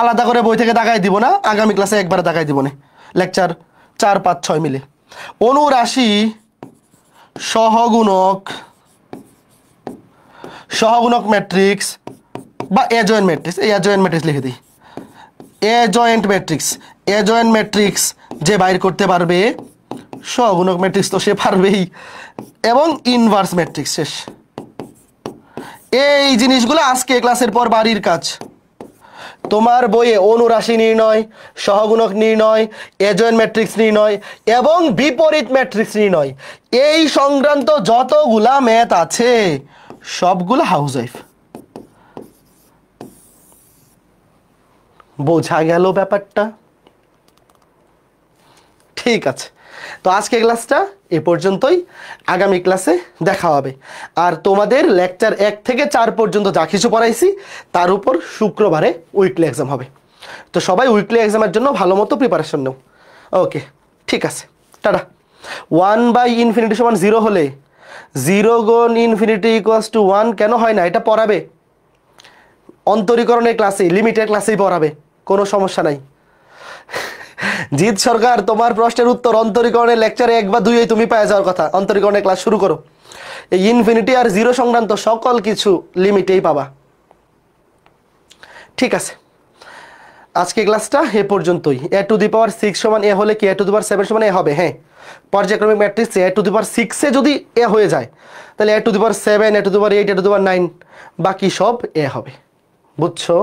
আলাদা করে বই থেকে দেখাই দিব না, আগামী ক্লাসে একবারে দেখাই দিব না, লেকচার 4, 5, 6 মিলে। অনুরাশি সহগুণক, সহগুণক ম্যাট্রিক্স বা অ্যাডজয়েন্ট ম্যাট্রিক্স, এই অ্যাডজয়েন্ট ম্যাট্রিক্স লিখে দিই, অ্যাডজয়েন্ট ম্যাট্রিক্স, অ্যাডজয়েন্ট ম্যাট্রিক্স যে বাইর করতে পারবে, সহগুণক ম্যাট্রিক্স তো সে পারবেই, এবং ইনভার্স ম্যাট্রিক্স শেষ। এই জিনিসগুলো আজকে ক্লাসের পর বাড়ির কাজ। তোমার বইয়ে অনুরাশি নির্ণয়, সহগুণক নির্ণয়, এজয়েন্ট ম্যাট্রিক্স নির্ণয় এবং বিপরীত ম্যাট্রিক্স নির্ণয়, এই সংক্রান্ত যতগুলা ম্যাথ আছে সবগুলো হাউসওয়াইফ। বোঝা গেল ব্যাপারটা? ঠিক আছে, তো আজকে ক্লাসটা এ পর্যন্তই, আগামী ক্লাসে দেখা হবে। আর তোমাদের লেকচার 1 থেকে 4 পর্যন্ত যা কিছু পড়াইছি তার উপর শুক্রবারে উইকলি এক্সাম হবে। তো সবাই উইকলি এক্সামের জন্য ভালো মতো প্রিপারেশন নাও। ওকে, ঠিক আছে, টাটা। 1/∞ সমান 0 হলে 0 গুণ ইনফিনিটি ইকুয়ালস টু 1 কেন হয় না এটা পড়াবে অন্তরীকরণের ক্লাসে, লিমিটের ক্লাসেই পড়াবে, কোনো সমস্যা নাই। জিৎ সরকার, তোমার প্রশ্নের উত্তর অন্তরীকরণের লেকচারে 1 বা 2 তুমি পেয়ে যাওয়ার কথা। অন্তরীকরণের ক্লাস শুরু করো, এই ইনফিনিটি আর 0 সংক্রান্ত সকল কিছু লিমিটেই পাবা। ঠিক আছে, আজকে ক্লাসটা এ পর্যন্তই। a⁶ সমান a হলে কি a⁶ সমান a হবে? হ্যাঁ, পর্যায়ক্রমিক ম্যাট্রিক্সে a⁶ যদি a হয়ে যায় তাহলে a⁶, a�8, a�9 বাকি সব a হবে। বুঝছো?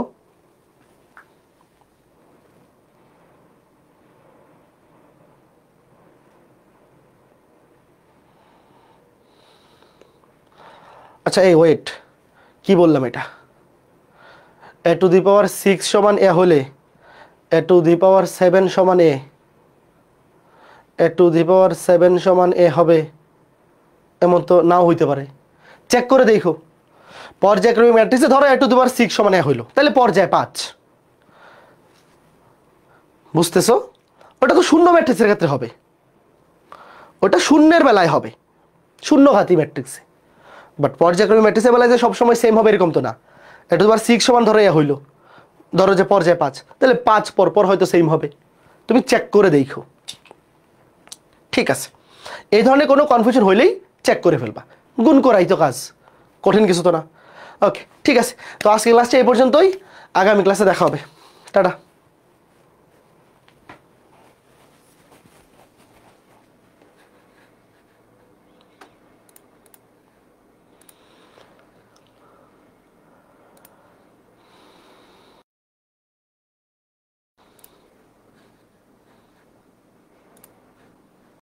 আচ্ছা, এই ওয়েট, কি বললাম এটা? a⁶ সমান a হলে a⁷ সমান a, a⁷ সমান a হবে এমন তো নাও হইতে পারে। চেক করে দেখো, পর্যায়ক্রমিক ম্যাট্রিক্সে ধরো a⁶ সমান a হইলো, তাহলে পর্যায় 5। বুঝতেছো? ওটা তো শূন্য ম্যাট্রিক্সের ক্ষেত্রে হবে, ওটা শূন্যের বেলায় হবে, শূন্যঘাতী ম্যাট্রিক্সে। বাট পর্যায়ক্রমিক ম্যাট্রিক্সের বেলায় যে সবসময় সেম হবে এরকম তো না। a⁶ সমান ধরো a হইলো, ধরো যে পর্যায় 5, তাহলে 5 পর হয়তো সেম হবে। তুমি চেক করে দেখো। ঠিক আছে, এই ধরনের কোনো কনফিউশন হইলেই চেক করে ফেলবা, গুণ করাই তো কাজ, কঠিন কিছু তো না। ওকে, ঠিক আছে, তো আজকে ক্লাসটা এই পর্যন্তই, আগামী ক্লাসে দেখা হবে। টাটা।